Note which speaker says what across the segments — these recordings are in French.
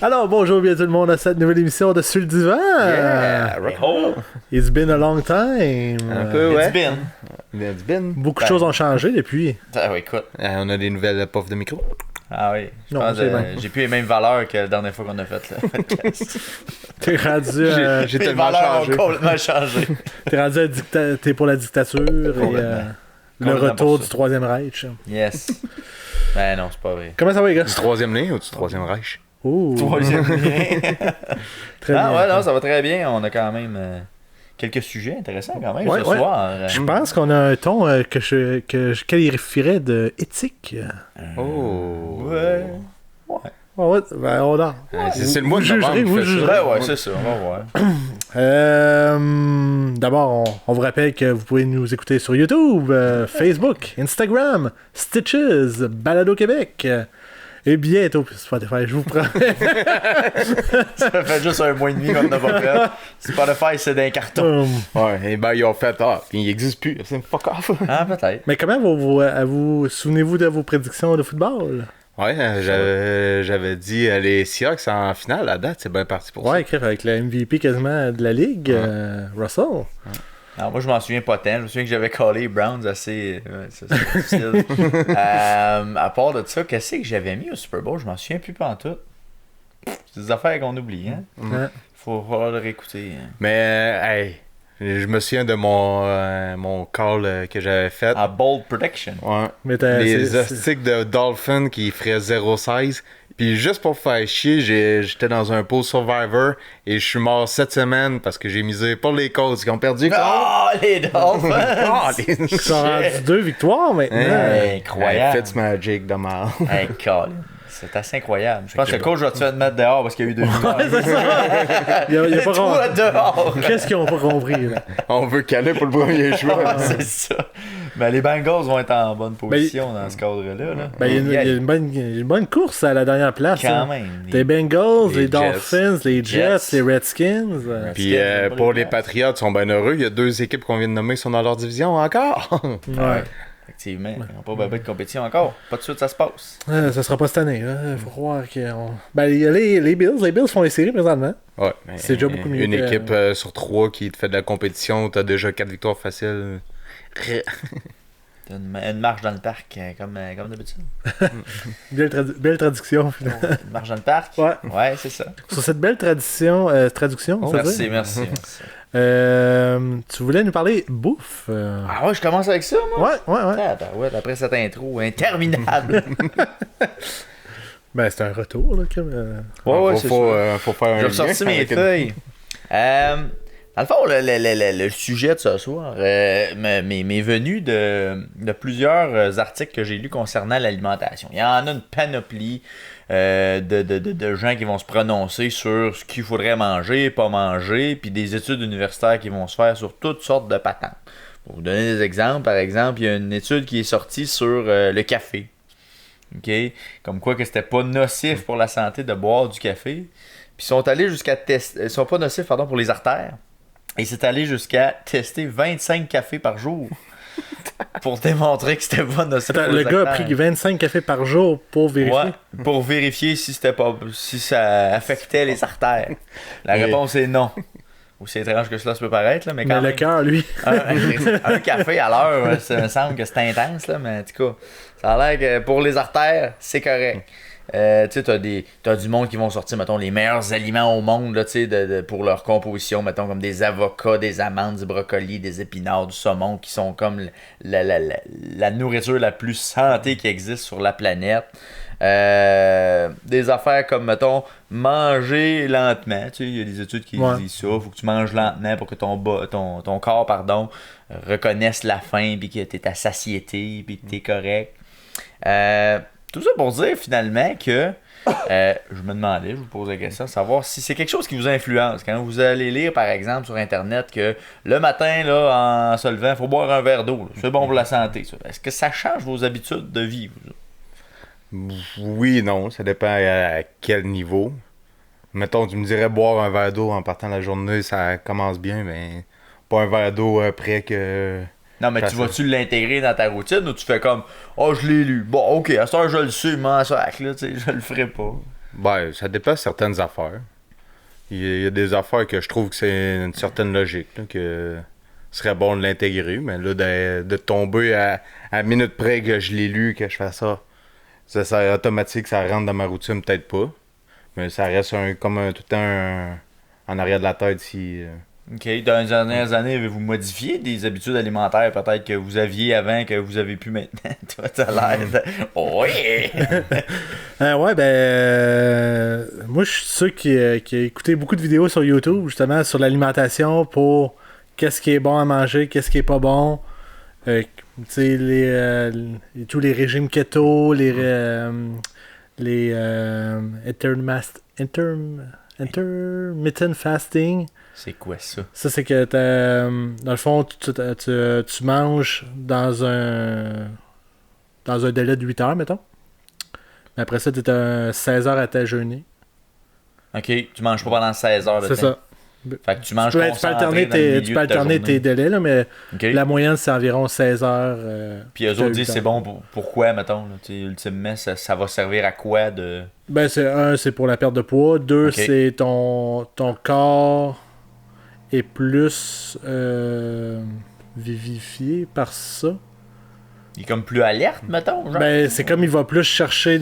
Speaker 1: Alors, bonjour, bienvenue tout le monde à cette nouvelle émission de Sur le divan.
Speaker 2: Yeah,
Speaker 1: It's been a long time.
Speaker 2: Un peu, ouais.
Speaker 3: It's been.
Speaker 1: Beaucoup de choses ont changé depuis.
Speaker 2: Ah oui, écoute.
Speaker 3: On a des nouvelles puffs de micro.
Speaker 2: Ah oui. Je
Speaker 1: Non,
Speaker 2: pense
Speaker 1: c'est bien.
Speaker 2: j'ai plus les mêmes valeurs que la dernière fois qu'on a fait le podcast.
Speaker 1: T'es rendu,
Speaker 3: J'ai
Speaker 2: Les
Speaker 3: tellement
Speaker 2: valeurs
Speaker 3: changé.
Speaker 2: ont complètement changé.
Speaker 1: t'es rendu t'es pour la dictature et
Speaker 2: Complètement.
Speaker 1: le
Speaker 2: Complètement
Speaker 1: retour
Speaker 2: pour
Speaker 1: du
Speaker 2: ça.
Speaker 1: Troisième Reich.
Speaker 2: Yes. Ben non, c'est pas vrai.
Speaker 1: Comment ça va, les gars?
Speaker 3: Du troisième lien ou du troisième Reich?
Speaker 1: Ouh,
Speaker 2: Troisième lien.
Speaker 1: très
Speaker 2: Ah
Speaker 1: bien.
Speaker 2: ouais, non, ça va très bien. On a quand même quelques sujets intéressants quand même
Speaker 1: Ouais,
Speaker 2: ce
Speaker 1: ouais.
Speaker 2: soir.
Speaker 1: Je pense qu'on a un ton que je qualifierais de éthique.
Speaker 3: Oh.
Speaker 2: Ouais.
Speaker 1: Ouais, ben, on a.
Speaker 3: C'est le mois de
Speaker 1: Vous
Speaker 3: novembre
Speaker 1: jugerez,
Speaker 3: qui
Speaker 1: vous
Speaker 3: fait ça.
Speaker 1: jugerez.
Speaker 2: Ouais, c'est ça. On va voir.
Speaker 1: D'abord, on vous rappelle que vous pouvez nous écouter sur YouTube, Facebook, Instagram, Stitches, Balado Québec et bientôt Spotify, je vous promets.
Speaker 2: Ça fait juste un mois et demi qu'on n'a pas fait. Spotify, c'est d'un carton.
Speaker 3: Ouais, et ben ils ont fait puis il n'existe plus. C'est fuck off.
Speaker 2: Ah, peut-être.
Speaker 1: Mais comment vous souvenez-vous de vos prédictions de football?
Speaker 3: Ouais, j'avais dit les Seahawks en finale. À date, c'est bien parti pour
Speaker 1: Ouais, écrit avec le MVP quasiment de la ligue, Russell.
Speaker 2: Non, moi, je m'en souviens pas tant. Je me souviens que j'avais callé les Browns assez. C'est difficile. À part de ça, qu'est-ce que j'avais mis au Super Bowl? Je m'en souviens plus pantoute. C'est des affaires qu'on oublie, hein?
Speaker 1: Ouais.
Speaker 2: Faut falloir le réécouter. Hein.
Speaker 3: Mais, hey, je me souviens de mon call que j'avais fait.
Speaker 2: Ah, Bold Protection.
Speaker 3: Ouais.
Speaker 1: Mais
Speaker 3: Les astiques de Dolphin qui feraient 0,16. Puis juste pour faire chier, j'étais dans un pool Survivor et je suis mort cette semaine parce que j'ai misé pour les Colts qui ont perdu.
Speaker 2: Oh, les Dolphins!
Speaker 3: Ah, les-
Speaker 1: Ils sont rendus 2 victoires maintenant.
Speaker 2: Incroyable.
Speaker 3: Fitzmagic de mal.
Speaker 2: Hey, Colin. C'est assez incroyable. Je pense que le coach va te faire mettre dehors parce qu'il y a eu 2 victoires.
Speaker 1: C'est ça. Il y a pas
Speaker 2: Toi
Speaker 1: compris.
Speaker 2: dehors!
Speaker 1: Qu'est-ce qu'ils ont pas compris, là?
Speaker 3: On veut caler pour le premier choix.
Speaker 2: C'est ça. Mais les Bengals vont être en bonne position dans ce cadre-là. Là.
Speaker 1: Ben, il y a une bonne course à la dernière place.
Speaker 2: Quand
Speaker 1: hein.
Speaker 2: même.
Speaker 1: Les Bengals, les
Speaker 3: Les
Speaker 1: Dolphins, les Jets,
Speaker 2: Jets.
Speaker 1: les Redskins.
Speaker 3: Puis pour les Patriots, ils sont bien heureux. Il y a 2 équipes qu'on vient de nommer qui sont dans leur division encore.
Speaker 1: Ouais.
Speaker 2: Effectivement. Ils n'ont pas de compétition encore. Pas de suite, ça se passe.
Speaker 1: Ça sera pas cette année. Il faut croire qu'ils Ben, il y a les Bills. Les Bills font les séries présentement.
Speaker 3: Ouais, mais
Speaker 1: C'est déjà beaucoup mieux
Speaker 3: Une
Speaker 1: que-
Speaker 3: équipe sur 3 qui te fait de la compétition, t'as déjà 4 victoires faciles.
Speaker 2: T'as une marche dans le parc, comme d'habitude.
Speaker 1: Belle traduction. finalement.
Speaker 2: Une marche dans le parc?
Speaker 1: Ouais.
Speaker 2: Ouais, c'est ça.
Speaker 1: Sur cette belle traduction, traduction, ça veut
Speaker 2: Merci,
Speaker 1: dire?
Speaker 2: merci.
Speaker 1: Tu voulais nous parler bouffe.
Speaker 2: Ah ouais, je commence avec ça, moi?
Speaker 1: Ouais.
Speaker 2: Ah, ben ouais, après cette intro interminable.
Speaker 1: Ben, c'est un retour, là. Comme,
Speaker 2: Ouais, c'est ça.
Speaker 3: faut faire un
Speaker 2: J'ai
Speaker 3: lien
Speaker 2: ressorti mes
Speaker 3: avec une-
Speaker 2: feuilles. Dans le fond, le sujet de ce soir m'est venu de plusieurs articles que j'ai lus concernant l'alimentation. Il y en a une panoplie de gens qui vont se prononcer sur ce qu'il faudrait manger, pas manger, puis des études universitaires qui vont se faire sur toutes sortes de patentes. Pour vous donner des exemples, par exemple, il y a une étude qui est sortie sur le café. OK? Comme quoi que c'était pas nocif pour la santé de boire du café. Puis ils sont allés jusqu'à tester. Ils sont pas nocifs, pardon, pour les artères. Et c'est allé jusqu'à tester 25 cafés par jour. Pour démontrer que c'était pas nocif
Speaker 1: Attends,
Speaker 2: pour
Speaker 1: le
Speaker 2: les
Speaker 1: gars a
Speaker 2: artères.
Speaker 1: pris 25 cafés par jour pour vérifier.
Speaker 2: Ouais, pour vérifier si ça affectait les artères. La
Speaker 3: Et-
Speaker 2: réponse est non. Aussi étrange que cela se peut paraître, là, mais quand
Speaker 1: Mais le
Speaker 2: même.
Speaker 1: cœur, lui.
Speaker 2: Un café à l'heure, ça me semble que c'est intense, là, mais en tout cas, ça a l'air que pour les artères, c'est correct. Tu sais, t'as du monde qui vont sortir, mettons, les meilleurs aliments au monde, là, tu sais, pour leur composition, mettons, comme des avocats, des amandes, du brocoli, des épinards, du saumon, qui sont comme la nourriture la plus santé qui existe sur la planète. Des affaires comme, mettons, manger lentement. Tu sais, il y a des études qui disent ça. Faut que tu manges lentement pour que ton corps, reconnaisse la faim, puis que t'es à satiété, puis que t'es correct. Tout ça pour dire, finalement, que je me demandais, je vous pose la question, savoir si c'est quelque chose qui vous influence. Quand vous allez lire, par exemple, sur Internet, que le matin, là, en se levant, il faut boire un verre d'eau. Là. C'est bon pour la santé. Ça. Est-ce que ça change vos habitudes de vie?
Speaker 3: Oui, non, ça dépend à quel niveau. Mettons, tu me dirais boire un verre d'eau en partant la journée, ça commence bien, mais pas un verre d'eau après que...
Speaker 2: Non, mais tu vas-tu l'intégrer dans ta routine ou tu fais comme « Oh, je l'ai lu. Bon, ok, à ce heure, je le sais, m'en sac, là, tu sais, je le ferai pas. »
Speaker 3: Ben, ça dépend de certaines affaires. Il y a des affaires que je trouve que c'est une certaine logique, là, que ce serait bon de l'intégrer, mais là, de tomber à minute près que je l'ai lu, que je fais ça, ça automatique, ça rentre dans ma routine, peut-être pas. Mais ça reste tout le temps en arrière de la tête si...
Speaker 2: OK. Dans les dernières années, avez-vous modifié des habitudes alimentaires peut-être que vous aviez avant, que vous avez pu maintenant? Toi, t'as l'air de... Oui!
Speaker 1: Ouais, moi, je suis sûr qui a écouté beaucoup de vidéos sur YouTube, justement, sur l'alimentation pour qu'est-ce qui est bon à manger, qu'est-ce qui est pas bon. Tu sais, tous les régimes keto, les intermittent fasting.
Speaker 2: C'est quoi ça?
Speaker 1: Ça, c'est que dans le fond, tu manges dans un délai de 8 heures, mettons. Mais après ça, tu as 16 heures à ta jeûner.
Speaker 2: OK, tu manges pas pendant 16 heures de temps.
Speaker 1: C'est ça.
Speaker 2: Fait que tu manges
Speaker 1: Tu peux
Speaker 2: concentré
Speaker 1: alterner
Speaker 2: dans le milieu
Speaker 1: tu peux
Speaker 2: de ta
Speaker 1: alterner
Speaker 2: journée.
Speaker 1: tes délais, là, mais
Speaker 2: OK.
Speaker 1: la moyenne, c'est environ 16 heures.
Speaker 2: Puis eux autres disent c'est bon pourquoi, mettons? Là, ultimement, ça va servir à quoi de...
Speaker 1: Ben, c'est pour la perte de poids. 2,
Speaker 2: Ok.
Speaker 1: c'est ton corps est plus vivifié par ça.
Speaker 2: Il est comme plus alerte, mettons? Genre?
Speaker 1: Ben, c'est comme il va plus chercher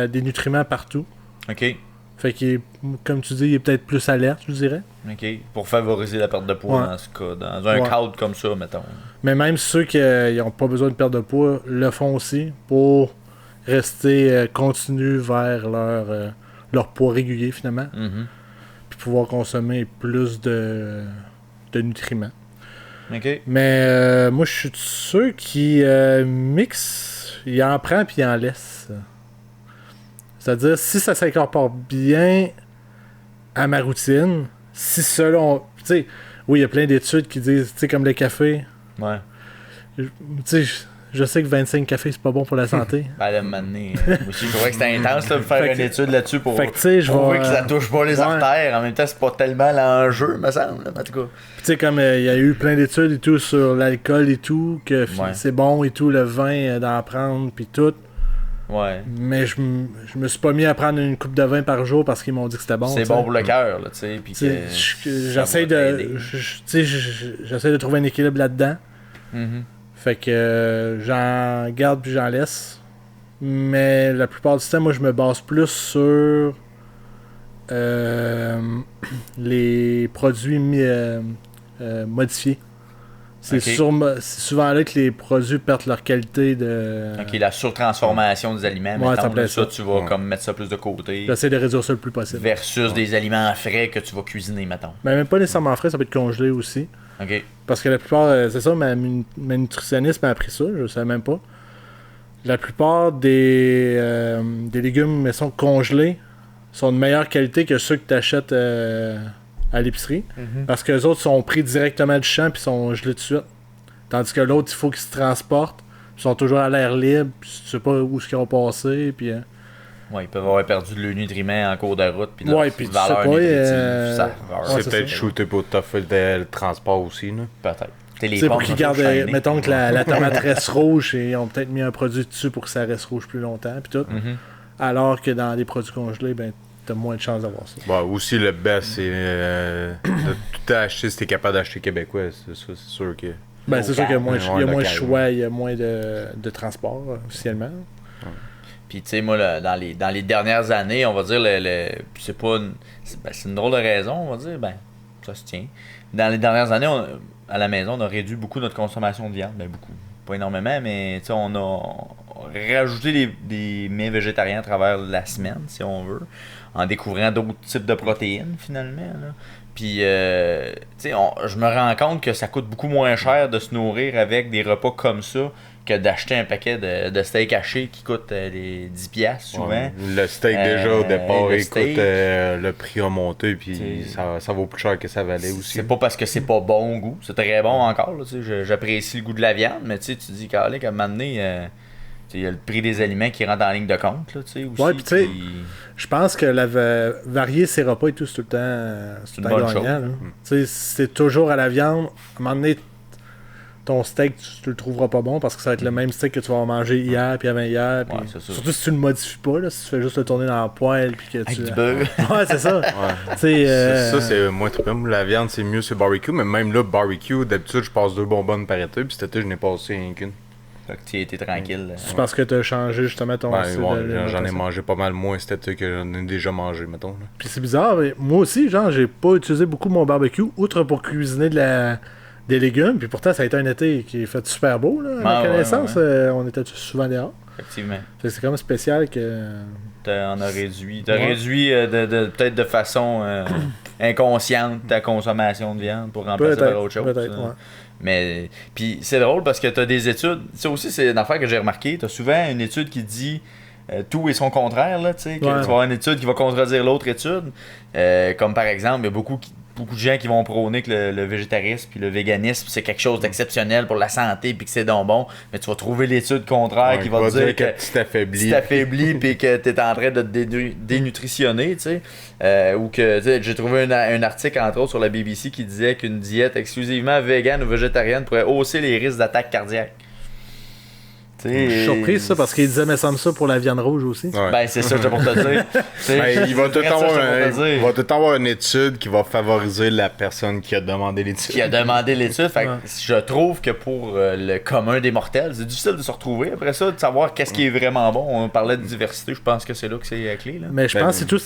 Speaker 1: des nutriments partout.
Speaker 2: OK.
Speaker 1: Fait qu'il est, comme tu dis, il est peut-être plus alerte, je dirais.
Speaker 2: OK. Pour favoriser la perte de poids
Speaker 1: Ouais.
Speaker 2: dans ce cas. Dans un
Speaker 1: Ouais.
Speaker 2: cadre comme ça, mettons.
Speaker 1: Mais même ceux qui n'ont pas besoin de perdre de poids le font aussi pour rester continu vers leur poids régulier, finalement.
Speaker 2: Mhm.
Speaker 1: Puis pouvoir consommer plus de nutriments.
Speaker 2: OK.
Speaker 1: Mais moi, je suis de ceux qui mixent, il en prend puis il en laisse. C'est-à-dire, si ça s'incorpore bien à ma routine, si selon... Tu sais, oui, il y a plein d'études qui disent, tu sais, comme le café.
Speaker 2: Ouais.
Speaker 1: Tu sais, je sais que 25 cafés, c'est pas bon pour la santé.
Speaker 2: Ben là, maintenant, moi aussi, je trouvais que c'était intense là, de faire
Speaker 1: Fait
Speaker 2: une
Speaker 1: que-
Speaker 2: étude là-dessus pour
Speaker 1: fait que, tu sais, je
Speaker 2: prouver
Speaker 1: vais...
Speaker 2: que ça touche pas les
Speaker 1: ouais.
Speaker 2: artères. En même temps, c'est pas tellement l'enjeu, me semble. En tout cas.
Speaker 1: Tu sais, comme il y a eu plein d'études et tout sur l'alcool et tout, que
Speaker 2: Ouais.
Speaker 1: c'est bon et tout, le vin, d'en prendre, puis tout.
Speaker 2: Ouais.
Speaker 1: Mais je me suis pas mis à prendre une coupe de vin par jour parce qu'ils m'ont dit que c'était bon.
Speaker 2: C'est
Speaker 1: tu sais.
Speaker 2: bon pour le cœur, là, tu sais. Puis
Speaker 1: Tu sais,
Speaker 2: que
Speaker 1: j'essaie
Speaker 2: ça va t'aider.
Speaker 1: j'essaie de trouver un équilibre là-dedans.
Speaker 2: Mhm.
Speaker 1: Fait que j'en garde puis j'en laisse. Mais la plupart du temps, moi, je me base plus sur les produits modifiés. C'est
Speaker 2: Ok.
Speaker 1: c'est souvent là que les produits perdent leur qualité de...
Speaker 2: OK, la surtransformation des aliments,
Speaker 1: Ouais,
Speaker 2: mettons,
Speaker 1: ça plaît
Speaker 2: là,
Speaker 1: ça.
Speaker 2: tu vas
Speaker 3: Ouais.
Speaker 2: comme mettre ça plus de côté.
Speaker 1: J'essaie de réduire ça le plus possible.
Speaker 2: Versus des aliments frais que tu vas cuisiner, mettons.
Speaker 1: Mais même pas nécessairement frais, ça peut être congelé aussi.
Speaker 2: OK.
Speaker 1: Parce que la plupart, c'est ça, ma nutritionniste m'a appris ça, je savais même pas. La plupart des légumes, mais sont congelés, sont de meilleure qualité que ceux que tu achètes à l'épicerie. Parce que les autres sont pris directement du champ puis sont gelés tout de suite. Tandis que l'autre, il faut qu'ils se transportent. Ils sont toujours à l'air libre, puis tu sais pas où ils ont passé. Puis,
Speaker 2: Ouais, ils peuvent avoir perdu de leurs nutriments en cours de route. Puis
Speaker 1: Ouais,
Speaker 2: leur
Speaker 1: puis tu
Speaker 2: valeur
Speaker 1: sais pas,
Speaker 2: nutritive, saveur.
Speaker 1: ouais,
Speaker 3: C'est
Speaker 1: c'est
Speaker 3: peut-être
Speaker 1: ça.
Speaker 3: shooté pour toffer le transport aussi, là.
Speaker 2: Peut-être. T'es les
Speaker 1: tu sais, pour
Speaker 2: pommes
Speaker 1: qu'ils
Speaker 2: sont
Speaker 1: gardent,
Speaker 2: toujours shiny.
Speaker 1: mettons que la tomate reste rouge, et ils ont peut-être mis un produit dessus pour que ça reste rouge plus longtemps, puis tout.
Speaker 2: Mhm.
Speaker 1: Alors que dans les produits congelés, ben, t'as moins de chances d'avoir ça.
Speaker 3: Bon, aussi, le best, c'est de tout acheter si t'es capable d'acheter québécois. C'est ça, c'est sûr que...
Speaker 1: Ben, c'est sûr qu'il y a moins,
Speaker 3: Ouais,
Speaker 1: il y a moins de
Speaker 3: local,
Speaker 1: choix, il y a moins de transport, officiellement.
Speaker 2: Puis, tu sais, moi, là, dans les dernières années, on va dire, puis c'est pas c'est une drôle de raison, on va dire, ben, ça se tient. Dans les dernières années, à la maison, on a réduit beaucoup notre consommation de viande. Ben, beaucoup. Pas énormément, mais, tu sais, on a rajouté des mets végétariens à travers la semaine, si on veut, en découvrant d'autres types de protéines, finalement, là. Puis, tu sais, je me rends compte que ça coûte beaucoup moins cher de se nourrir avec des repas comme ça que d'acheter un paquet de steak haché qui coûte les 10$ souvent.
Speaker 3: Ouais. Le steak, déjà, au départ,
Speaker 2: le
Speaker 3: écoute,
Speaker 2: steak.
Speaker 3: le prix a monté, puis
Speaker 2: T'sais,
Speaker 3: ça vaut plus cher que ça valait aussi.
Speaker 2: C'est pas parce que c'est pas bon au goût. C'est très bon encore. Là, tu sais, j'apprécie le goût de la viande, mais tu sais, tu dis, Carlin, qu'à un moment donné, il y a le prix des aliments qui rentre en ligne de compte. Là, tu sais, aussi,
Speaker 1: Ouais, puis tu sais,
Speaker 2: puis-
Speaker 1: Je pense que varier ses repas et tout, c'est tout le temps,
Speaker 2: une bonne chose.
Speaker 1: gagnant. là. Tu sais, c'est toujours à la viande. À un moment donné, ton steak, tu le trouveras pas bon parce que ça va être le même steak que tu vas manger hier puis avant-hier. Puis...
Speaker 2: Ouais, c'est ça.
Speaker 1: Surtout si tu le modifies pas, là, si tu fais juste le tourner dans la poêle puis que
Speaker 2: Avec
Speaker 1: tu...
Speaker 2: du beurre.
Speaker 1: Ouais, c'est ça.
Speaker 3: Ouais.
Speaker 1: C'est,
Speaker 3: Ça, c'est moins trippant. La viande, c'est mieux sur barbecue, mais même là, barbecue, d'habitude, je passe 2 bonbonnes par été, puis cet été, je n'ai passé rien qu'une.
Speaker 2: Fait que tu étais tranquille.
Speaker 1: C'est parce que tu as changé justement ton
Speaker 3: Ben,
Speaker 1: style
Speaker 3: ouais,
Speaker 1: de
Speaker 3: j'en ai
Speaker 1: l'alimentation.
Speaker 3: mangé pas mal moins cet été que j'en ai déjà mangé, mettons. Là.
Speaker 1: Puis c'est bizarre, mais moi aussi, genre, j'ai pas utilisé beaucoup mon barbecue, outre pour cuisiner des légumes, puis pourtant ça a été un été qui est fait super beau, là, à ma
Speaker 2: Ah, ouais,
Speaker 1: connaissance.
Speaker 2: ouais.
Speaker 1: On était souvent dehors.
Speaker 2: Effectivement.
Speaker 1: Fait que c'est quand même spécial que...
Speaker 2: On a réduit. T'as
Speaker 1: Ouais.
Speaker 2: réduit peut-être de façon inconsciente ta consommation de viande pour remplacer par autre chose.
Speaker 1: Peut-être, ouais.
Speaker 2: Mais puis c'est drôle parce que t'as des études. Ça aussi, c'est une affaire que j'ai remarqué. T'as souvent une étude qui dit tout et son contraire, là, tu sais. Tu vas avoir une étude qui va contredire l'autre étude. Comme par exemple, il y a beaucoup de gens qui vont prôner que le végétarisme puis le véganisme c'est quelque chose d'exceptionnel pour la santé puis que c'est donc bon, mais tu vas trouver l'étude contraire qui va te dire que
Speaker 3: tu t'affaiblis.
Speaker 2: tu t'affaiblis puis que tu es en train de te dénutritionner, tu sais. Ou que, tu sais, j'ai trouvé un article entre autres sur la BBC qui disait qu'une diète exclusivement végane ou végétarienne pourrait hausser les risques d'attaque cardiaque.
Speaker 1: Je suis surpris ça parce qu'il disait mais ça me ça pour la viande rouge aussi.
Speaker 3: Ouais.
Speaker 2: Ben c'est ça, j'ai pour te dire.
Speaker 3: Ben, il va tout
Speaker 2: dire.
Speaker 3: le temps avoir une étude qui va favoriser la personne qui a demandé l'étude.
Speaker 2: Qui a demandé l'étude. Fait que
Speaker 1: Ouais.
Speaker 2: je trouve que pour le commun des mortels, c'est difficile de se retrouver après ça, de savoir qu'est-ce qui est vraiment bon. On parlait de diversité, je pense que c'est là que c'est la clé. Là.
Speaker 1: Mais je pense que c'est tout...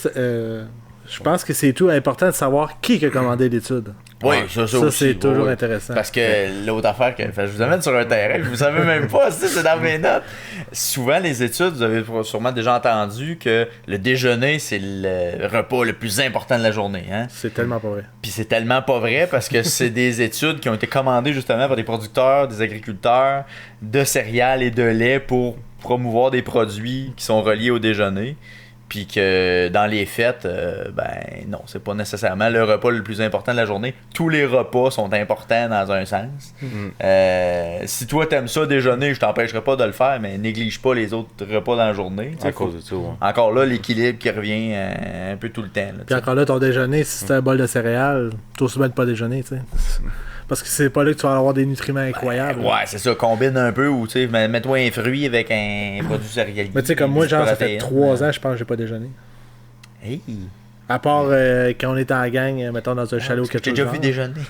Speaker 1: je pense que c'est tout important de savoir qui a commandé l'étude.
Speaker 2: Oui,
Speaker 3: Ouais.
Speaker 2: ça
Speaker 1: Ça,
Speaker 2: aussi,
Speaker 1: c'est toujours
Speaker 2: ouais.
Speaker 1: intéressant.
Speaker 2: Parce que l'autre affaire, que je vous amène sur un terrain, vous savez même pas, c'est dans mes notes. Souvent, les études, vous avez sûrement déjà entendu que le déjeuner, c'est le repas le plus important de la journée. Hein?
Speaker 1: C'est tellement pas vrai.
Speaker 2: Puis c'est tellement pas vrai parce que c'est des études qui ont été commandées justement par des producteurs, des agriculteurs de céréales et de lait pour promouvoir des produits qui sont reliés au déjeuner. Puis que dans les fêtes, ben non, c'est pas nécessairement le repas le plus important de la journée. Tous les repas sont importants dans un sens. Si toi t'aimes ça déjeuner, je t'empêcherai pas de le faire, mais néglige pas les autres repas dans la journée.
Speaker 3: À cause de ça, ouais.
Speaker 2: Encore là, l'équilibre qui revient un peu tout le temps. Là,
Speaker 1: Puis encore là, ton déjeuner, si c'est un bol de céréales, t'as aussi bien de pas déjeuner, tu sais. Parce que c'est pas là que tu vas avoir des nutriments incroyables.
Speaker 2: Ouais, c'est ça, combine un peu ou tu sais, mets-toi un fruit avec un produit céréalier.
Speaker 1: Mais tu sais, comme moi, genre, ça fait
Speaker 2: Protéines.
Speaker 1: 3 ans, je pense que j'ai pas déjeuné.
Speaker 2: Hey,
Speaker 1: À part quand on était en gang, mettons dans un chalet ou quelque
Speaker 2: j'ai
Speaker 1: chose.
Speaker 2: déjà
Speaker 1: genre.
Speaker 2: vu déjeuner.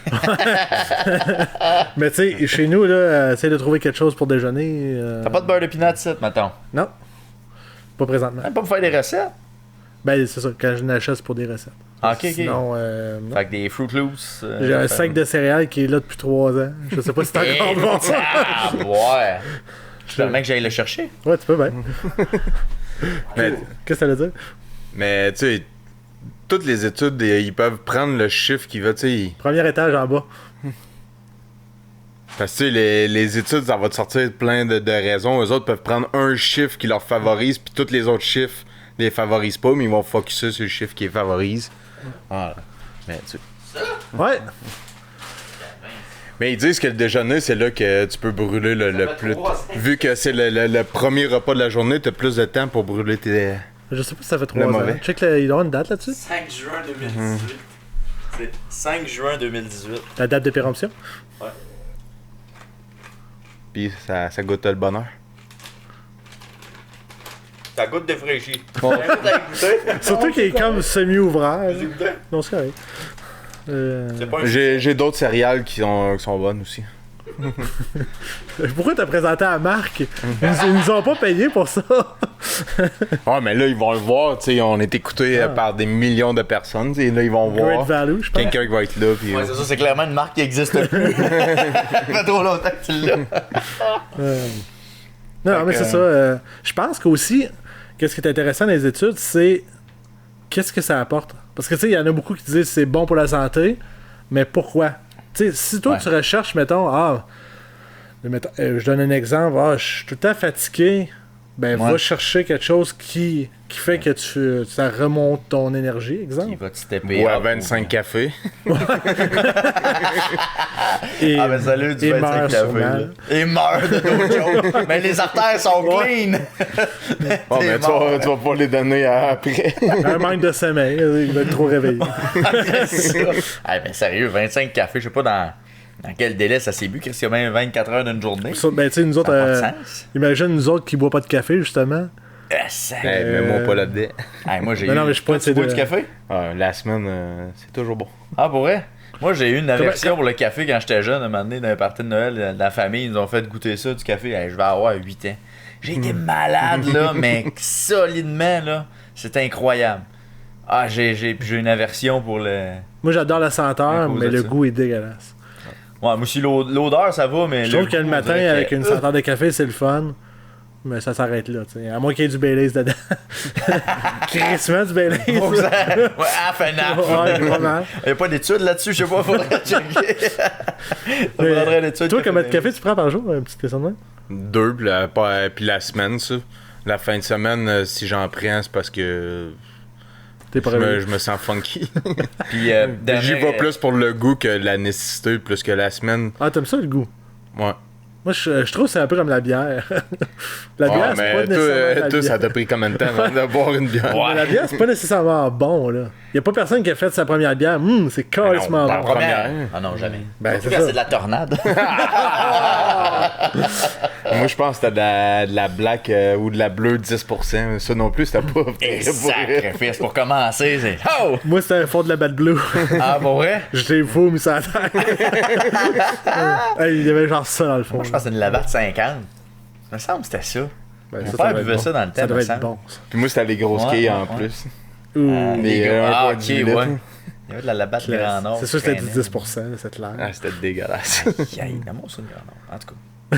Speaker 1: Mais tu sais, chez nous, là, essaye de trouver quelque chose pour déjeuner.
Speaker 2: T'as pas de beurre de peanut ici, mettons.
Speaker 1: Non. Pas présentement.
Speaker 2: Même pas pour faire des recettes.
Speaker 1: Ben, c'est ça, quand je n'achète, c'est pour des recettes.
Speaker 2: Ah, ok, ok.
Speaker 1: Sinon, non.
Speaker 2: Fait que des Fruit Loops.
Speaker 1: J'ai un sac de céréales qui est là depuis 3 ans. Je sais pas si c'est encore bon.
Speaker 2: Ah, ouais. J'espère que j'aille le chercher.
Speaker 1: Ouais, tu peux bien.
Speaker 3: Mais,
Speaker 1: Qu'est-ce que ça veut dire?
Speaker 3: mais tu sais, toutes les études, ils peuvent prendre le chiffre qui va, tu sais.
Speaker 1: Premier étage en bas.
Speaker 3: Parce que tu sais, les études, ça va te sortir plein de raisons. Eux autres peuvent prendre un chiffre qui leur favorise, puis tous les autres chiffres les favorisent pas, mais ils vont focusser sur le chiffre qui les favorise. Voilà. Mais, tu sais.
Speaker 1: Ouais.
Speaker 3: Mais ils disent que le déjeuner, c'est là que tu peux brûler le plus. Vu que c'est le premier repas de la journée, t'as plus de temps pour brûler tes.
Speaker 1: Je sais pas si ça fait 3
Speaker 3: Le
Speaker 1: ans.
Speaker 3: mauvais.
Speaker 1: Check, il doit y avoir une date là-dessus.
Speaker 2: 5 juin 2018. C'est 5 juin 2018.
Speaker 1: La date de péremption.
Speaker 3: Puis ça goûte le bonheur.
Speaker 2: Ça goûte défraîchi.
Speaker 1: Surtout qu'il est comme semi-ouvert. là. Non, c'est correct.
Speaker 2: C'est pas un
Speaker 3: J'ai d'autres céréales qui sont bonnes aussi.
Speaker 1: Pourquoi t'as présenté à Marc? Ils nous ont pas payé pour ça.
Speaker 3: Ah, mais là, ils vont le voir, tu sais, on est écouté par des millions de personnes, tu sais, là, ils vont
Speaker 1: Great
Speaker 3: voir.
Speaker 1: Value, je pense.
Speaker 3: Quelqu'un qui va être là, puis.
Speaker 2: Ouais, c'est ça, c'est clairement une marque qui n'existe plus. Ça fait trop longtemps que tu l'as.
Speaker 1: Non, mais c'est ça. Je pense qu'aussi, qu'est-ce qui est intéressant dans les études, c'est qu'est-ce que ça apporte. Parce que, tu sais, il y en a beaucoup qui disent que c'est bon pour la santé, mais pourquoi? Tu sais, si toi, tu recherches, mettons, je donne un exemple, je suis tout le temps fatigué, ben, va chercher quelque chose qui fait que ça remonte ton énergie, exemple.
Speaker 2: Il va te stepper.
Speaker 3: Bois 25 cafés.
Speaker 1: Et,
Speaker 2: Ah, ben salut, du
Speaker 1: et
Speaker 2: 25
Speaker 1: meurt
Speaker 2: café.
Speaker 1: sûrement.
Speaker 2: Là. Et meurt de d'autres choses. Mais les artères sont clean.
Speaker 3: Oh, mais tu vas pas les donner après.
Speaker 1: Un manque de sommeil, il va être trop réveillé.
Speaker 2: C'est ça. Ah, ben sérieux, 25 cafés, je sais pas, dans Dans quel délai ça s'est bu? Qu'est-ce qu'il y a même 24 heures d'une journée?
Speaker 1: Ben, tu sais, nous autres,
Speaker 2: Ça n'a pas de sens.
Speaker 1: imagine nous autres qui boivent pas de café, justement.
Speaker 2: Ça...
Speaker 3: Mets-moi pas là-dedans.
Speaker 2: Moi, j'ai
Speaker 1: Mais non,
Speaker 2: eu...
Speaker 1: mais je pourrais
Speaker 2: Toi, tu bois
Speaker 1: de-
Speaker 2: du café?
Speaker 3: La semaine, c'est toujours bon.
Speaker 2: Ah, pour vrai? Moi, j'ai eu une aversion
Speaker 1: Comment-
Speaker 2: pour le café quand j'étais jeune. À un moment donné, dans un party de Noël, la famille, ils nous ont fait goûter ça, du café. Hey, je vais avoir 8 ans. J'ai été malade, là, mais solidement, là. C'était incroyable. Ah, j'ai une aversion pour le...
Speaker 1: Moi, j'adore la
Speaker 2: À
Speaker 1: senteur,
Speaker 2: cause
Speaker 1: mais
Speaker 2: de
Speaker 1: le
Speaker 2: ça.
Speaker 1: goût est dégueulasse.
Speaker 2: Ouais, moi aussi, l'odeur, ça va, mais
Speaker 1: Je trouve que le
Speaker 2: goût, on
Speaker 1: matin,
Speaker 2: dirait
Speaker 1: avec
Speaker 2: que-
Speaker 1: une senteur de café, c'est le fun. Mais ça s'arrête là, tu sais. À moins qu'il y ait du Baileys dedans. Crissement du Baileys.
Speaker 2: Faut que ça- Ouais, half and half.
Speaker 1: Ouais, pas mal.
Speaker 2: Il n'y a pas d'études là-dessus, je sais pas, faudrait checker. Ça
Speaker 1: Mais,
Speaker 2: prendrait l'étude.
Speaker 1: toi, combien de café tu prends par jour? Un petit question de même?
Speaker 3: 2, puis la semaine, ça. La fin de semaine, si j'en prends, c'est parce que
Speaker 1: T'es pas réveillé.
Speaker 3: je me sens funky.
Speaker 2: Puis,
Speaker 3: J'y vais plus pour le goût que la nécessité, plus que la semaine.
Speaker 1: Ah, t'aimes ça le goût?
Speaker 3: Ouais.
Speaker 1: Moi, je trouve que c'est un peu comme la bière. La bière, c'est pas
Speaker 3: mais
Speaker 1: nécessairement la
Speaker 3: toi,
Speaker 1: bière.
Speaker 3: ça t'a pris combien de temps avant de boire une bière?
Speaker 1: Mais la bière, c'est pas nécessairement bon, là. Y a pas personne qui a fait sa première bière. C'est carrément
Speaker 3: pas
Speaker 1: bon.
Speaker 3: première.
Speaker 2: Ah non, jamais.
Speaker 1: Ben,
Speaker 2: Surtout
Speaker 1: c'est
Speaker 2: quand
Speaker 1: ça.
Speaker 2: c'est de la tornade.
Speaker 3: Moi, je pense que c'était de la black ou de la bleue 10%. Ça non plus, c'était pas
Speaker 2: Et
Speaker 3: vrai.
Speaker 2: sacrifice pour commencer, c'est. Oh!
Speaker 1: Moi, c'était un fond de la Bad Blue.
Speaker 2: Ah, pour vrai?
Speaker 1: J'étais fou, mais ça a tête. Il y avait genre ça dans le fond.
Speaker 2: Moi, je pense que c'est une Labatt 50. Il me semble que c'était ça.
Speaker 1: Ben,
Speaker 2: Mon
Speaker 1: ça
Speaker 2: père
Speaker 1: devait
Speaker 2: buvait
Speaker 1: être
Speaker 2: ça
Speaker 1: bon.
Speaker 2: dans le temps,
Speaker 1: Ça
Speaker 2: me
Speaker 1: devait être
Speaker 2: semble.
Speaker 1: bon, ça.
Speaker 3: Puis moi, c'était les grosses
Speaker 2: Ouais,
Speaker 3: quilles
Speaker 2: ouais,
Speaker 3: en
Speaker 2: ouais.
Speaker 3: plus.
Speaker 1: Ouh.
Speaker 3: Les
Speaker 2: Les gars,
Speaker 3: gars,
Speaker 2: ah, ok, ouais. Il y avait de la Labatt Grand Nord.
Speaker 1: C'est sûr que c'était du
Speaker 2: traînait.
Speaker 1: 10%, là, cette langue.
Speaker 3: Ah, c'était dégueulasse.
Speaker 2: Aïe, aïe, moi, c'est une Grand Nord. En tout cas.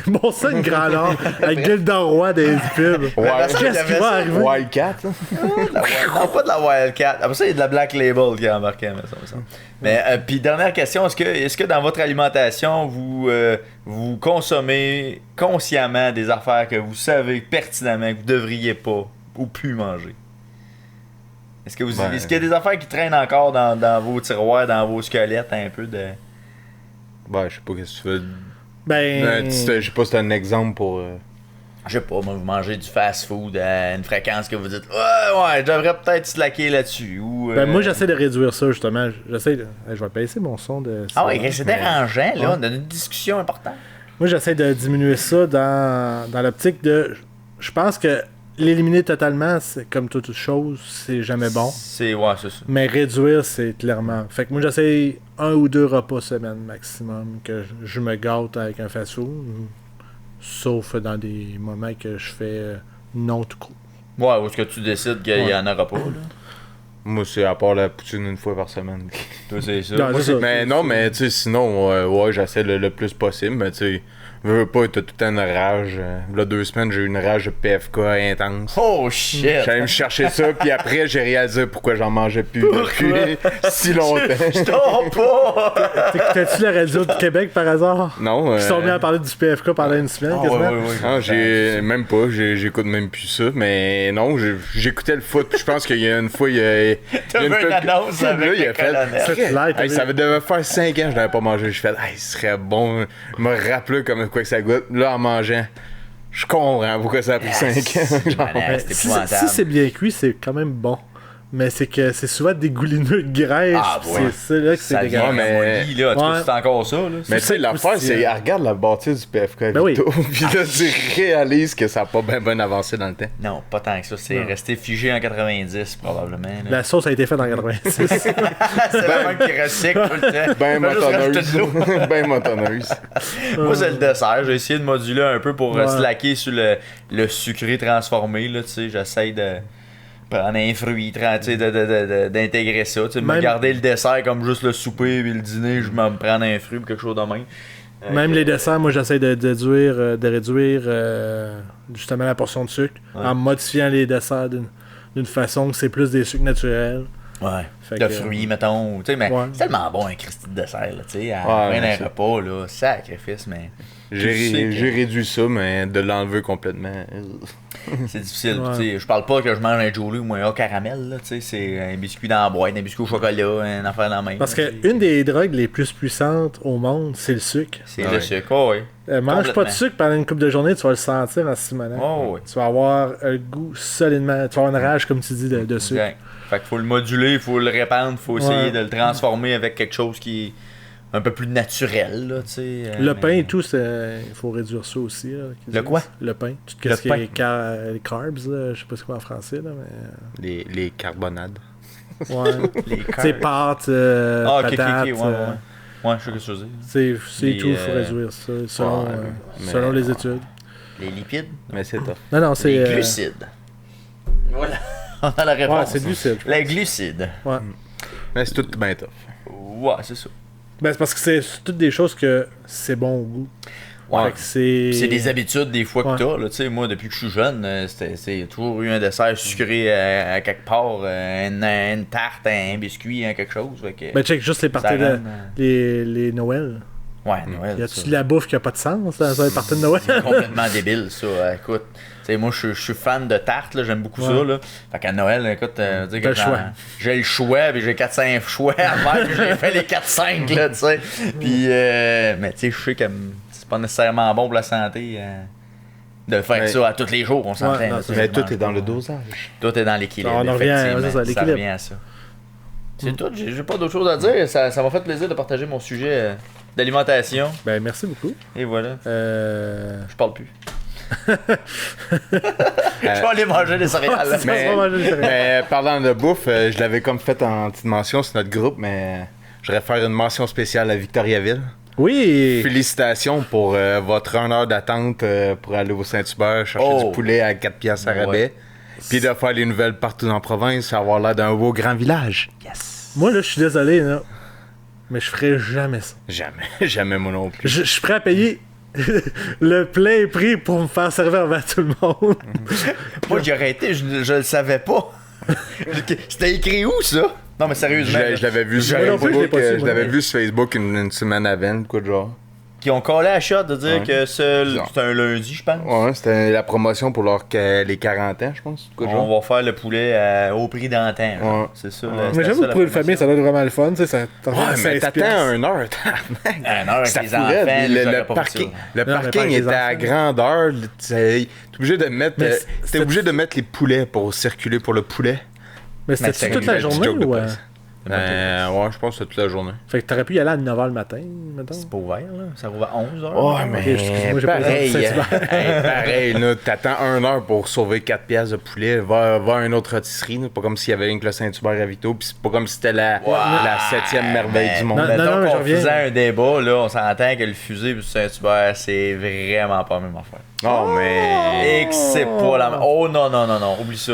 Speaker 1: Bon, ça, une grande or avec Gilderoy des pubs.
Speaker 3: Ouais.
Speaker 1: Qu'est-ce qui va arriver?
Speaker 3: Wildcat, là.
Speaker 2: Non, pas de la Wildcat. Après ça, il y a de la Black Label qui est embarquée, mais ça me semble. Mais, puis dernière question, est-ce que dans votre alimentation, vous consommez consciemment des affaires que vous savez pertinemment que vous devriez pas ou plus manger? Est-ce qu'il y a des affaires qui traînent encore dans vos tiroirs, dans vos squelettes, un peu de...
Speaker 3: Ben, je sais pas qu'est-ce que tu veux.
Speaker 1: Ben.
Speaker 3: Je sais pas si c'est un exemple pour.
Speaker 2: Je sais pas, moi, vous mangez du fast-food à une fréquence que vous dites « Ouais, je devrais peut-être slacker là-dessus. » ou
Speaker 1: Ben, moi, j'essaie de réduire ça, justement. J'essaie de... Je vais baisser mon son de.
Speaker 2: Ah ouais, c'est dérangeant, là.
Speaker 1: Ouais.
Speaker 2: On a une discussion importante.
Speaker 1: Moi, j'essaie de diminuer ça dans l'optique de. Je pense que l'éliminer totalement, c'est comme toute chose, c'est jamais bon.
Speaker 2: C'est ça.
Speaker 1: Mais réduire, c'est clairement. Fait que moi, j'essaie 1 ou 2 repas semaine maximum que je me gâte avec un fast-food. Sauf dans des moments que je fais non tout court.
Speaker 2: Ouais, ou est-ce que tu décides qu'il y en aura pas, là?
Speaker 3: Moi, c'est à part la poutine une fois par semaine.
Speaker 2: Toi, c'est ça.
Speaker 1: Non,
Speaker 2: Moi,
Speaker 1: c'est ça.
Speaker 3: Mais non, mais tu sais, sinon, ouais, j'essaie le plus possible. Mais tu sais, veux pas, t'as tout le temps une rage. Là, 2 semaines, j'ai eu une rage de PFK intense.
Speaker 2: Oh shit!
Speaker 3: J'allais me chercher ça, puis après, j'ai réalisé pourquoi j'en mangeais plus depuis si longtemps.
Speaker 2: Je tombe pas!
Speaker 1: T'as-tu la radio de Québec par hasard?
Speaker 3: Non.
Speaker 1: Ils sont bien à parler du PFK pendant une semaine,
Speaker 2: Ah,
Speaker 1: quasiment.
Speaker 2: ouais.
Speaker 3: Ah, j'ai même pas, j'écoute même plus ça, mais non, j'écoutais le foot, puis je pense qu'il y a une fois, il y a
Speaker 2: T'as
Speaker 3: une
Speaker 2: vu une annonce
Speaker 3: là,
Speaker 2: avec
Speaker 3: il a
Speaker 2: le
Speaker 3: fait,
Speaker 2: colonel.
Speaker 1: C'est clair, t'as
Speaker 3: hey,
Speaker 1: vu?
Speaker 3: ça devait faire 5 ans que je n'avais pas mangé, je fais, hey, ce serait bon, me rappeler comme quoi que ça goûte, là, en mangeant, je comprends pourquoi ça a pris 5 ans, genre.
Speaker 2: Ouais, c'est
Speaker 1: Si
Speaker 2: épouvantable.
Speaker 1: c'est bien cuit, c'est quand même bon. Mais c'est que c'est souvent dégoulineux de graisse.
Speaker 2: Ah,
Speaker 1: pis
Speaker 2: ouais.
Speaker 1: c'est là que c'est
Speaker 2: Ça devient
Speaker 1: dégueulasse.
Speaker 3: mais-
Speaker 2: molli, là. En tout cas,
Speaker 1: Ouais.
Speaker 2: c'est encore ça, là.
Speaker 3: Mais tu sais, l'affaire, c'est,
Speaker 1: croustillant.
Speaker 3: regarde la bâtisse du PFK
Speaker 1: Ben oui.
Speaker 3: Vito, puis là, tu réalises que ça n'a pas bien avancé dans le temps.
Speaker 2: Non, pas tant que ça. C'est
Speaker 1: Non.
Speaker 2: resté figé en 90, probablement. là.
Speaker 1: La sauce a été faite en 86.
Speaker 2: C'est le même qui recycle tout le temps.
Speaker 3: Ben
Speaker 2: Fait juste rajouter de l'eau.
Speaker 3: motonneuse. Ben motonneuse.
Speaker 2: Moi, c'est le dessert. J'ai essayé de moduler un peu pour
Speaker 1: Ouais.
Speaker 2: slacker sur le sucré transformé. Là, tu sais, j'essaie de prendre un fruit, tu sais, d'intégrer ça. Tu sais, me
Speaker 1: Même-
Speaker 2: garder le dessert comme juste le souper puis le dîner, je me prendre un fruit ou quelque chose de même.
Speaker 1: Même les desserts, moi j'essaie de réduire justement la portion de sucre
Speaker 2: Ouais.
Speaker 1: en modifiant les desserts d'une façon que c'est plus des sucres naturels.
Speaker 2: Ouais.
Speaker 1: Fait
Speaker 2: De
Speaker 1: que-
Speaker 2: fruits, mettons. Tu sais, mais
Speaker 1: Ouais.
Speaker 2: c'est tellement bon un Christy de dessert, là, tu sais, à
Speaker 3: Ouais,
Speaker 2: la fin
Speaker 3: mais
Speaker 2: d'un repas, là, sacrifice, mais
Speaker 3: J'ai
Speaker 2: tu sais que
Speaker 3: j'ai réduit ça, mais de l'enlever complètement.
Speaker 2: c'est difficile.
Speaker 1: Ouais.
Speaker 2: Tu sais, je parle pas que je mange un Jolie ou un caramel, là, tu sais, c'est un biscuit dans la boîte, un biscuit au chocolat, une affaire dans la main.
Speaker 1: Parce
Speaker 2: là,
Speaker 1: que une des drogues les plus puissantes au monde, c'est le sucre.
Speaker 2: c'est
Speaker 3: Ah
Speaker 2: le
Speaker 3: ouais.
Speaker 2: sucre, oh, oui.
Speaker 1: Mange pas de
Speaker 2: Complètement.
Speaker 1: sucre pendant une couple de journées, tu vas le sentir en simonant.
Speaker 2: Oh, oui.
Speaker 1: Tu vas avoir un goût solidement. Tu vas avoir une rage, comme tu dis, de sucre.
Speaker 2: Exact. Fait qu'il faut le moduler, il faut le répandre, il faut essayer
Speaker 1: Ouais.
Speaker 2: de le transformer avec quelque chose qui est un peu plus naturel, là, tu sais.
Speaker 1: Le pain et tout, il faut réduire ça aussi. Là,
Speaker 2: Le quoi?
Speaker 1: Le pain. Tout
Speaker 2: Le
Speaker 1: ce qui
Speaker 2: pain.
Speaker 1: est les carbs, là, je sais pas c'est quoi en français, là, mais...
Speaker 3: Les carbonades.
Speaker 1: Ouais.
Speaker 2: Les
Speaker 1: Tu sais, pâtes,
Speaker 2: Ah, ok,
Speaker 1: patates...
Speaker 2: ok, ouais. Ouais, je sais ce que tu veux dire.
Speaker 1: C'est
Speaker 2: Les,
Speaker 1: tout, il faut réduire ça, selon,
Speaker 3: ouais, mais-
Speaker 1: selon les études.
Speaker 2: Les lipides.
Speaker 3: Mais c'est tough.
Speaker 1: Non, c'est...
Speaker 2: Les glucides. Voilà. On a la
Speaker 1: Ouais,
Speaker 2: réponse.
Speaker 1: c'est glucides.
Speaker 2: Les glucides.
Speaker 1: Ouais.
Speaker 3: Mais c'est tout bien tough.
Speaker 2: Ouais, c'est ça.
Speaker 1: Ben, c'est parce que c'est toutes des choses que c'est bon au goût.
Speaker 2: Ouais.
Speaker 1: Fait que c'est...
Speaker 2: C'est des habitudes des fois que
Speaker 1: Ouais.
Speaker 2: t'as, là, tu sais, moi depuis que je suis jeune, c'est toujours eu un dessert sucré à quelque part, une tarte, un biscuit, quelque chose, fait que...
Speaker 1: Ben, check juste les
Speaker 2: ça
Speaker 1: parties de...
Speaker 2: rend,
Speaker 1: les Noël.
Speaker 2: Ouais, Noël,
Speaker 1: Y
Speaker 2: ça.
Speaker 1: a-tu de la bouffe qui a pas de sens dans les parties de Noël?
Speaker 2: C'est complètement débile, ça. Écoute, tu sais, moi, je suis fan de tarte, là, j'aime beaucoup ça,
Speaker 1: Ouais.
Speaker 2: là. Fait qu'à Noël, écoute,
Speaker 1: T'as
Speaker 2: tu sais,
Speaker 1: le choix.
Speaker 2: j'ai le choix, puis j'ai 4-5 choix à faire, puis j'ai fait les 4-5, là, tu sais. Puis, mais tu sais, je sais que c'est pas nécessairement bon pour la santé de faire
Speaker 3: Ouais.
Speaker 2: ça à tous les jours, on s'entend.
Speaker 1: Ouais, non,
Speaker 2: là,
Speaker 1: c'est
Speaker 2: tu sais,
Speaker 3: Mais
Speaker 2: je
Speaker 3: tout
Speaker 2: mange
Speaker 3: est dans
Speaker 2: pas.
Speaker 3: le dosage.
Speaker 2: Tout est dans l'équilibre.
Speaker 1: On en revient à-
Speaker 2: effectivement.
Speaker 1: c'est ça,
Speaker 2: Ça
Speaker 1: l'équilibre.
Speaker 2: revient à ça. C'est tout, j'ai pas d'autre chose à dire. Ça m'a fait plaisir de partager mon sujet d'alimentation.
Speaker 1: Ben, merci beaucoup.
Speaker 2: Et voilà. Je parle plus. Je vais aller manger des céréales.
Speaker 1: Ouais,
Speaker 3: Mais,
Speaker 1: On va manger des céréales.
Speaker 3: mais parlant de bouffe, je l'avais comme fait en petite mention sur notre groupe, mais je voudrais faire une mention spéciale à Victoriaville.
Speaker 1: Oui!
Speaker 3: Félicitations pour votre 1 heure d'attente pour aller au Saint-Hubert chercher
Speaker 2: Oh.
Speaker 3: du poulet à 4 piastres à rabais.
Speaker 2: Ouais.
Speaker 3: Puis de faire les nouvelles partout en province, avoir l'air d'un beau grand village.
Speaker 2: Yes.
Speaker 1: Moi, là, je suis désolé, là. Mais je ferai jamais ça.
Speaker 3: Jamais, jamais moi non plus.
Speaker 1: Je suis prêt à payer le plein prix pour me faire servir avant tout le monde.
Speaker 2: Moi, j'y aurais été, je le savais pas. C'était écrit où, ça? Non, mais sérieusement.
Speaker 3: Je l'avais vu sur
Speaker 1: Moi non plus, je l'ai
Speaker 3: Facebook,
Speaker 1: pas su,
Speaker 3: je
Speaker 1: moi.
Speaker 3: l'avais vu sur Facebook une semaine avant, quoi de genre.
Speaker 2: Qui ont collé à shot de dire
Speaker 3: Ouais.
Speaker 2: que c'est
Speaker 3: Bizarre.
Speaker 2: un lundi, je pense.
Speaker 3: Ouais, c'était la promotion pour les 40 ans, je pense. Quoi de genre.
Speaker 2: On va faire le poulet au prix d'antan. genre.
Speaker 3: Ouais.
Speaker 2: C'est ça.
Speaker 3: Ouais.
Speaker 2: c'était
Speaker 1: Mais j'avoue
Speaker 2: ça,
Speaker 1: que pour une famille, ça doit être vraiment le fun. Tu sais, ça
Speaker 3: Ouais, mais t'attends 1 heure, tabarnak.
Speaker 2: Un heure avec
Speaker 3: Ça
Speaker 2: les
Speaker 3: fourrait,
Speaker 2: enfants,
Speaker 3: puis
Speaker 2: j'aurais
Speaker 3: le
Speaker 2: pas fait
Speaker 3: parking,
Speaker 2: ça.
Speaker 3: le
Speaker 1: Non, mais pas
Speaker 3: parking
Speaker 1: avec les
Speaker 3: était à
Speaker 1: enfants.
Speaker 3: grandeur. T'es obligé de mettre,
Speaker 1: Mais
Speaker 3: t'es obligé de mettre les poulets pour circuler pour le poulet.
Speaker 1: Mais
Speaker 2: c'est
Speaker 1: c'était toute la
Speaker 3: une
Speaker 1: journée
Speaker 3: joke de
Speaker 1: ou...
Speaker 3: police. Ouais, je pense que c'est toute la journée.
Speaker 1: Fait que t'aurais pu y aller à 9h le matin, mettons.
Speaker 2: C'est pas ouvert, là. Ça rouvre à 11h.
Speaker 3: Ouais, mais
Speaker 1: excuse-moi, j'ai pas
Speaker 3: pareil,
Speaker 1: été à Saint-Hubert.
Speaker 3: pareil, là, t'attends 1 heure pour sauver 4 piastres de poulet, va à une autre rôtisserie, là, pas comme s'il y avait une que le Saint-Hubert à Vito, pis c'est pas comme si c'était la 7e merveille du monde.
Speaker 1: Non,
Speaker 2: Mettons
Speaker 1: mais je
Speaker 2: qu'on
Speaker 1: reviens.
Speaker 2: faisait un débat, là, on s'entend que le fusée du Saint-Hubert, c'est vraiment pas la même affaire.
Speaker 3: Non, mais...
Speaker 2: Et que c'est pas la même. Oh non, non, non, non, oublie ça.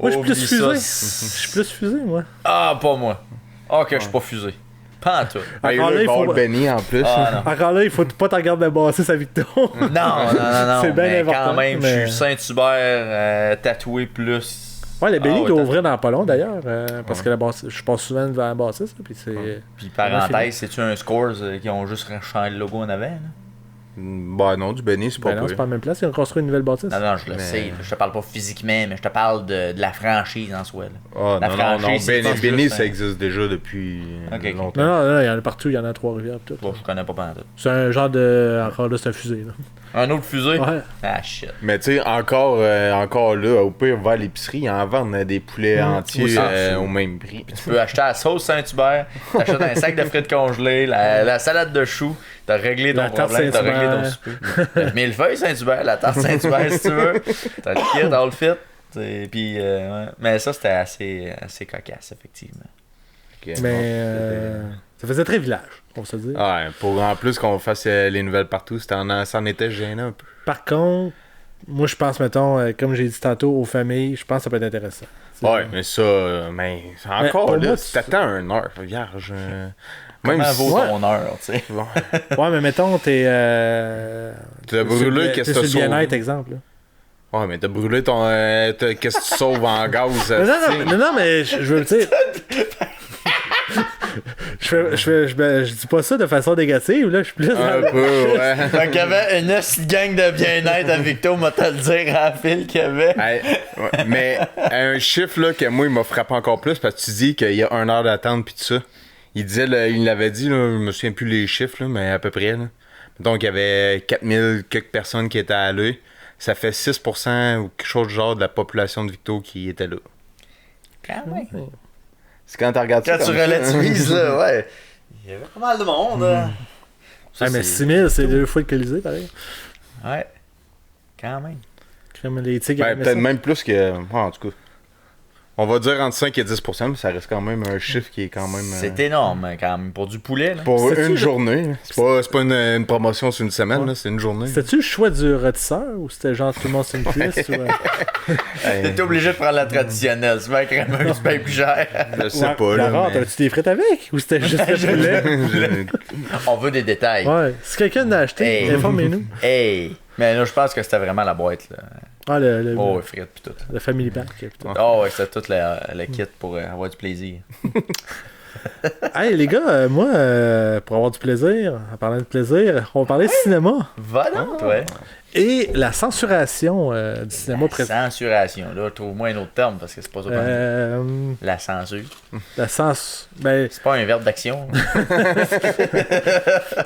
Speaker 1: Moi, je suis plus
Speaker 2: Oublie
Speaker 1: fusé.
Speaker 2: ça.
Speaker 1: Je suis plus fusé, moi.
Speaker 2: Ah, pas moi. Ok, je suis pas fusé. Pas en tout.
Speaker 3: Ah,
Speaker 1: Encore
Speaker 3: là,
Speaker 1: là,
Speaker 3: il va
Speaker 1: il faut-
Speaker 3: avoir le Benny en plus.
Speaker 2: Ah, non.
Speaker 1: Encore là, il faut pas t'en garder de basser sa victoire.
Speaker 2: Non, non, non, non.
Speaker 1: C'est bien
Speaker 2: mais
Speaker 1: important,
Speaker 2: quand même,
Speaker 1: mais-
Speaker 2: je suis Saint-Hubert tatoué plus.
Speaker 1: Ouais, les Benny
Speaker 2: Ah,
Speaker 1: doivent
Speaker 2: ouais,
Speaker 1: ouvrir dans pas long d'ailleurs. Parce que je passe souvent devant la bassiste. Puis c'est.
Speaker 2: Puis parenthèse, c'est-tu un Scores qui ont juste changé le logo en avant? Là?
Speaker 3: Bah non, du Benny, c'est pas
Speaker 1: Ben non,
Speaker 3: pire.
Speaker 1: c'est pas la même place. Ils ont construit une nouvelle bâtisse.
Speaker 2: Non, non, je le
Speaker 3: Mais-
Speaker 2: sais. Je te parle pas physiquement, mais je te parle de la franchise en soi. Là.
Speaker 3: Ah,
Speaker 2: La
Speaker 3: non, non, non,
Speaker 2: franchise, c'est
Speaker 3: Benny,
Speaker 2: pas
Speaker 3: Benny,
Speaker 2: juste
Speaker 3: ça
Speaker 2: un-
Speaker 3: existe déjà depuis
Speaker 2: Ok.
Speaker 3: longtemps.
Speaker 1: Non, non, non, il y en a partout. Il y en a à Trois-Rivières. Tout.
Speaker 2: Bon, je connais pas pendant tout.
Speaker 1: C'est un genre de. Encore là, c'est un fusée. Là.
Speaker 2: Un autre fusée?
Speaker 1: Ouais.
Speaker 2: Ah, shit.
Speaker 3: Mais tu sais, encore là, au pire, va à l'épicerie, ils en vendent des poulets entiers
Speaker 2: Oui, ça,
Speaker 3: au même prix.
Speaker 2: Tu peux acheter la sauce Saint-Hubert, t'achètes un sac de frites congelées, la salade de choux, t'as réglé ton
Speaker 1: La tarte
Speaker 2: problème, t'as réglé ton
Speaker 1: Saint-Hubert.
Speaker 2: souper. Le millefeuille Saint-Hubert, la tarte Saint-Hubert si tu veux. T'as le kit, all fit. Puis, ouais. Mais ça, c'était assez cocasse, effectivement.
Speaker 3: Ok,
Speaker 1: Mais.
Speaker 3: bon,
Speaker 1: Ça faisait très village, on va se dire.
Speaker 3: Ouais, pour en plus qu'on fasse les nouvelles partout, c'en était gênant un peu.
Speaker 1: Par contre, moi, je pense, mettons, comme j'ai dit tantôt, aux familles, je pense que ça peut être intéressant. C'est-
Speaker 3: Ouais, mais ça, mais
Speaker 1: Mais
Speaker 3: encore
Speaker 1: pour
Speaker 3: là,
Speaker 1: moi,
Speaker 3: si t'attends 1 heure, vierge. Même
Speaker 2: Comment
Speaker 3: si
Speaker 2: vaut
Speaker 1: ouais.
Speaker 2: ton heure, tu sais?
Speaker 3: bon,
Speaker 1: Ouais, mais mettons, t'es.
Speaker 3: t'as brûlé, qu'est-ce que
Speaker 1: t'es
Speaker 3: t'as
Speaker 1: sur le bien-être,
Speaker 3: sauvé?
Speaker 1: exemple. là.
Speaker 3: Ouais, mais t'as brûlé ton. Qu'est-ce que tu sauves en gaz?
Speaker 1: Non, non,
Speaker 3: t'sais?
Speaker 1: non, non, mais je veux dire. Je dis pas ça de façon négative, là. Je suis plus.
Speaker 3: Un peu, ouais.
Speaker 2: Fait qu'il y avait une hostie de gang de bien-être à Victo, m'a te le dire à la file qu'il y avait.
Speaker 3: Hey, ouais, mais un chiffre là, que moi, il m'a frappé encore plus parce que tu dis qu'il y a 1 heure d'attente puis tout ça. Il disait, là, il l'avait dit, là, je me souviens plus les chiffres, là, mais à peu près. Là. Donc, il y avait 4000 quelques personnes qui étaient allées. Ça fait 6% ou quelque chose de genre de la population de Victo qui était là.
Speaker 2: Quand même.
Speaker 3: C'est quand tu regardes ça
Speaker 2: Quand tu
Speaker 3: comme ça,
Speaker 2: relativises, là, ouais. Il y avait pas mal de monde. Ça,
Speaker 1: mais 6000, c'est 2 fois le Colisée, pareil.
Speaker 2: Ouais. Quand même.
Speaker 1: Comme les tigres.
Speaker 3: Ben, peut-être même plus que. En tout cas. On va dire entre 5 et 10%, mais ça reste quand même un chiffre qui est quand même.
Speaker 2: C'est énorme, quand même, pour du poulet. Là.
Speaker 3: Pour
Speaker 1: C'est-tu
Speaker 3: une journée. C'est pas une promotion sur une semaine,
Speaker 1: Ouais.
Speaker 3: là, c'est une journée.
Speaker 1: C'était-tu le choix du rôtisseur ou c'était genre tout le monde sur une pièce?
Speaker 2: T'es obligé de prendre la traditionnelle. C'est bien crémeuse, c'est bien plus cher.
Speaker 3: Je sais pas, là.
Speaker 1: Laurent, t'avais-tu des frites avec? Ou c'était juste le poulet?
Speaker 2: On veut des détails.
Speaker 1: Ouais. Si quelqu'un l'a acheté,
Speaker 2: Hey.
Speaker 1: informez-nous.
Speaker 2: Hey! Mais là, je pense que c'était vraiment la boîte. Là.
Speaker 1: Ah,
Speaker 2: Oh, ouais, frites pis tout.
Speaker 1: le Family Pack. putain.
Speaker 2: Oh, ouais, c'était tout le kit pour avoir du plaisir.
Speaker 1: Hey, les gars, moi, pour avoir du plaisir, en parlant de plaisir, on va parler cinéma.
Speaker 2: Va donc, toi.
Speaker 1: Et la censuration du cinéma présent.
Speaker 2: Censuration. Là, trouve-moi un autre terme parce que c'est pas ça. La censure.
Speaker 1: La sens... Ben,
Speaker 2: C'est pas un verbe d'action.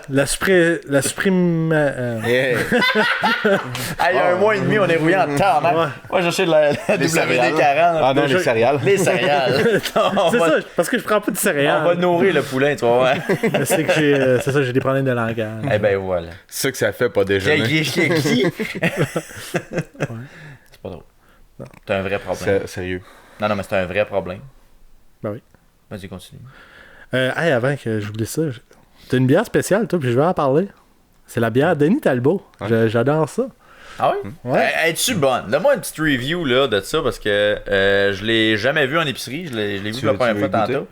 Speaker 1: la supprime...
Speaker 3: Yeah.
Speaker 2: Il y a un mois et demi, on est rouillé en temps.
Speaker 1: Ouais.
Speaker 2: Moi, j'achète la WD-40.
Speaker 3: Ah non, les céréales.
Speaker 2: Les céréales. on,
Speaker 1: C'est
Speaker 2: va,
Speaker 1: ça, parce que je prends pas de
Speaker 2: on
Speaker 1: céréales.
Speaker 2: va nourrir le poulin, tu vas voir.
Speaker 1: Mais c'est que c'est ça, j'ai des problèmes de langage.
Speaker 2: Eh ben voilà.
Speaker 3: C'est ça que ça fait, pas déjeuner.
Speaker 2: C'est pas drôle. C'est un vrai problème.
Speaker 3: Sérieux.
Speaker 2: Non, mais c'est un vrai problème.
Speaker 1: Ben oui.
Speaker 2: Vas-y, continue.
Speaker 1: Hey, avant que j'oublie ça, t'as une bière spéciale, toi, puis je vais en parler. C'est la bière Denis Talbot.
Speaker 3: Ouais.
Speaker 1: J'adore ça.
Speaker 2: Ah oui?
Speaker 1: Ouais.
Speaker 2: Es-tu bonne? Donne-moi une petite review là, de ça parce que je l'ai jamais vu en épicerie. Je l'ai vu
Speaker 3: Tu
Speaker 2: la
Speaker 3: veux-
Speaker 2: première
Speaker 3: tu
Speaker 2: fois
Speaker 3: veux goûter?
Speaker 2: tantôt.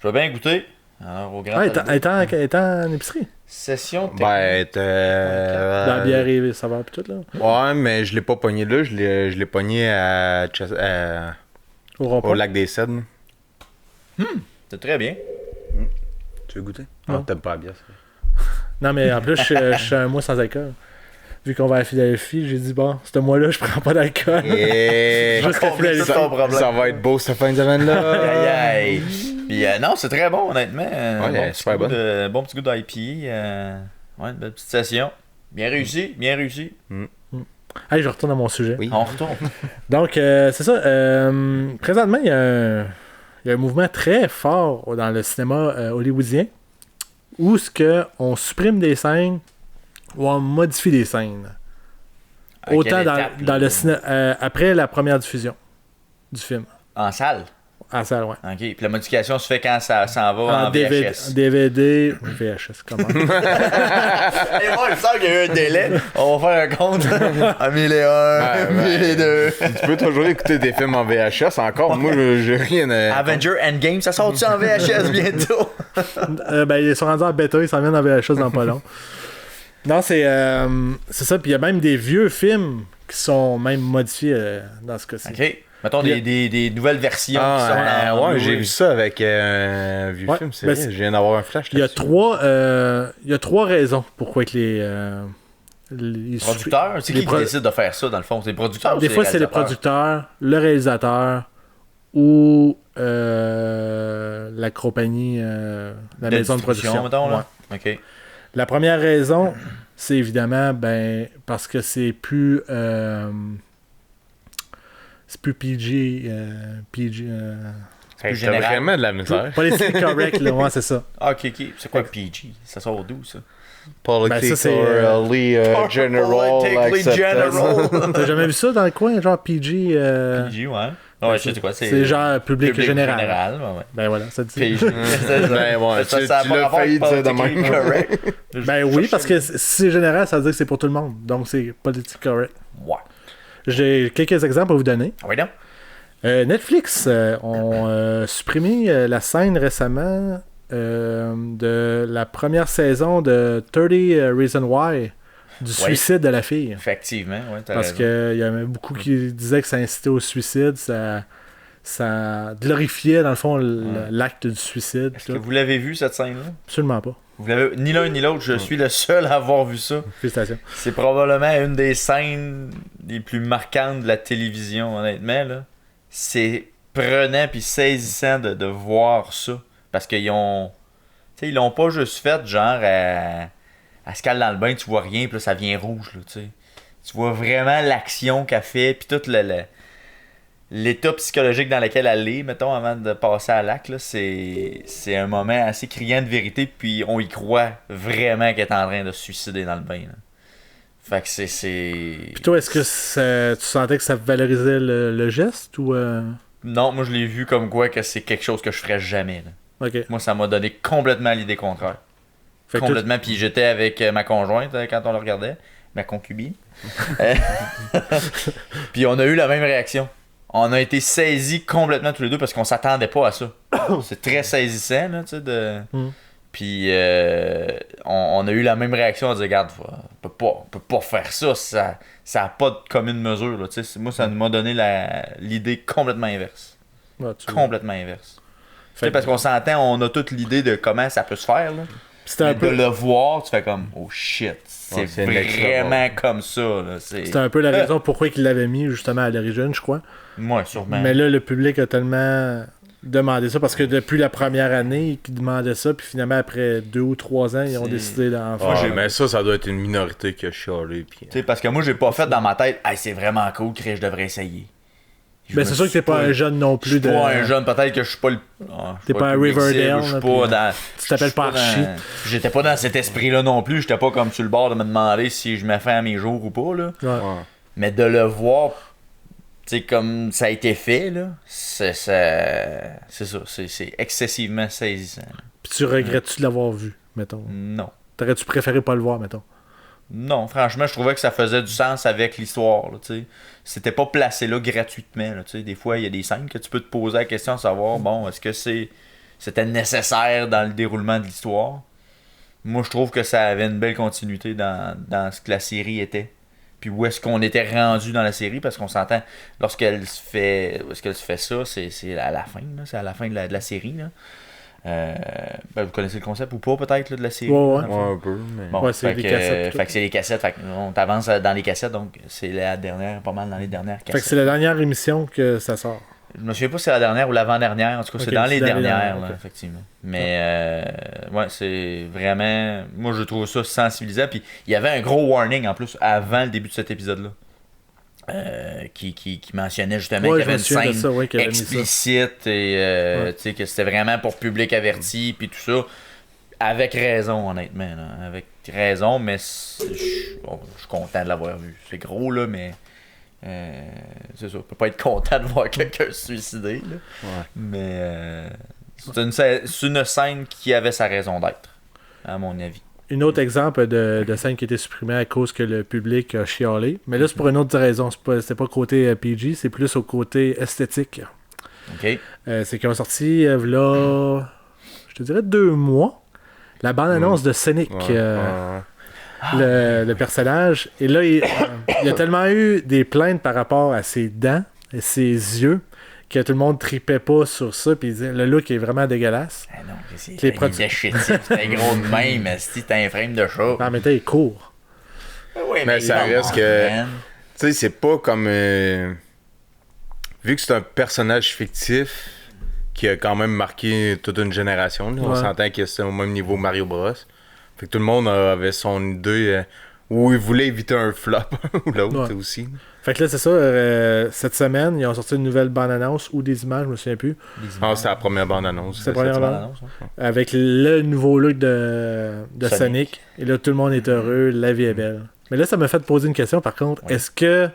Speaker 2: Je vais bien goûter. Alors, au grand
Speaker 1: Ah,
Speaker 2: Talbot.
Speaker 1: étant en épicerie.
Speaker 2: Session technique.
Speaker 3: Ben,
Speaker 1: Dans la bière et saveur, puis tout, là.
Speaker 3: Ouais, mais je l'ai pas pogné là. Je l'ai pogné
Speaker 1: Au
Speaker 3: au
Speaker 1: rond-point.
Speaker 3: lac des Cèdres.
Speaker 2: C'est très bien.
Speaker 3: Tu veux goûter?
Speaker 1: Non.
Speaker 3: Non, t'aimes pas la bière, ça.
Speaker 1: Non, mais en plus, je suis un mois sans alcool. Vu qu'on va à Philadelphie, j'ai dit, bon, ce mois-là, je prends pas d'alcool.
Speaker 3: Yeah.
Speaker 1: Juste à
Speaker 2: Comble tout
Speaker 1: Philadelphie.
Speaker 2: ton problème.
Speaker 3: Ça va être beau cette fin de semaine-là.
Speaker 2: Aïe aïe. Puis non, c'est très bon, honnêtement.
Speaker 3: Ouais,
Speaker 2: Bon petit
Speaker 3: super
Speaker 2: goût
Speaker 3: bonne.
Speaker 2: bon petit goût d'IPA. Ouais, une belle petite session. Bien réussi, bien réussi.
Speaker 1: Allez, je retourne à mon sujet.
Speaker 3: Oui.
Speaker 2: On retourne.
Speaker 1: Donc, c'est ça. Présentement, il y a un mouvement très fort dans le cinéma hollywoodien où ce que on supprime des scènes ou on modifie des scènes.
Speaker 2: À
Speaker 1: Autant
Speaker 2: quelle
Speaker 1: dans,
Speaker 2: étape,
Speaker 1: dans
Speaker 2: là?
Speaker 1: le cinéma après la première diffusion du film.
Speaker 2: En salle.
Speaker 1: En salle, ouais.
Speaker 2: OK. Puis la modification se fait quand ça s'en va en
Speaker 1: DVD,
Speaker 2: VHS.
Speaker 1: DVD ou VHS, comment?
Speaker 2: Et moi, je sens qu'il y a eu un délai. On va faire un compte. En 1001, 1002.
Speaker 3: Tu peux toujours écouter des films en VHS encore. Moi, j'ai rien à.
Speaker 2: Avenger Endgame, ça sort-tu en VHS bientôt?
Speaker 1: Ben, ils sont rendus en bêta, ils s'en viennent en VHS dans pas long. Non, c'est ça. Puis il y a même des vieux films qui sont même modifiés dans ce cas-ci.
Speaker 2: OK. Mettons des nouvelles versions qui sortent
Speaker 3: Ah,
Speaker 2: en
Speaker 3: ouais, j'ai
Speaker 2: Blu-ray.
Speaker 3: vu ça avec un vieux
Speaker 1: Ouais,
Speaker 3: film, c'est
Speaker 1: ben,
Speaker 3: vrai. Je viens d'avoir un flash.
Speaker 1: Il y a
Speaker 3: là-dessus.
Speaker 1: trois raisons pourquoi que les
Speaker 2: Producteurs? C'est qui décide de faire ça, dans le fond? C'est les producteurs ou
Speaker 1: Des fois, c'est les
Speaker 2: réalisateurs?
Speaker 1: producteurs, le réalisateur ou la compagnie, la
Speaker 2: De
Speaker 1: maison de
Speaker 2: distribution,
Speaker 1: production.
Speaker 2: mettons, là?
Speaker 1: Ouais.
Speaker 2: OK.
Speaker 1: La première raison, c'est évidemment parce que c'est plus PG. PG
Speaker 3: Hey,
Speaker 2: plus
Speaker 3: t'as
Speaker 2: général.
Speaker 3: vraiment de la misère.
Speaker 1: politically correct, là, ouais, c'est ça.
Speaker 2: Ah, OK. C'est quoi PG? Ça sort d'où, ça?
Speaker 1: Ben, ça, c'est,
Speaker 3: General.
Speaker 2: Politically
Speaker 3: accepted.
Speaker 2: general.
Speaker 1: T'as jamais vu ça dans le coin, genre PG
Speaker 2: PG, ouais. Ouais, je sais c'est quoi.
Speaker 1: C'est genre public général.
Speaker 2: ouais.
Speaker 1: Ben voilà, ça dit.
Speaker 2: PG.
Speaker 3: Ben ouais, tu
Speaker 2: a
Speaker 3: l'as
Speaker 2: pas rapport
Speaker 3: failli
Speaker 2: avec
Speaker 3: dire de
Speaker 2: politically
Speaker 3: même.
Speaker 2: correct.
Speaker 1: Ben oui, parce que si c'est général, ça veut dire que c'est pour tout le monde. Donc c'est politique correct.
Speaker 2: Ouais.
Speaker 1: J'ai quelques exemples à vous donner.
Speaker 2: Ah oui, non?
Speaker 1: Netflix ont supprimé la scène récemment de la première saison de 30 Reasons Why du suicide de la fille.
Speaker 2: Effectivement, ouais, t'as
Speaker 1: Parce
Speaker 2: raison.
Speaker 1: qu'il y avait beaucoup qui disaient que ça incitait au suicide, ça glorifiait dans le fond l'acte du suicide.
Speaker 2: Est-ce que vous l'avez vu, cette scène-là?
Speaker 1: Absolument pas.
Speaker 2: Vous l'avez... Ni l'un ni l'autre, je suis le seul à avoir vu ça.
Speaker 1: Félicitations.
Speaker 2: C'est probablement une des scènes les plus marquantes de la télévision, honnêtement. Là. C'est prenant puis saisissant de voir ça. Parce qu'ils ont... Tu sais, ils l'ont pas juste fait genre à se cale dans le bain, tu vois rien, puis là, ça vient rouge, là, tu sais. Tu vois vraiment l'action qu'elle fait, puis tout l'état psychologique dans lequel elle est, mettons, avant de passer à l'acte, là, c'est un moment assez criant de vérité, puis on y croit vraiment qu'elle est en train de se suicider dans le bain. Là. Fait que c'est...
Speaker 1: Puis toi, est-ce que tu sentais que ça valorisait le geste ou...
Speaker 2: Non, moi je l'ai vu comme quoi que c'est quelque chose que je ferais jamais. Là.
Speaker 1: Ok.
Speaker 2: Moi, ça m'a donné complètement l'idée contraire.
Speaker 1: Fait que
Speaker 2: Complètement, puis j'étais avec ma conjointe quand on le regardait, ma concubine. Puis on a eu la même réaction. On a été saisis complètement tous les deux parce qu'on s'attendait pas à ça. C'est très saisissant, là, tu sais, de... Puis on a eu la même réaction, on a dit, regarde, on peut pas faire ça, ça a pas de commune mesure, là, tu sais. Moi, ça m'a donné l'idée complètement inverse.
Speaker 1: Ouais,
Speaker 2: Complètement inverse. Tu sais, parce qu'on s'entend, on a toute l'idée de comment ça peut se faire, là.
Speaker 1: C'était
Speaker 2: De le voir, tu fais comme, oh shit, c'est vraiment comme ça, là.
Speaker 1: C'était un peu la raison pourquoi il l'avait mis justement à l'origine, je crois.
Speaker 2: Moi, sûrement.
Speaker 1: Mais là, le public a tellement demandé ça parce que depuis la première année, ils demandaient ça, puis finalement, après 2 ou 3 ans, ils ont décidé d'en faire.
Speaker 3: Mais ça doit être une minorité qui a chialé. Puis...
Speaker 2: Tu sais, parce que moi, j'ai pas fait dans ma tête, hey, c'est vraiment cool, que je devrais essayer.
Speaker 1: Ben, c'est sûr que t'es pas un jeune non plus.
Speaker 2: Je suis pas un jeune, peut-être que je suis pas le.
Speaker 1: T'es pas un Riverdale.
Speaker 2: Je suis pas dans.
Speaker 1: Tu t'appelles pas Archie.
Speaker 2: J'étais pas dans cet esprit-là non plus. J'étais pas comme sur le bord de me demander si je me fais à mes jours ou pas, là.
Speaker 1: Ouais.
Speaker 2: Mais de le voir, tu sais, comme ça a été fait, là, c'est ça. C'est excessivement saisissant.
Speaker 1: Puis tu regrettes-tu de l'avoir vu, mettons?
Speaker 2: Non.
Speaker 1: T'aurais-tu préféré pas le voir, mettons?
Speaker 2: Non, franchement, je trouvais que ça faisait du sens avec l'histoire. C'était pas placé là gratuitement. Là, des fois, il y a des scènes que tu peux te poser la question de savoir, bon, est-ce que c'était nécessaire dans le déroulement de l'histoire? Moi, je trouve que ça avait une belle continuité dans ce que la série était. Puis où est-ce qu'on était rendu dans la série, parce qu'on s'entend, lorsqu'elle se fait ça, c'est à la fin. Là, c'est à la fin de la série. Là. Vous connaissez le concept ou pas peut-être là, de la série?
Speaker 1: Ouais,
Speaker 3: un peu. Mais...
Speaker 2: Bon,
Speaker 1: ouais, c'est les cassettes.
Speaker 2: Fait que c'est les cassettes. Fait on t'avance dans les cassettes, donc c'est la dernière, pas mal dans les dernières cassettes.
Speaker 1: Fait que c'est la dernière émission que ça sort.
Speaker 2: Je me souviens pas si c'est la dernière ou l'avant-dernière. En tout cas, c'est dans les dernières, là,
Speaker 1: okay.
Speaker 2: effectivement. Mais ouais, c'est vraiment... Moi, je trouve ça sensibilisant. Puis il y avait un gros warning en plus avant le début de cet épisode-là. Qui mentionnait justement qu'il y avait une scène explicite et que c'était vraiment pour public averti puis tout ça, avec raison honnêtement là. Avec raison, mais je suis content de l'avoir vu. C'est gros là, mais c'est ça, on peut pas être content de voir quelqu'un se suicider là.
Speaker 3: Ouais.
Speaker 2: Mais c'est une scène qui avait sa raison d'être à mon avis.
Speaker 1: Un autre exemple de scène qui a été supprimée à cause que le public a chialé. Mais là, c'est pour une autre raison. C'est pas côté PG, c'est plus au côté esthétique.
Speaker 2: OK.
Speaker 1: C'est qu'ils ont sorti, là, je te dirais 2 mois, la bande-annonce de Sonic, le personnage. Et là, il y a tellement eu des plaintes par rapport à ses dents et ses yeux que tout le monde tripait pas sur ça, puis le look est vraiment dégueulasse.
Speaker 2: Ah non, c'est c'était gros de même, si t'as un frame de chat.
Speaker 1: En même temps, il est court.
Speaker 2: Oui,
Speaker 3: mais ça reste que... Tu sais, c'est pas comme... Vu que c'est un personnage fictif qui a quand même marqué toute une génération, là, on s'entend que c'est au même niveau Mario Bros. Fait que tout le monde avait son idée où il voulait éviter un flop ou l'autre aussi.
Speaker 1: Fait que là, c'est ça, cette semaine, ils ont sorti une nouvelle bande-annonce ou des images, je me souviens plus.
Speaker 3: C'était la première bande-annonce.
Speaker 1: C'est la première bande-annonce. Avec le nouveau look de Sonic. Et là, tout le monde est heureux, la vie est belle. Mais là, ça m'a fait poser une question, par contre. Oui. Est-ce que...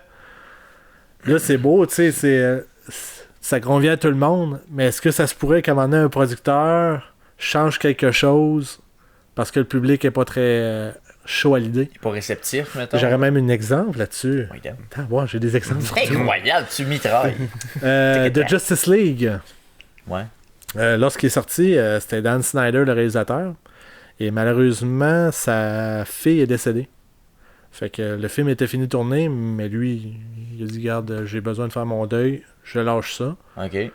Speaker 1: Là, c'est beau, tu sais, ça convient à tout le monde, mais est-ce que ça se pourrait qu'à un moment donné, un producteur change quelque chose parce que le public est pas très... chaud à l'idée.
Speaker 2: Il est pas réceptif, mettons.
Speaker 1: J'aurais même un exemple là-dessus.
Speaker 2: Oui,
Speaker 1: wow, j'ai des exemples.
Speaker 2: C'est incroyable, tu mitrailles.
Speaker 1: De Justice League.
Speaker 2: Ouais.
Speaker 1: Lorsqu'il est sorti, c'était Dan Snyder, le réalisateur. Et malheureusement, sa fille est décédée. Fait que le film était fini de tourner, mais lui, il a dit, regarde, j'ai besoin de faire mon deuil, je lâche ça.
Speaker 2: OK.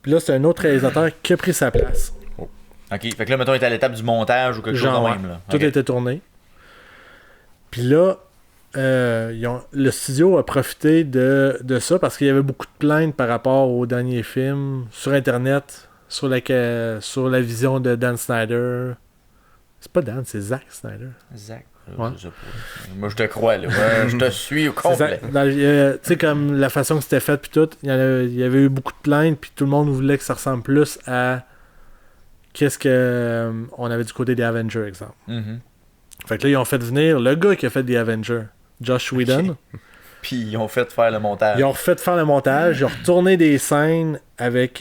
Speaker 1: Puis là, c'est un autre réalisateur qui a pris sa place.
Speaker 2: OK. Fait que là, mettons, il est à l'étape du montage ou quelque chose de même. Là.
Speaker 1: Tout était tourné. Puis là, le studio a profité de ça parce qu'il y avait beaucoup de plaintes par rapport au dernier film sur Internet, sur la vision de Dan Snyder. C'est pas Dan, c'est Zack Snyder.
Speaker 2: Zack.
Speaker 1: Ouais.
Speaker 2: Je sais pas. Moi, je te crois, là. Moi, je te suis au complet.
Speaker 1: Tu sais, comme la façon que c'était fait, puis tout, il y avait eu beaucoup de plaintes, puis tout le monde voulait que ça ressemble plus à qu'est-ce que on avait du côté des Avengers, exemple.
Speaker 2: Mhm.
Speaker 1: Fait que là, ils ont fait venir le gars qui a fait des Avengers, Josh Whedon.
Speaker 2: Puis ils ont fait faire le montage.
Speaker 1: Ils ont refait faire le montage, ils ont retourné des scènes avec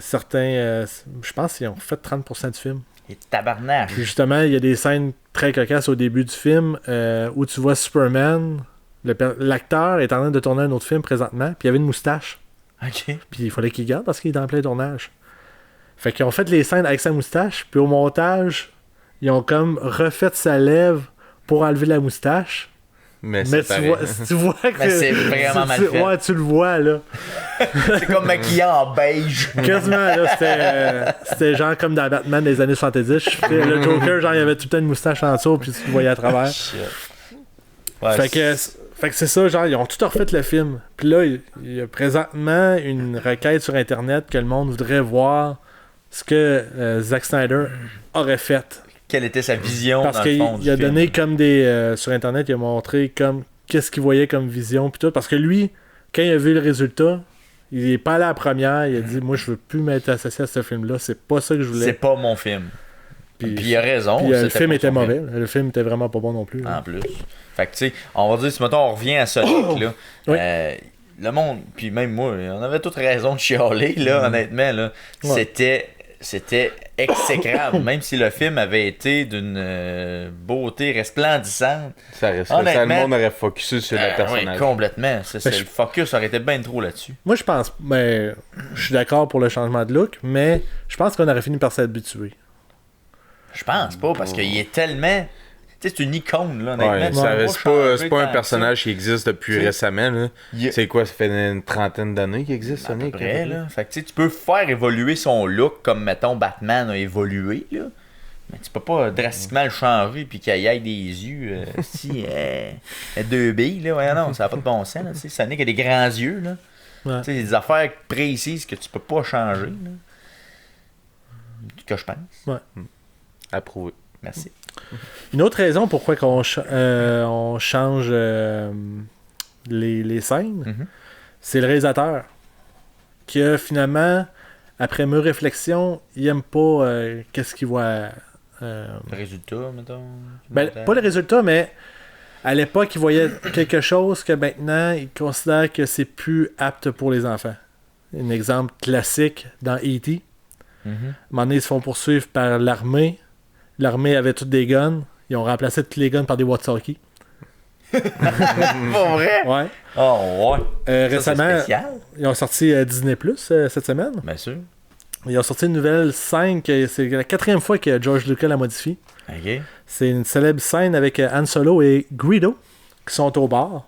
Speaker 1: certains... je pense qu'ils ont refait 30% du film.
Speaker 2: Et tabarnak.
Speaker 1: Puis justement, il y a des scènes très cocasses au début du film où tu vois Superman, l'acteur est en train de tourner un autre film présentement, puis il avait une moustache.
Speaker 2: OK.
Speaker 1: Puis il fallait qu'il garde parce qu'il est en plein tournage. Fait qu'ils ont fait les scènes avec sa moustache, puis au montage, ils ont comme refait sa lèvre pour enlever la moustache.
Speaker 3: Mais
Speaker 1: tu
Speaker 3: pareil.
Speaker 1: vois que...
Speaker 2: Mais c'est vraiment mal fait.
Speaker 1: Ouais, tu le vois, là.
Speaker 2: C'est comme maquillé en beige.
Speaker 1: Quasiment, là, c'était genre comme dans Batman des années 70. Le Joker, genre, il avait tout le temps une moustache en dessous, puis tu le voyais à travers.
Speaker 2: Ouais,
Speaker 1: Fait que c'est ça, genre, ils ont tout refait le film. Puis là, il y a présentement une requête sur Internet que le monde voudrait voir ce que Zack Snyder aurait fait.
Speaker 2: Quelle était sa vision
Speaker 1: Parce
Speaker 2: dans le fond
Speaker 1: qu'il a donné comme des... sur Internet, il a montré comme qu'est-ce qu'il voyait comme vision, puis tout. Parce que lui, quand il a vu le résultat, il est pas allé à la première, il a dit « Moi, je veux plus m'être associé à ce film-là, c'est pas ça que je voulais. »
Speaker 2: C'est pas mon film. Puis il a raison.
Speaker 1: Puis le
Speaker 2: c'était
Speaker 1: film
Speaker 2: pas
Speaker 1: était
Speaker 2: son
Speaker 1: mauvais.
Speaker 2: film.
Speaker 1: Le film était vraiment pas bon non plus.
Speaker 2: En plus. Fait que tu sais, on va dire, si mettons on revient à Sonic, là,
Speaker 1: Oui.
Speaker 2: le monde, puis même moi, on avait toute raison de chialer, là, honnêtement, là.
Speaker 1: Ouais.
Speaker 2: C'était exécrable. Même si le film avait été d'une beauté resplendissante.
Speaker 3: Ça reste
Speaker 2: Honnêtement,
Speaker 3: ça, le monde aurait focusé sur le personnage.
Speaker 2: Oui, complètement. Le focus aurait été bien trop là-dessus.
Speaker 1: Moi, je pense... Ben, je suis d'accord pour le changement de look, mais je pense qu'on aurait fini par s'habituer.
Speaker 2: Je pense pas, parce qu'il est tellement... Tu sais, c'est une icône, là, honnêtement.
Speaker 3: Ouais,
Speaker 2: Tu
Speaker 3: ça
Speaker 2: peux
Speaker 3: reste
Speaker 2: changer
Speaker 3: c'est pas un
Speaker 2: tant
Speaker 3: personnage qui existe depuis
Speaker 2: T'sais,
Speaker 3: récemment. Là.
Speaker 2: il-
Speaker 3: C'est quoi, ça fait une trentaine d'années qu'il existe,
Speaker 2: À peu
Speaker 3: Sonic?
Speaker 2: près, là. Fait que tu sais, tu peux faire évoluer son look comme, mettons, Batman a évolué, là. Mais tu peux pas drastiquement le changer puis qu'il y ait des yeux, deux billes, là. Ouais, non, ça n'a pas de bon sens, là. Tu sais, Sonic a des grands yeux, là.
Speaker 1: Ouais.
Speaker 2: Tu sais, des affaires précises que tu peux pas changer, là. Que je pense.
Speaker 3: Approuvé.
Speaker 2: Merci.
Speaker 1: Une autre raison pourquoi on change les scènes,
Speaker 2: Mhm.
Speaker 1: c'est le réalisateur. Qui a finalement, après mes réflexions, il aime pas qu'est-ce qu'il voit.
Speaker 2: Le résultat, mettons.
Speaker 1: Ben, pas le résultat, mais à l'époque, il voyait quelque chose que maintenant, il considère que c'est plus apte pour les enfants. Un exemple classique dans E.T.
Speaker 2: Mhm.
Speaker 1: À un moment donné, ils se font poursuivre par l'armée. L'armée avait toutes des guns. Ils ont remplacé toutes les guns par des walkie-talkies.
Speaker 2: Pas vrai?
Speaker 1: Ouais.
Speaker 2: Oh, ouais. Ça, c'est
Speaker 1: Récemment,
Speaker 2: spécial.
Speaker 1: ils ont sorti Disney Plus cette semaine.
Speaker 2: Bien sûr.
Speaker 1: Ils ont sorti une nouvelle scène, c'est la 4e fois que George Lucas la modifie.
Speaker 2: OK.
Speaker 1: C'est une célèbre scène avec Han Solo et Greedo qui sont au bar.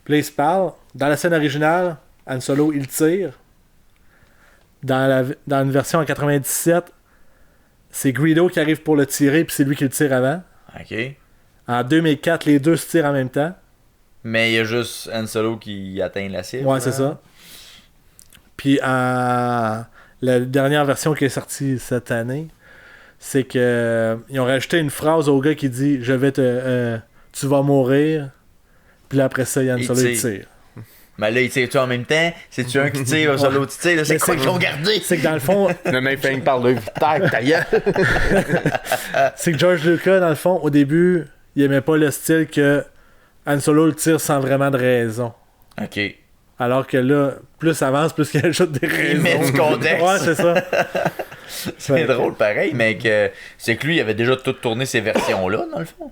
Speaker 1: Puis là, ils se parlent. Dans la scène originale, Han Solo, il tire. Dans une version en 97, c'est Greedo qui arrive pour le tirer, puis c'est lui qui le tire avant.
Speaker 2: OK.
Speaker 1: En 2004, les deux se tirent en même temps.
Speaker 2: Mais il y a juste Han Solo qui atteint la cible.
Speaker 1: Ouais, c'est ça. Puis la dernière version qui est sortie cette année, c'est que ils ont rajouté une phrase au gars qui dit tu vas mourir. Puis là, après ça, Han Solo il tire.
Speaker 2: Mais là, il tire-tu en même temps? C'est-tu un qui tire, un l'autre qui tire? Là, c'est
Speaker 1: Mais
Speaker 2: quoi
Speaker 1: c'est-
Speaker 2: qu'ils ont gardé?
Speaker 1: C'est que dans le fond,
Speaker 3: Le mec fait une par deux. Tac, ta gueule.
Speaker 1: c'est que George Lucas, dans le fond, au début, il aimait pas le style que Han Solo le tire sans vraiment de raison.
Speaker 2: OK.
Speaker 1: Alors que là, plus ça avance, plus il ajoute des raisons.
Speaker 2: Il met du contexte.
Speaker 1: Ouais, c'est ça.
Speaker 2: C'est
Speaker 1: Ouais.
Speaker 2: drôle pareil, mais que c'est que lui, il avait déjà tout tourné ces versions-là, dans le fond.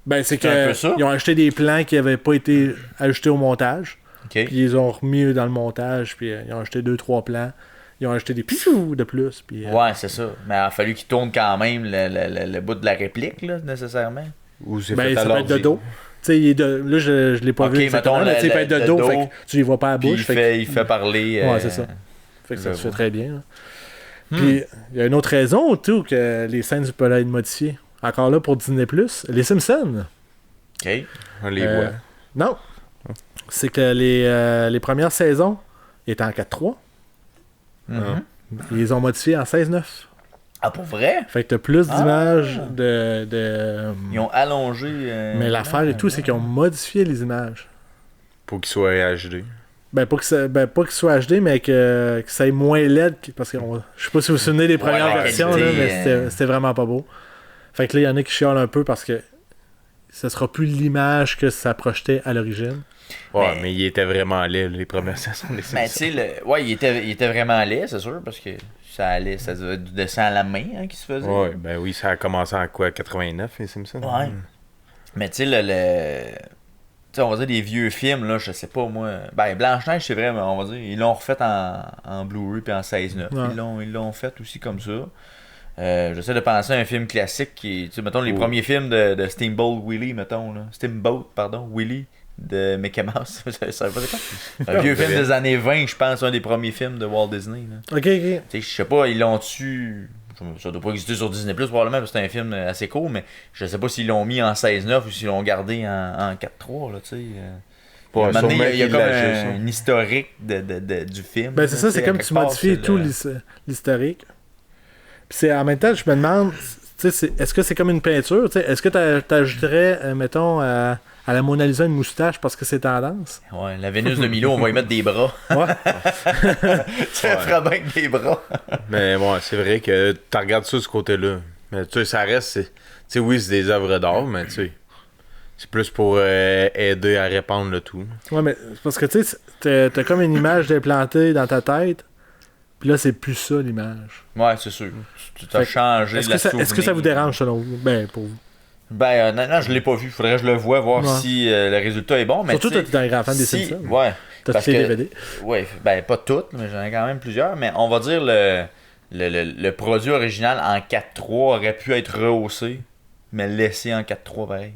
Speaker 1: Ben, c'est
Speaker 2: C'est un peu
Speaker 1: que
Speaker 2: ça.
Speaker 1: ils ont ajouté des plans qui n'avaient pas été ajoutés au montage.
Speaker 2: OK.
Speaker 1: Puis ils les ont remis dans le montage. Puis ils ont ajouté 2-3 plans. Ils ont ajouté des piou de plus. Puis,
Speaker 2: Ouais, c'est ça. Mais il a fallu qu'il tourne quand même le bout de la réplique, là, nécessairement.
Speaker 3: Ou c'est
Speaker 1: ben,
Speaker 3: fait à
Speaker 1: ça peut être de
Speaker 3: l'ordi.
Speaker 1: dos. Tu sais, là, je l'ai pas
Speaker 2: Ok,
Speaker 1: vu exactement,
Speaker 2: mettons,
Speaker 1: mais tu sais, il peut être de
Speaker 2: le
Speaker 1: dos.
Speaker 2: dos,
Speaker 1: Fait que tu les vois pas à la
Speaker 2: Puis
Speaker 1: bouche.
Speaker 2: il fait parler.
Speaker 1: Ouais, c'est ça. Fait que ça
Speaker 2: je
Speaker 1: se fait
Speaker 2: vois.
Speaker 1: très bien. Là. Puis il y a une autre raison, tout, que les scènes peuvent être modifiées. Encore là, pour Disney+, les Simpsons.
Speaker 2: OK.
Speaker 3: On les voit.
Speaker 1: Non. C'est que les premières saisons étaient en 4-3.
Speaker 2: Mhm.
Speaker 1: Ils les ont modifiées en 16-9.
Speaker 2: Ah, pour vrai?
Speaker 1: Fait que t'as plus d'images de...
Speaker 2: Ils ont allongé...
Speaker 1: Mais l'affaire et tout, c'est qu'ils ont modifié les images.
Speaker 3: Pour qu'il soit HD.
Speaker 1: Ben, pas qu'il soit HD, mais que ça ait moins LED. Parce que je sais pas si vous vous souvenez des premières
Speaker 2: la
Speaker 1: versions,
Speaker 2: qualité,
Speaker 1: là, mais c'était vraiment pas beau. Fait que là, il y en a qui chialent un peu parce que ce sera plus l'image que ça projetait à l'origine.
Speaker 3: Ouais, mais il était vraiment laid, les premières saisons des Simpsons.
Speaker 2: Mais tu sais, ouais, il était vraiment laid, c'est sûr, parce que ça devait être du dessin à la main qui se faisait.
Speaker 3: Ouais, ben oui, ça a commencé en quoi, 89, les Simpsons?
Speaker 2: Ouais. Mais tu sais, tu sais, on va dire des vieux films, là, je sais pas, moi. Ben, Blanche-Neige, c'est vrai, mais on va dire, ils l'ont refait en Blu-ray puis en 16-9.
Speaker 1: Ouais.
Speaker 2: Ils l'ont fait aussi comme ça. J'essaie de penser à un film classique qui, tu sais, mettons, les premiers films de Steamboat Willie, mettons, là. Steamboat, pardon, Willie, de Mickey Mouse. Ça veut pas dire quoi? Un vieux film des années 20, je pense, un des premiers films de Walt Disney, là.
Speaker 1: Ok.
Speaker 2: Tu sais, je sais pas, ils l'ont-tu... Ça doit pas exister sur Disney+, probablement, parce que c'est un film assez court, mais je sais pas s'ils l'ont mis en 16-9 ou s'ils l'ont gardé en 4-3, là, tu sais.
Speaker 3: Ouais,
Speaker 2: Maintenant, il y a comme
Speaker 3: un
Speaker 2: un historique du film.
Speaker 1: Ben, c'est ça, c'est comme tu modifies tout l'historique. Puis en même temps, je me demande, tu sais, est-ce que c'est comme une peinture? Tu sais, est-ce que t'ajouterais, mettons, à la Mona Lisa une moustache parce que c'est tendance?
Speaker 2: Ouais, la Vénus de Milo, on va y mettre des bras.
Speaker 1: Ouais.
Speaker 2: Ça ferait bien que des bras.
Speaker 3: Mais ouais, c'est vrai que tu regardes ça de ce côté-là. Mais tu sais, ça reste. Tu sais, oui, c'est des œuvres d'art, mais tu sais. C'est plus pour aider à répandre le tout.
Speaker 1: Ouais, mais parce que tu sais, t'as comme une image implantée dans ta tête. Puis là, c'est plus ça l'image.
Speaker 2: Ouais, c'est sûr. Tu as changé
Speaker 1: Est-ce que ça vous dérange selon vous? Ben, pour vous.
Speaker 2: Ben, non, je l'ai pas vu. Faudrait que je le voie, voir
Speaker 1: Ouais.
Speaker 2: si le résultat est bon. Mais
Speaker 1: Surtout, t'es un grand fan des Simpsons.
Speaker 2: Ouais.
Speaker 1: T'as
Speaker 2: parce
Speaker 1: tous les
Speaker 2: que-
Speaker 1: DVD.
Speaker 2: Ouais, ben pas toutes, mais j'en ai quand même plusieurs. Mais on va dire le produit original en 4:3 aurait pu être rehaussé, mais laissé en 4:3 pareil.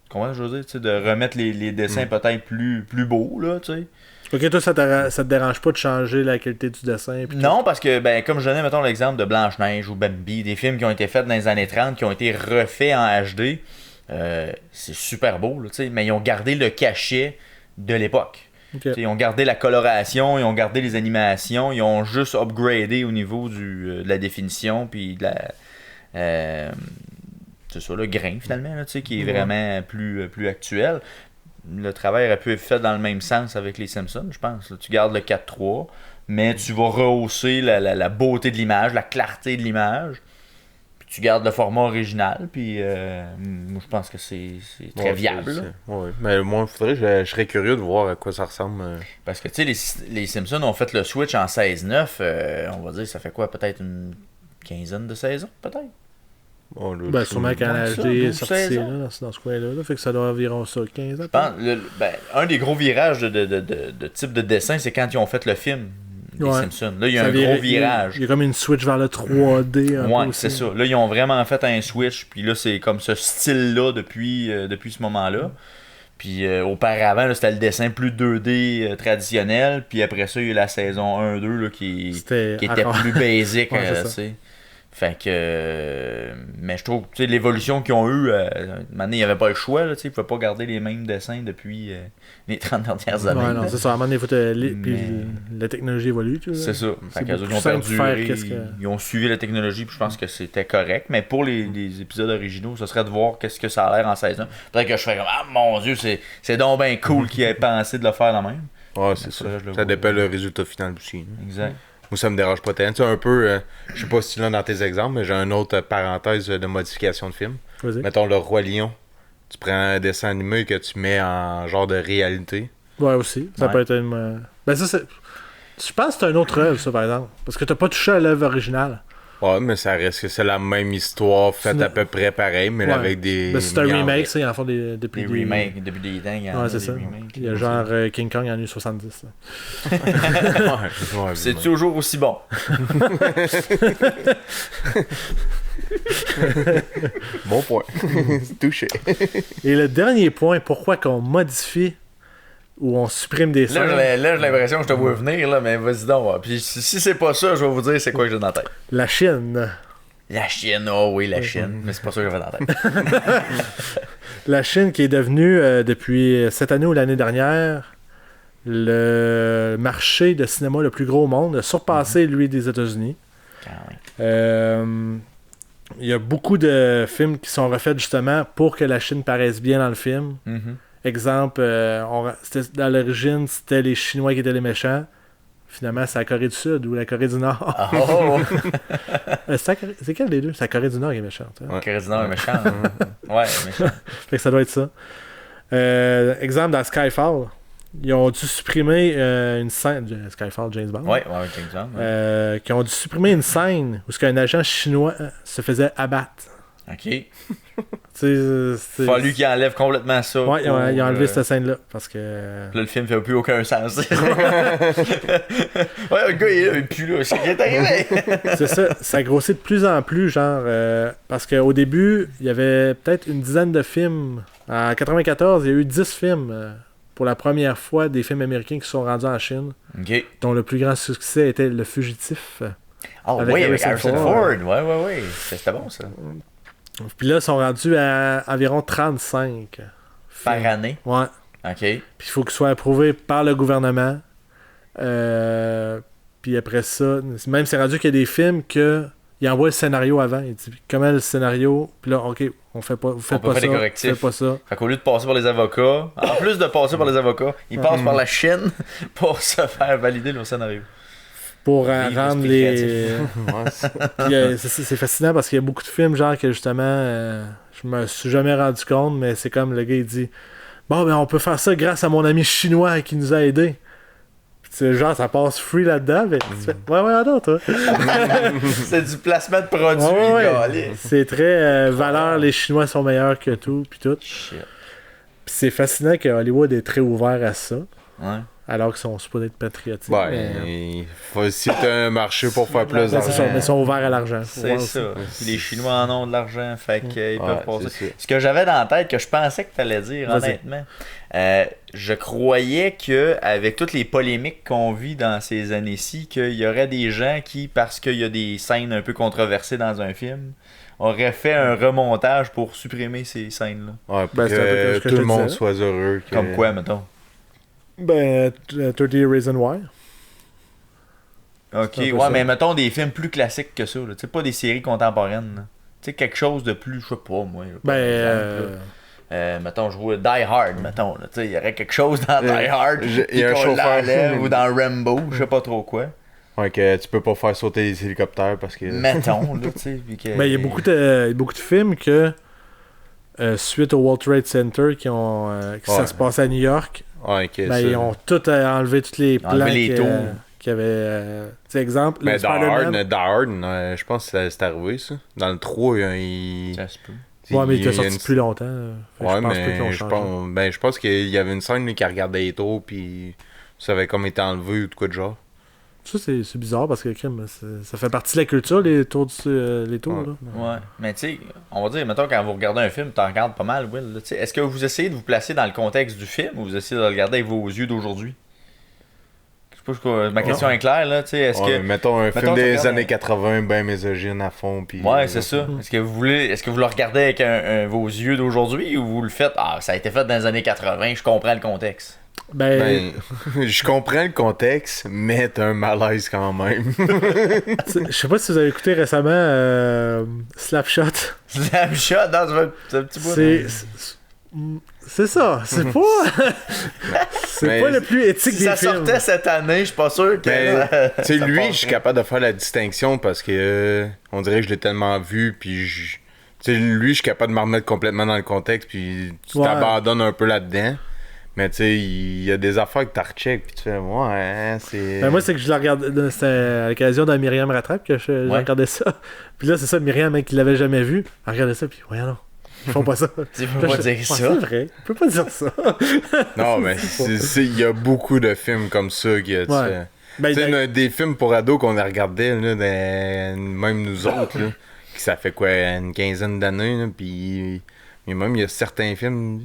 Speaker 2: Tu comprends ce que je veux dire? Tu sais, de remettre les dessins peut-être plus beaux, là, tu sais.
Speaker 1: Ok, toi, ça te dérange pas de changer la qualité du dessin? Puis
Speaker 2: Non, parce que, ben, comme je donnais, mettons, l'exemple de Blanche-Neige ou Bambi, des films qui ont été faits dans les années 30, qui ont été refaits en HD, c'est super beau, là, tu sais, mais ils ont gardé le cachet de l'époque.
Speaker 1: Ok.
Speaker 2: Tu sais, ils ont gardé la coloration, ils ont gardé les animations, ils ont juste upgradé au niveau de la définition, puis de la... c'est ça, le grain, finalement, là, tu sais, qui est vraiment plus actuel. Le travail aurait pu être fait dans le même sens avec les Simpsons, je pense. Là, tu gardes le 4:3, mais tu vas rehausser la beauté de l'image, la clarté de l'image. Puis tu gardes le format original, puis moi, je pense que c'est très viable. Là.
Speaker 3: Ouais. Mais moi, je serais curieux de voir à quoi ça ressemble.
Speaker 2: Parce que, tu sais, les Simpsons ont fait le switch en 16-9. On va dire, ça fait quoi? Peut-être une quinzaine de saisons, peut-être?
Speaker 3: Oh, là,
Speaker 1: Ben, sûrement quand
Speaker 2: Ouais, ça,
Speaker 1: HD est
Speaker 2: 12,
Speaker 1: sorti
Speaker 2: 16
Speaker 1: là,
Speaker 2: ans.
Speaker 1: dans ce coin-là. Là, fait que ça doit environ ça, 15 ans.
Speaker 2: Je pense, un des gros virages de type de dessin, c'est quand ils ont fait le film des
Speaker 1: Ouais.
Speaker 2: Simpsons. Là, il y a
Speaker 1: Ça
Speaker 2: un
Speaker 1: vire-
Speaker 2: gros virage.
Speaker 1: Il y a comme une switch vers le 3D. Un peu
Speaker 2: Ouais,
Speaker 1: aussi.
Speaker 2: c'est ça. Là, ils ont vraiment fait un switch, puis là, c'est comme ce style-là depuis ce moment-là. Puis auparavant, là, c'était le dessin plus 2D traditionnel, puis après ça, il y a eu la saison 1-2 là, qui était
Speaker 1: encore-
Speaker 2: plus basic,
Speaker 1: Ouais, c'est ça.
Speaker 2: tu sais. Fait que... mais je trouve, tu sais, l'évolution qu'ils ont eue, maintenant, il n'y avait pas le choix, là, tu sais, ils ne pouvaient pas garder les mêmes dessins depuis les 30 dernières années.
Speaker 1: Ouais, non,
Speaker 2: là.
Speaker 1: c'est ça. À un moment donné, puis
Speaker 2: Mais-
Speaker 1: la technologie évolue. Tu vois.
Speaker 2: C'est ça.
Speaker 1: C'est
Speaker 2: Fait qu'eux
Speaker 1: beaucoup
Speaker 2: autres, ils ont
Speaker 1: simple de
Speaker 2: perduré,
Speaker 1: faire qu'est-ce que-
Speaker 2: ils ont suivi la technologie, puis je pense que c'était correct. Mais pour les épisodes originaux, ce serait de voir qu'est-ce que ça a l'air en 16 ans. Peut-être que je ferais comme, ah mon dieu, c'est donc bien cool qu'ils aient pensé de le faire la même.
Speaker 3: Ouais, c'est ça.
Speaker 2: ça, je le
Speaker 3: Ça
Speaker 2: vois.
Speaker 3: dépend le résultat final aussi. Là.
Speaker 2: Exact.
Speaker 3: Moi, ça me dérange pas tant. Tu sais, un peu, je sais pas si tu l'as dans tes exemples, mais j'ai une autre parenthèse de modification de film.
Speaker 1: Vas-y.
Speaker 3: Mettons le Roi Lion. Tu prends un dessin animé que tu mets en genre de réalité.
Speaker 1: Ouais, aussi. Ça
Speaker 2: Ouais.
Speaker 1: peut être une. Ben, ça, c'est. Je pense que c'est une autre œuvre, ça, par exemple. Parce que t'as pas touché à l'œuvre originale.
Speaker 3: Ouais, mais ça reste que c'est la même histoire faite
Speaker 1: C'est
Speaker 3: à peu près pareil, mais
Speaker 1: Ouais.
Speaker 3: avec des.
Speaker 1: Ben, c'est un
Speaker 3: mis en
Speaker 1: remake,
Speaker 3: vrai.
Speaker 1: ça, ils en font depuis
Speaker 2: Des
Speaker 1: des...
Speaker 2: remakes, depuis des temps, il y en
Speaker 1: Ouais,
Speaker 2: a
Speaker 1: c'est
Speaker 2: des
Speaker 1: ça.
Speaker 2: remakes.
Speaker 1: Il y a genre King Kong en eu 70. là.
Speaker 3: Ouais,
Speaker 2: C'est
Speaker 3: ouais.
Speaker 2: toujours aussi bon.
Speaker 3: Bon point. Touché.
Speaker 1: Et le dernier point, pourquoi qu'on modifie ou on supprime des scènes,
Speaker 2: Là, j'ai l'impression que je te vois venir, là, mais vas-y donc. Ouais. Puis si c'est pas ça, je vais vous dire c'est quoi que j'ai dans la tête.
Speaker 1: la Chine.
Speaker 2: La Chine, oh oui, la Chine. Mais c'est pas ça que j'avais dans la tête.
Speaker 1: La Chine qui est devenue, depuis cette année ou l'année dernière, le marché de cinéma le plus gros au monde, a surpassé lui des États-Unis.
Speaker 2: Quand même.
Speaker 1: Il y a beaucoup de films qui sont refaits justement pour que la Chine paraisse bien dans le film.
Speaker 2: Mhm.
Speaker 1: Exemple, à l'origine, c'était les Chinois qui étaient les méchants. Finalement, c'est la Corée du Sud ou la Corée du Nord.
Speaker 2: Oh!
Speaker 1: C'est quel des deux? C'est la Corée du Nord qui est méchante. Hein?
Speaker 2: Le Cardinal est méchant. Ouais, méchant.
Speaker 1: Fait que ça doit être ça. Exemple, dans Skyfall, ils ont dû supprimer une scène. Skyfall, James Bond.
Speaker 2: Ouais, James Bond. Ouais.
Speaker 1: Qui ont dû supprimer une scène où un agent chinois se faisait abattre.
Speaker 2: Ok.
Speaker 1: C'est
Speaker 2: Fallu qu'il enlève complètement ça.
Speaker 1: Ouais, ils ont enlevé
Speaker 2: pour,
Speaker 1: cette scène-là. Parce que.
Speaker 2: Là, le film fait plus aucun sens. Ouais, le gars, il est plus là. C'est ce qui est arrivé.
Speaker 1: C'est ça. Ça grossit de plus en plus, genre. Parce qu'au début, il y avait peut-être une dizaine de films. En 94, il y a eu 10 films. Pour la première fois, des films américains qui sont rendus en Chine.
Speaker 2: Ok.
Speaker 1: Dont le plus grand succès était Le Fugitif.
Speaker 2: Oh,
Speaker 1: Avec
Speaker 2: oui, avec
Speaker 1: Harrison
Speaker 2: Harrison
Speaker 1: Ford.
Speaker 2: Ford. Ouais. C'était bon, ça.
Speaker 1: Puis là, ils sont rendus à environ 35
Speaker 2: Par
Speaker 1: films.
Speaker 2: année.
Speaker 1: Ouais.
Speaker 2: Ok.
Speaker 1: Puis il faut qu'ils soient approuvés par le gouvernement. Puis après ça, même c'est rendu qu'il y a des films que il envoie le scénario avant. Il dit comment le scénario. Puis là, ok, on fait pas, vous faites
Speaker 2: On peut
Speaker 1: pas
Speaker 2: faire
Speaker 1: ça.
Speaker 2: des correctifs.
Speaker 1: Faites pas ça.
Speaker 2: Fait qu'au lieu de passer par les avocats, en plus de passer par les avocats, ils passent par la Chine pour se faire valider leur scénario.
Speaker 1: Pour
Speaker 2: Oui,
Speaker 1: rendre
Speaker 2: c'est
Speaker 1: les.
Speaker 3: Ouais,
Speaker 1: Puis, c'est fascinant parce qu'il y a beaucoup de films, genre que justement, je me suis jamais rendu compte, mais c'est comme le gars il dit bon, ben on peut faire ça grâce à mon ami chinois qui nous a aidés. Puis tu sais, genre, ça passe free là-dedans, mais tu fais ouais, attends, toi.
Speaker 2: C'est du placement de produits,
Speaker 1: Ouais.
Speaker 2: galé.
Speaker 1: C'est très valeur, les Chinois sont meilleurs que tout, puis tout.
Speaker 2: Shit.
Speaker 1: Puis c'est fascinant que Hollywood est très ouvert à ça,
Speaker 2: Ouais.
Speaker 1: alors qu'ils sont supposés être patriotiques.
Speaker 3: Ben,
Speaker 1: mais...
Speaker 3: si t'as un marché pour faire plus
Speaker 1: Ben, c'est
Speaker 3: d'argent.
Speaker 1: ça, mais ils sont ouverts à l'argent.
Speaker 2: C'est
Speaker 1: Ouais,
Speaker 2: ça. Puis les Chinois en ont de l'argent, fait qu'ils peuvent
Speaker 3: Ouais,
Speaker 2: passer.
Speaker 3: c'est ça.
Speaker 2: Ce que j'avais dans la tête, que je pensais que tu allais dire,
Speaker 1: Vas-y.
Speaker 2: honnêtement, je croyais que avec toutes les polémiques qu'on vit dans ces années-ci, qu'il y aurait des gens qui, parce qu'il y a des scènes un peu controversées dans un film, auraient fait un remontage pour supprimer ces scènes-là.
Speaker 3: Ouais, pour
Speaker 1: Ben, c'est un peu
Speaker 3: que
Speaker 1: ce que
Speaker 3: tout
Speaker 1: je
Speaker 3: le monde
Speaker 1: disais.
Speaker 3: soit heureux. que-
Speaker 2: Comme quoi, mettons?
Speaker 1: Ben, 30 Reasons Why.
Speaker 2: Ok,
Speaker 1: C'est un peu
Speaker 2: ouais,
Speaker 1: ça.
Speaker 2: mais mettons des films plus classiques que ça, là. Tu sais, pas des séries contemporaines, là. Tu sais, quelque chose de plus, je sais pas, moi. là, par exemple, là. Mettons, je vois Die Hard, mettons, là. Tu sais, il y aurait quelque chose dans Die Hard,
Speaker 3: il y a
Speaker 2: puis
Speaker 3: un
Speaker 2: qu'on
Speaker 3: chauffeur.
Speaker 2: l'enlève, ou dans Rambo, je sais pas trop quoi.
Speaker 3: Ouais, que tu peux pas faire sauter les hélicoptères parce que.
Speaker 2: Mettons, là, tu sais. puis que-
Speaker 1: Mais il y a beaucoup de films que, suite au World Trade Center, qui ça
Speaker 3: Ouais.
Speaker 1: se passe à New York,
Speaker 3: Ouais, ok,
Speaker 1: ben,
Speaker 3: ça.
Speaker 1: ils ont tout enlevé tous les plans
Speaker 2: Enlevé les tours.
Speaker 1: qu'il y avait. Tu sais, exemple,
Speaker 3: Mais
Speaker 1: le Spider-Man.
Speaker 3: Die Hard, je pense que c'est arrivé ça. Dans le 3, il.
Speaker 2: Ça se peut.
Speaker 1: Ouais, mais il était
Speaker 3: y a
Speaker 1: sorti
Speaker 3: une-
Speaker 1: plus longtemps. Fait que
Speaker 3: Ouais,
Speaker 1: je pense pas qu'ils
Speaker 3: mais
Speaker 1: l'ont
Speaker 3: je
Speaker 1: changé.
Speaker 3: pense qu'il y avait une scène là, qui regardait les tours, puis ça avait comme été enlevé ou de quoi de genre.
Speaker 1: Ça, c'est bizarre parce que ça fait partie de la culture, les tours. Les tours
Speaker 3: Ouais.
Speaker 1: là.
Speaker 2: Ouais, mais tu sais, on va dire, mettons, quand vous regardez un film, t'en regardes pas mal, Will. Là, tu sais, est-ce que vous essayez de vous placer dans le contexte du film ou vous essayez de le regarder avec vos yeux d'aujourd'hui? Je sais pas, ma question est claire, là. Tu sais, est-ce
Speaker 3: Ouais,
Speaker 2: que.
Speaker 3: mettons un
Speaker 2: mettons,
Speaker 3: film
Speaker 2: tu
Speaker 3: des
Speaker 2: regardes
Speaker 3: années
Speaker 2: un-
Speaker 3: 80, ben misogyne à fond, puis.
Speaker 2: Ouais, c'est ça. Est-ce que vous le regardez avec
Speaker 3: Mm.
Speaker 2: vos yeux d'aujourd'hui ou vous le faites, ça a été fait dans les années 80, je comprends le contexte.
Speaker 1: Ben,
Speaker 3: Je comprends le contexte, mais t'as un malaise quand même.
Speaker 1: je sais pas si vous avez écouté récemment Slapshot.
Speaker 2: Slapshot, non, c'est un petit bout.
Speaker 1: C'est ça. C'est pas. C'est
Speaker 3: Mais
Speaker 1: pas le plus éthique
Speaker 2: Si
Speaker 1: des
Speaker 2: ça
Speaker 1: films.
Speaker 2: sortait cette année, je suis pas sûr que.
Speaker 3: Ben, tu sais,
Speaker 2: ça
Speaker 3: lui,
Speaker 2: passerait.
Speaker 3: je suis capable de faire la distinction parce que on dirait que je l'ai tellement vu, puis tu sais, lui, je suis capable de me remettre complètement dans le contexte, puis tu
Speaker 1: Ouais.
Speaker 3: t'abandonnes un peu là-dedans. Mais tu sais, il y a des affaires que tu recheck, puis tu fais, ouais, hein, c'est.
Speaker 1: Ben moi, c'est que je la regarde. C'était à l'occasion de Myriam Rattrape que j'ai
Speaker 2: Ouais.
Speaker 1: regardé ça. Puis là, c'est ça, Myriam, mec, qui l'avait jamais vu. Elle regardait ça, puis voyons, non. Ils font pas ça.
Speaker 2: Tu peux
Speaker 1: Là,
Speaker 2: pas
Speaker 1: je-
Speaker 2: dire
Speaker 1: Ouais,
Speaker 2: ça.
Speaker 1: C'est vrai. On peut pas dire ça.
Speaker 3: Non, mais il y a beaucoup de films comme ça qui. Tu
Speaker 1: Ouais.
Speaker 3: sais,
Speaker 1: Ben,
Speaker 3: tu sais, des films pour ados qu'on a regardés, là, même nous autres, là, qui ça fait quoi, une quinzaine d'années, là, puis mais même il y a certains films.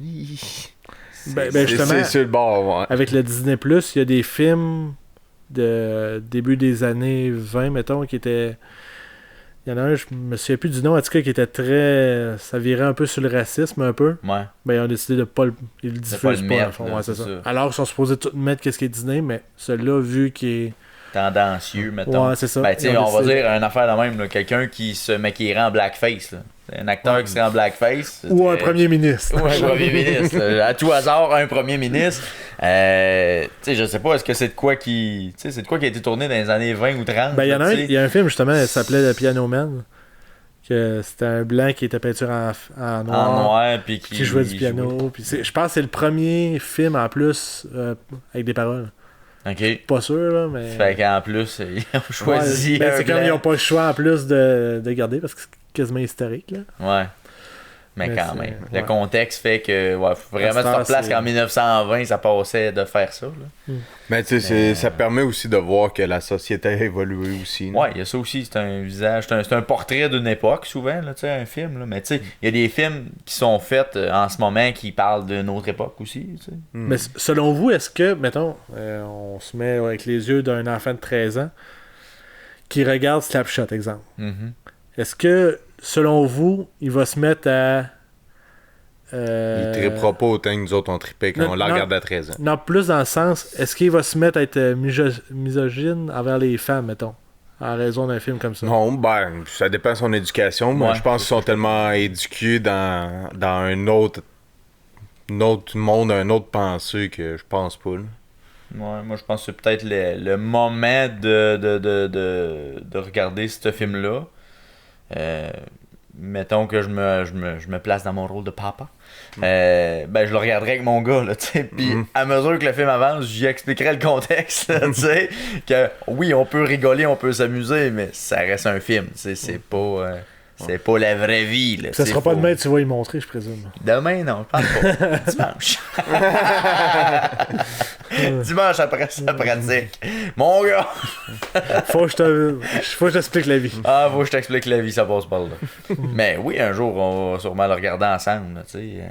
Speaker 1: justement,
Speaker 3: C'est sur le bord, ouais.
Speaker 1: avec le Disney+, il y a des films de début des années 20, mettons, qui étaient... Il y en a un, je me souviens plus du nom, en tout cas, qui était très... Ça virait un peu sur le racisme, un peu.
Speaker 2: Ouais.
Speaker 1: Ben, ils ont décidé de pas le... Ils le diffusent
Speaker 2: pas le
Speaker 1: pas,
Speaker 2: mettre,
Speaker 1: dans le fond.
Speaker 2: là,
Speaker 1: Ouais, c'est
Speaker 2: c'est
Speaker 1: ça.
Speaker 2: ça.
Speaker 1: Alors qu'ils sont supposés tout mettre qu'est-ce qui est Disney, mais celui-là, vu qu'il est
Speaker 2: tendancieux, mettons.
Speaker 1: Ouais, c'est ça.
Speaker 2: Ben, tu sais, on va dire une affaire de même, là, quelqu'un qui se maquillerait en blackface. Là. Un acteur qui serait en blackface.
Speaker 1: Ou un premier ministre.
Speaker 2: Ou un premier ministre. À tout hasard, un premier ministre. Tu sais, je sais pas, est-ce que c'est de quoi qui. Tu sais, c'est de quoi qui a été tourné dans les années 20 ou 30?
Speaker 1: Ben, il y a un film, justement, il s'appelait The Piano Man. Que c'était un blanc qui était peinture en noir.
Speaker 2: En noir, puis
Speaker 1: qui jouait du piano. Puis je pense que c'est le premier film en plus avec des paroles.
Speaker 2: Ok.
Speaker 1: Pas sûr, là, mais.
Speaker 2: Fait qu'en plus, ils ont choisi.
Speaker 1: Ben,
Speaker 2: un
Speaker 1: c'est comme
Speaker 2: blanc.
Speaker 1: ils n'ont pas le choix en plus de garder parce que c'est quasiment historique. Là.
Speaker 2: Ouais. Mais quand
Speaker 1: c'est-
Speaker 2: même.
Speaker 1: ouais.
Speaker 2: Le contexte fait que, ouais, faut vraiment se
Speaker 1: À
Speaker 2: faire
Speaker 1: cette heure,
Speaker 2: place qu'en 1920, ça passait de faire ça. Là.
Speaker 3: Mais tu sais, ça permet aussi de voir que la société a évolué aussi. là.
Speaker 2: Ouais, il y a ça aussi, c'est un visage, c'est un portrait d'une époque, souvent, là, tu sais, un film. Là. Mais tu sais, il y a des films qui sont faits en ce moment qui parlent d'une autre époque aussi. Tu sais.
Speaker 1: Mais selon vous, est-ce que, mettons, on se met avec les yeux d'un enfant de 13 ans qui regarde Slapshot, exemple.
Speaker 2: Mhm.
Speaker 1: Est-ce que, selon vous, il va se mettre à.
Speaker 3: Il trippera pas autant que nous autres on trippait quand
Speaker 1: non,
Speaker 3: on la
Speaker 1: non.
Speaker 3: regardait à 13 ans.
Speaker 1: Non, plus dans le sens, est-ce qu'il va se mettre à être misogyne envers les femmes, mettons, en raison d'un film comme ça?
Speaker 3: Non, ben, ça dépend de son éducation. Moi,
Speaker 2: Ouais,
Speaker 3: je pense qu'ils sont tellement éduqués dans un autre monde, un autre pensée que je pense pas. Là.
Speaker 2: Ouais, moi, je pense que c'est peut-être le moment de regarder ce film-là. Mettons que je me place dans mon rôle de papa. Ben, je le regarderai avec mon gars, là, tu sais. Puis, à mesure que le film avance, j'y expliquerai le contexte, là, tu sais. Que oui, on peut rigoler, on peut s'amuser, mais ça reste un film, tu sais. C'est pas. C'est pas la vraie vie. Là,
Speaker 1: Ça sera pas demain que tu vas y montrer, je présume.
Speaker 2: Demain, non, je pense pas. Dimanche. Dimanche après sa pratique. Mon gars!
Speaker 1: Faut que je t'explique la vie.
Speaker 2: Ah, faut que je t'explique la vie, ça passe par là. Mais oui, un jour, on va sûrement le regarder ensemble, tu sais.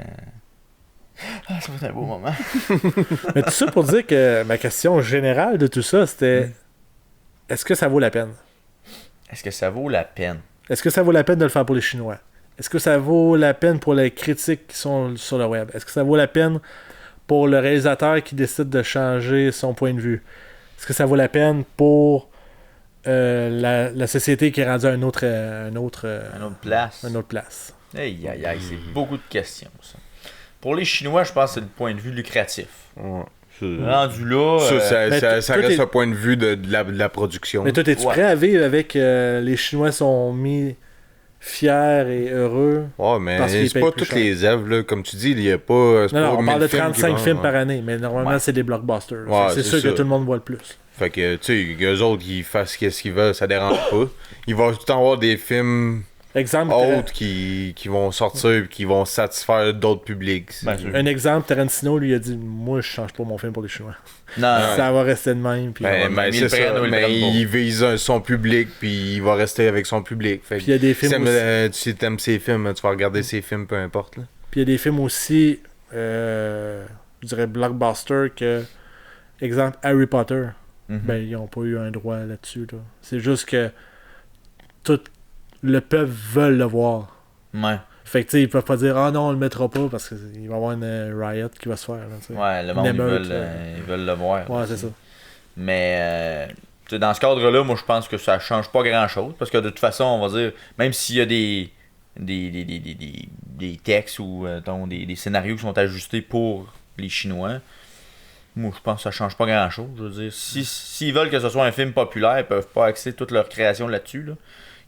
Speaker 2: Ah, ça va être un beau moment.
Speaker 1: Mais tout ça pour dire que ma question générale de tout ça, c'était est-ce que ça vaut la peine?
Speaker 2: Est-ce que ça vaut la peine?
Speaker 1: Est-ce que ça vaut la peine de le faire pour les Chinois? Est-ce que ça vaut la peine pour les critiques qui sont sur le web? Est-ce que ça vaut la peine pour le réalisateur qui décide de changer son point de vue? Est-ce que ça vaut la peine pour la société qui est rendue à une autre
Speaker 2: place.
Speaker 1: une autre place?
Speaker 2: Aïe, aïe, aïe, c'est beaucoup de questions, ça. Pour les Chinois, je pense que c'est le point de vue lucratif.
Speaker 3: Ouais.
Speaker 2: Rendu là...
Speaker 1: Mais
Speaker 3: Ça
Speaker 1: toi,
Speaker 3: reste
Speaker 1: t'es-
Speaker 3: un point de vue de la production.
Speaker 1: Mais toi, es-tu
Speaker 2: Ouais.
Speaker 1: prêt à vivre avec les Chinois sont mis fiers et heureux?
Speaker 3: Ouais, mais
Speaker 1: Parce qu'ils
Speaker 3: c'est
Speaker 1: payent
Speaker 3: pas
Speaker 1: plus
Speaker 3: toutes
Speaker 1: cher.
Speaker 3: les œuvres, là. Comme tu dis, il y a pas. c'est
Speaker 1: Non,
Speaker 3: pas
Speaker 1: non, on
Speaker 3: 1000
Speaker 1: parle de
Speaker 3: films qui
Speaker 1: 35
Speaker 3: vont-
Speaker 1: films par année, mais normalement,
Speaker 2: Ouais.
Speaker 1: c'est des blockbusters.
Speaker 3: Ouais,
Speaker 1: c'est
Speaker 3: c'est
Speaker 1: sûr
Speaker 3: ça.
Speaker 1: que tout le monde voit le plus.
Speaker 3: Fait que, tu sais, eux autres, ils fassent ce qu'ils veulent, ça dérange pas. Il va tout le temps avoir des films
Speaker 1: Exemple,
Speaker 3: autres qui vont sortir et qui vont satisfaire d'autres publics.
Speaker 2: Ben, sûr.
Speaker 1: un exemple, Tarantino lui a dit moi je change pas mon film pour les Chinois.
Speaker 2: Non,
Speaker 1: Ça va rester de même. Puis
Speaker 3: Ben,
Speaker 2: mais
Speaker 3: c'est
Speaker 2: ils le
Speaker 3: ça,
Speaker 2: prennent ou ils le
Speaker 3: mais
Speaker 2: prennent pas.
Speaker 3: il vise son public puis il va rester avec son public. Fait
Speaker 1: Puis il y a des films
Speaker 3: si t'aimes ses films, tu vas regarder ses films, peu importe. Là.
Speaker 1: Puis il y a des films aussi, je dirais blockbuster que, exemple, Harry Potter.
Speaker 2: Mhm.
Speaker 1: Ben, ils n'ont pas eu un droit là-dessus. Là. C'est juste que tout le peuple veut le voir.
Speaker 2: Ouais.
Speaker 1: Fait que, tu sais, ils peuvent pas dire, ah non, on le mettra pas parce qu'il va y avoir une riot qui va se faire. Là, tu sais.
Speaker 2: Ouais, le monde,
Speaker 1: Une émeute,
Speaker 2: ils veulent le voir.
Speaker 1: Ouais, c'est ça.
Speaker 2: Mais tu sais, dans ce cadre-là, moi je pense que ça change pas grand-chose. Parce que de toute façon, on va dire, même s'il y a des textes ou des scénarios qui sont ajustés pour les Chinois, moi je pense que ça change pas grand-chose. Je veux dire, s'ils veulent que ce soit un film populaire, ils peuvent pas axer toute leur création là-dessus. Là.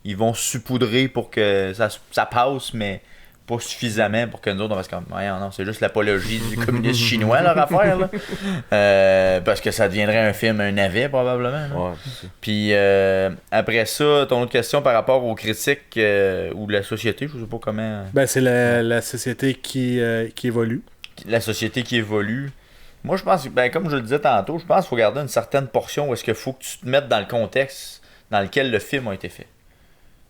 Speaker 2: Ils vont saupoudrer pour que ça passe, mais pas suffisamment pour que nous autres on fasse comme non, c'est juste l'apologie du communisme chinois leur affaire là. Parce que ça deviendrait un film, un navet probablement là.
Speaker 3: Ouais, c'est ça.
Speaker 2: Puis après ça, ton autre question par rapport aux critiques ou la société, je sais pas comment.
Speaker 1: Ben, c'est la société qui évolue.
Speaker 2: La société qui évolue. Moi je pense, ben, comme je le disais tantôt, je pense qu'il faut garder une certaine portion où est-ce qu'il faut que tu te mettes dans le contexte dans lequel le film a été fait.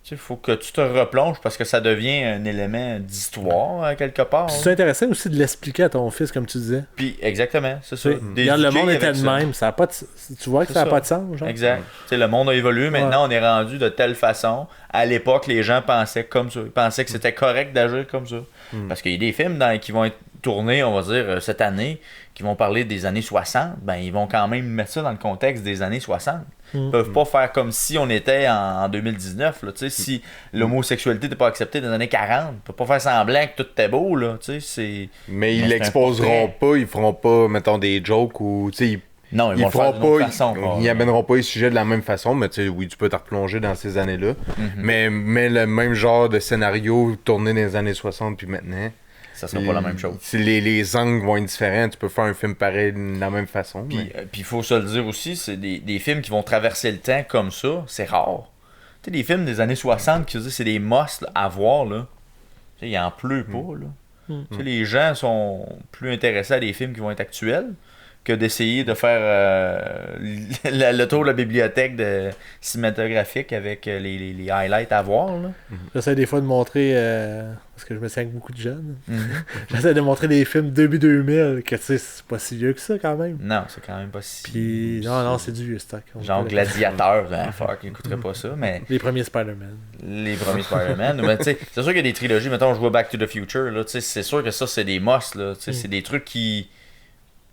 Speaker 2: Il faut que tu te replonges parce que ça devient un élément d'histoire quelque part.
Speaker 1: Puis c'est intéressant aussi de l'expliquer à ton fils, comme tu disais.
Speaker 2: Puis exactement, c'est
Speaker 1: Tu
Speaker 2: ça.
Speaker 1: sais, regarde, le monde était
Speaker 2: avec
Speaker 1: de
Speaker 2: ça.
Speaker 1: même. Ça a pas de- Tu vois que
Speaker 2: C'est
Speaker 1: ça n'a
Speaker 2: ça.
Speaker 1: pas de sens, genre.
Speaker 2: Exact. Tu sais, le monde a évolué. Maintenant, on est rendu de telle façon. À l'époque, les gens pensaient comme ça. Ils pensaient que c'était correct d'agir comme ça. Parce qu'il y a des films qui vont être tourner, on va dire, cette année, qui vont parler des années 60, ben ils vont quand même mettre ça dans le contexte des années 60. Ils peuvent pas faire comme si on était en 2019. Là, si l'homosexualité n'était pas acceptée dans les années 40, ils peuvent pas faire semblant que tout était beau. Là, c'est...
Speaker 3: Mais ils l'exposeront pas, ils feront pas, mettons, des jokes ou...
Speaker 2: Non, ils vont le faire d'une autre façon.
Speaker 3: Ils amèneront pas les sujets de la même façon, mais oui, tu peux te replonger dans ces années-là. Mais le même genre de scénario tourné dans les années 60 puis maintenant...
Speaker 2: Ça sera pas la même chose.
Speaker 3: Les angles vont être différents. Tu peux faire un film pareil de la même façon.
Speaker 2: Puis il faut se le dire aussi, c'est des films qui vont traverser le temps comme ça, c'est rare. Tu sais, des films des années 60 qui c'est des musts à voir, là. Tu sais, il en pleut pas, là. Tu sais, les gens sont plus intéressés à des films qui vont être actuels que d'essayer de faire le tour de la bibliothèque cinématographique avec les highlights à voir. Là.
Speaker 1: J'essaie des fois de montrer, parce que je me sens avec beaucoup de jeunes, j'essaie de montrer des films début 2000, que tu sais, c'est pas si vieux que ça quand même.
Speaker 2: Non, c'est quand même pas si...
Speaker 1: Puis, non, c'est du vieux stock.
Speaker 2: Genre Gladiateur, fuck, j'écouterais pas ça, mais...
Speaker 1: Les premiers Spider-Man.
Speaker 2: Les premiers Spider-Man, mais tu sais, c'est sûr qu'il y a des trilogies, mettons, je vois Back to the Future, là, tu sais, c'est sûr que ça, c'est des musts, là, tu sais, c'est des trucs qui...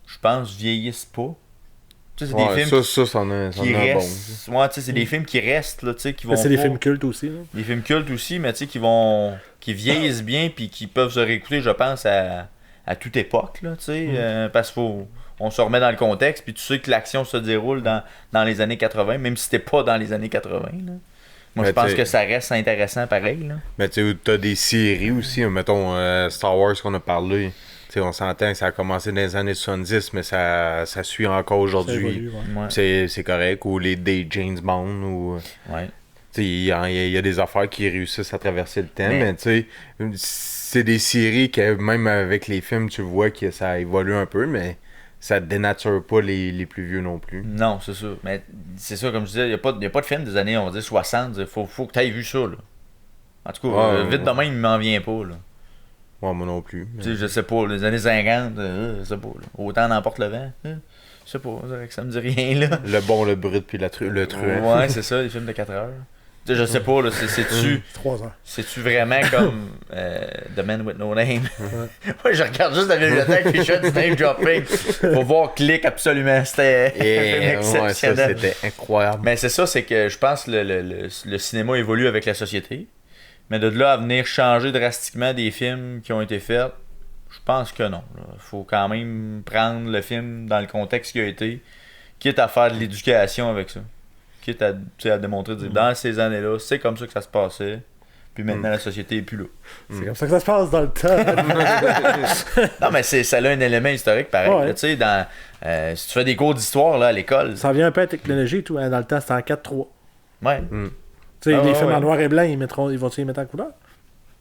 Speaker 2: Je pense, vieillissent pas. Tu sais, c'est des films qui restent. Ouais, tu sais, c'est des films qui restent, là, tu sais, qui vont.
Speaker 1: C'est des films cultes aussi, là.
Speaker 2: Des films cultes aussi, mais tu sais, qui vieillissent bien, puis qui peuvent se réécouter, je pense, à toute époque, là, tu sais, parce qu'on se remet dans le contexte, puis tu sais que l'action se déroule dans les années 80, même si c'était pas dans les années 80, là. Moi, je pense que ça reste intéressant pareil, là.
Speaker 3: Mais tu sais, t'as des séries aussi, mettons Star Wars qu'on a parlé. T'sais, on s'entend que ça a commencé dans les années 70, mais ça suit encore aujourd'hui. C'est correct. Ou les Day James Bond. Ou...
Speaker 2: Ouais.
Speaker 3: Il y a des affaires qui réussissent à traverser le temps, mais c'est des séries que même avec les films, tu vois que ça évolue un peu, mais ça dénature pas les plus vieux non plus.
Speaker 2: Non, c'est ça. Mais c'est ça, comme je disais, il n'y a pas de film des années, on va dire, 60. Faut que tu aies vu ça. Là. En tout cas, vite demain, il m'en vient pas. Là.
Speaker 3: Ouais, moi non plus.
Speaker 2: Tu sais, je sais pas, les années 50, je sais pas. Là. Autant n'emporte le vent. Je sais pas, ça me dit rien. Là.
Speaker 3: Le bon, le brut, puis le truand.
Speaker 2: Ouais, c'est ça, les films de 4 heures. Tu sais, je sais pas, là, c'est-tu...
Speaker 1: 3 heures.
Speaker 2: C'est-tu vraiment comme The Man with No Name? Moi, je regarde juste la bibliothèque puis je fais du name dropping. Faut voir Click, absolument. C'était exceptionnel.
Speaker 3: Ouais, ça, c'était incroyable.
Speaker 2: Mais c'est ça, c'est que je pense que le cinéma évolue avec la société. Mais de là à venir changer drastiquement des films qui ont été faits, je pense que non. Il faut quand même prendre le film dans le contexte qu'il a été, quitte à faire de l'éducation avec ça. Quitte à démontrer, dire, dans ces années-là, c'est comme ça que ça se passait. Puis maintenant, la société est plus là.
Speaker 1: C'est comme ça que ça se passe dans le temps.
Speaker 2: Non, mais ça a un élément historique pareil.
Speaker 1: Ouais.
Speaker 2: Tu sais, si tu fais des cours d'histoire là, à l'école.
Speaker 1: Ça vient un peu à la technologie et tout. Hein. Dans le temps, c'était en 4-3.
Speaker 2: Ouais.
Speaker 1: Tu sais, les films en noir et blanc, ils vont-ils les mettre en couleur?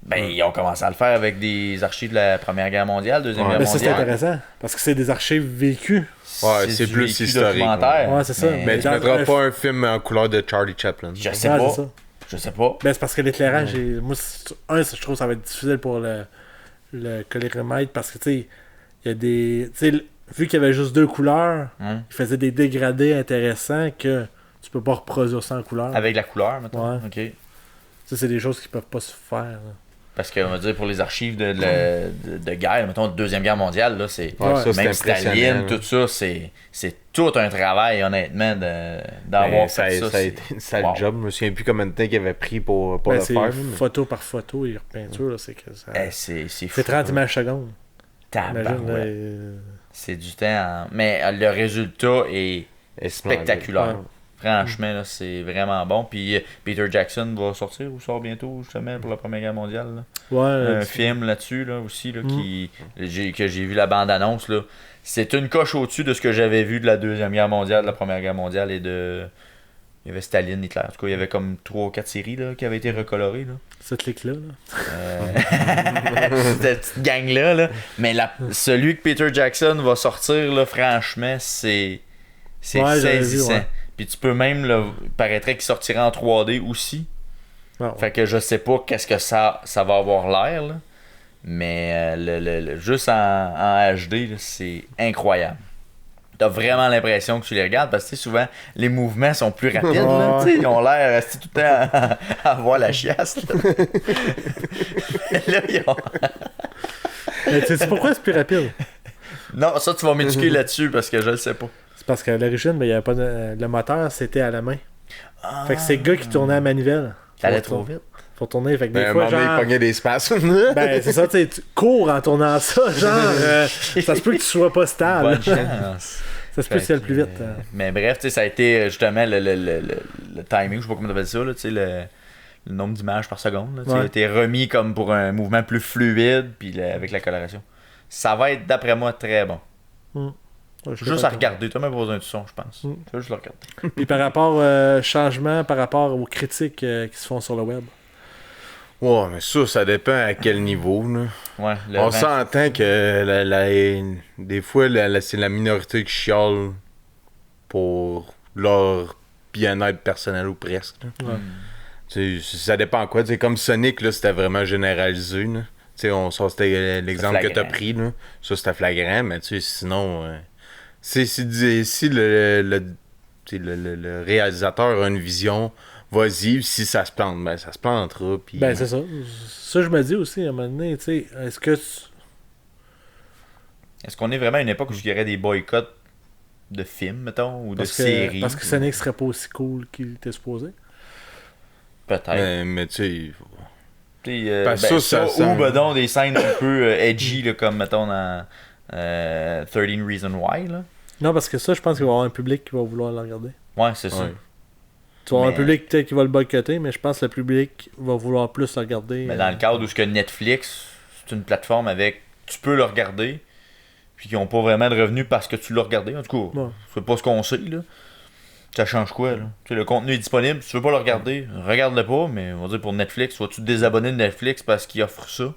Speaker 2: Ben, ils ont commencé à le faire avec des archives de la Première Guerre mondiale, Deuxième Guerre
Speaker 1: Mais
Speaker 2: mondiale.
Speaker 1: ça, c'est intéressant. Parce que c'est des archives vécues.
Speaker 3: Ouais, c'est
Speaker 2: du
Speaker 3: plus
Speaker 2: vécu
Speaker 3: historique.
Speaker 2: documentaire.
Speaker 1: Ouais, c'est ça.
Speaker 3: Mais tu mettras pas un film en couleur de Charlie Chaplin.
Speaker 2: Je sais
Speaker 1: Ouais,
Speaker 2: pas.
Speaker 1: c'est ça.
Speaker 2: Je sais pas.
Speaker 1: Ben, c'est parce que l'éclairage, moi, je trouve que ça va être difficile pour le coloromètre parce que, tu sais, il y a des. Tu sais, vu qu'il y avait juste 2 couleurs, il faisait des dégradés intéressants que tu peux pas reproduire ça en couleur.
Speaker 2: Avec la couleur, maintenant.
Speaker 1: Ouais.
Speaker 2: OK.
Speaker 1: Ça, c'est des choses qui peuvent pas se faire. Là.
Speaker 2: Parce qu'on va dire pour les archives de guerre, mettons de Deuxième Guerre mondiale, là, c'est
Speaker 3: ça,
Speaker 2: même
Speaker 3: c'est
Speaker 2: Staline,
Speaker 3: impressionnant.
Speaker 2: tout ça, c'est tout un travail, honnêtement, d'avoir fait ça.
Speaker 3: Ça a été une sale
Speaker 2: Wow.
Speaker 3: job. Je me souviens plus combien de temps qu'il avait pris pour
Speaker 1: Ben,
Speaker 3: le
Speaker 1: c'est
Speaker 3: faire.
Speaker 1: photo par photo et repeinture, là, c'est que ça.
Speaker 2: C'est fou.
Speaker 1: C'est 30 images secondes. Imagine,
Speaker 2: Tabarouette.
Speaker 1: là,
Speaker 2: C'est du temps. Mais le résultat est spectaculaire.
Speaker 1: Ouais.
Speaker 2: Franchement, là, c'est vraiment bon. Puis Peter Jackson va sortir ou sort bientôt, justement, pour la Première Guerre mondiale. Là.
Speaker 1: Ouais,
Speaker 2: Un film là-dessus là, aussi là, que j'ai vu la bande-annonce. Là. C'est une coche au-dessus de ce que j'avais vu de la Deuxième Guerre mondiale, de la Première Guerre mondiale et de. Il y avait Staline, Hitler. En tout cas, il y avait comme 3 ou 4 séries là, qui avaient été recolorées. Là.
Speaker 1: cette clique-là. Là.
Speaker 2: Cette petite gang-là. Là. Mais celui que Peter Jackson va sortir, là, franchement, c'est saisissant.
Speaker 1: Ouais.
Speaker 2: Puis tu peux même, il paraîtrait qu'il sortira en 3D aussi.
Speaker 1: Ah, ouais.
Speaker 2: Fait que je sais pas qu'est-ce que ça va avoir l'air, là. Mais juste en HD, là, c'est incroyable. T'as vraiment l'impression que tu les regardes parce que souvent les mouvements sont plus rapides. Là, ils ont l'air tout le temps à voir la chiasse. Là, là ils ont...
Speaker 1: Mais tu sais pourquoi c'est plus rapide?
Speaker 2: Non, ça, tu vas m'éduquer là-dessus parce que je le sais pas.
Speaker 1: C'est parce qu'à l'origine, ben, il y avait pas le moteur, c'était à la main. Fait que c'est le gars qui tournait à la manivelle.
Speaker 2: T'allais trop vite.
Speaker 1: Faut tourner, fait que des
Speaker 3: À un
Speaker 1: fois,
Speaker 3: moment donné, il
Speaker 1: genre...
Speaker 3: pognait des spasmes.
Speaker 1: Ben, c'est ça, tu sais, tu cours en tournant ça, genre... ça se peut que tu sois pas stable.
Speaker 2: Bonne chance.
Speaker 1: Ça se peut que c'est le plus vite.
Speaker 2: Mais bref, tu sais, ça a été justement le timing, je sais pas comment t'appelles ça, là, tu sais, le nombre d'images par seconde. Là, tu sais,
Speaker 1: Ouais.
Speaker 2: a été remis comme pour un mouvement plus fluide, puis avec la coloration. Ça va être, d'après moi, très bon.
Speaker 1: Ouais, je suis
Speaker 2: Juste à
Speaker 1: d'accord.
Speaker 2: regarder, toi même pas besoin du son, je pense.
Speaker 1: Mm.
Speaker 2: Tu vas juste le regarder.
Speaker 1: Puis par rapport changement, par rapport aux critiques qui se font sur le web.
Speaker 3: Ouais, mais ça dépend à quel niveau. Là.
Speaker 2: Ouais, le
Speaker 3: On
Speaker 2: vent-
Speaker 3: s'entend que des fois, c'est la minorité qui chiale pour leur bien-être personnel ou presque. Là.
Speaker 1: Ouais.
Speaker 3: Tu sais, ça dépend quoi. Tu sais, comme Sonic, là, c'était vraiment généralisé. Là. Tu sais, c'était l'exemple que
Speaker 2: C'était
Speaker 3: t'as
Speaker 2: flagrant.
Speaker 3: pris. Là. Ça, c'était flagrant, mais tu sais, sinon... si le réalisateur a une vision, vas-y, si ça se plante, ben ça se plantera. Puis,
Speaker 1: Ben, c'est ça. Ça, je me dis aussi, à un moment donné, tu sais, est-ce que...
Speaker 2: Est-ce qu'on est vraiment à une époque où il y aurait des boycotts de films, mettons, ou de séries?
Speaker 1: Parce que Sonic serait pas aussi cool qu'il était supposé.
Speaker 2: Peut-être.
Speaker 3: mais tu sais...
Speaker 2: T'sais,
Speaker 3: Parce
Speaker 2: ben,
Speaker 3: que ça
Speaker 2: ou
Speaker 3: sent-
Speaker 2: ben donc des scènes un peu edgy, là, comme mettons dans 13 Reasons Why. Là.
Speaker 1: Non, parce que ça, je pense qu'il va y avoir un public qui va vouloir le regarder.
Speaker 2: Ouais, c'est ça.
Speaker 3: Ouais.
Speaker 1: Tu vas avoir un
Speaker 2: Mais-
Speaker 1: public peut-être qui va le boycotter, mais je pense que le public va vouloir plus le regarder.
Speaker 2: Mais dans le cadre où ce que Netflix, c'est une plateforme avec tu peux le regarder, puis qui n'ont pas vraiment de revenus parce que tu l'as regardé. En tout cas,
Speaker 1: Ouais.
Speaker 2: c'est pas ce qu'on sait. Là. Ça change quoi? Là? Tu sais, le contenu est disponible, si tu veux pas le regarder, regarde-le pas, mais on va dire pour Netflix, vas-tu te désabonner de Netflix parce qu'ils offrent ça?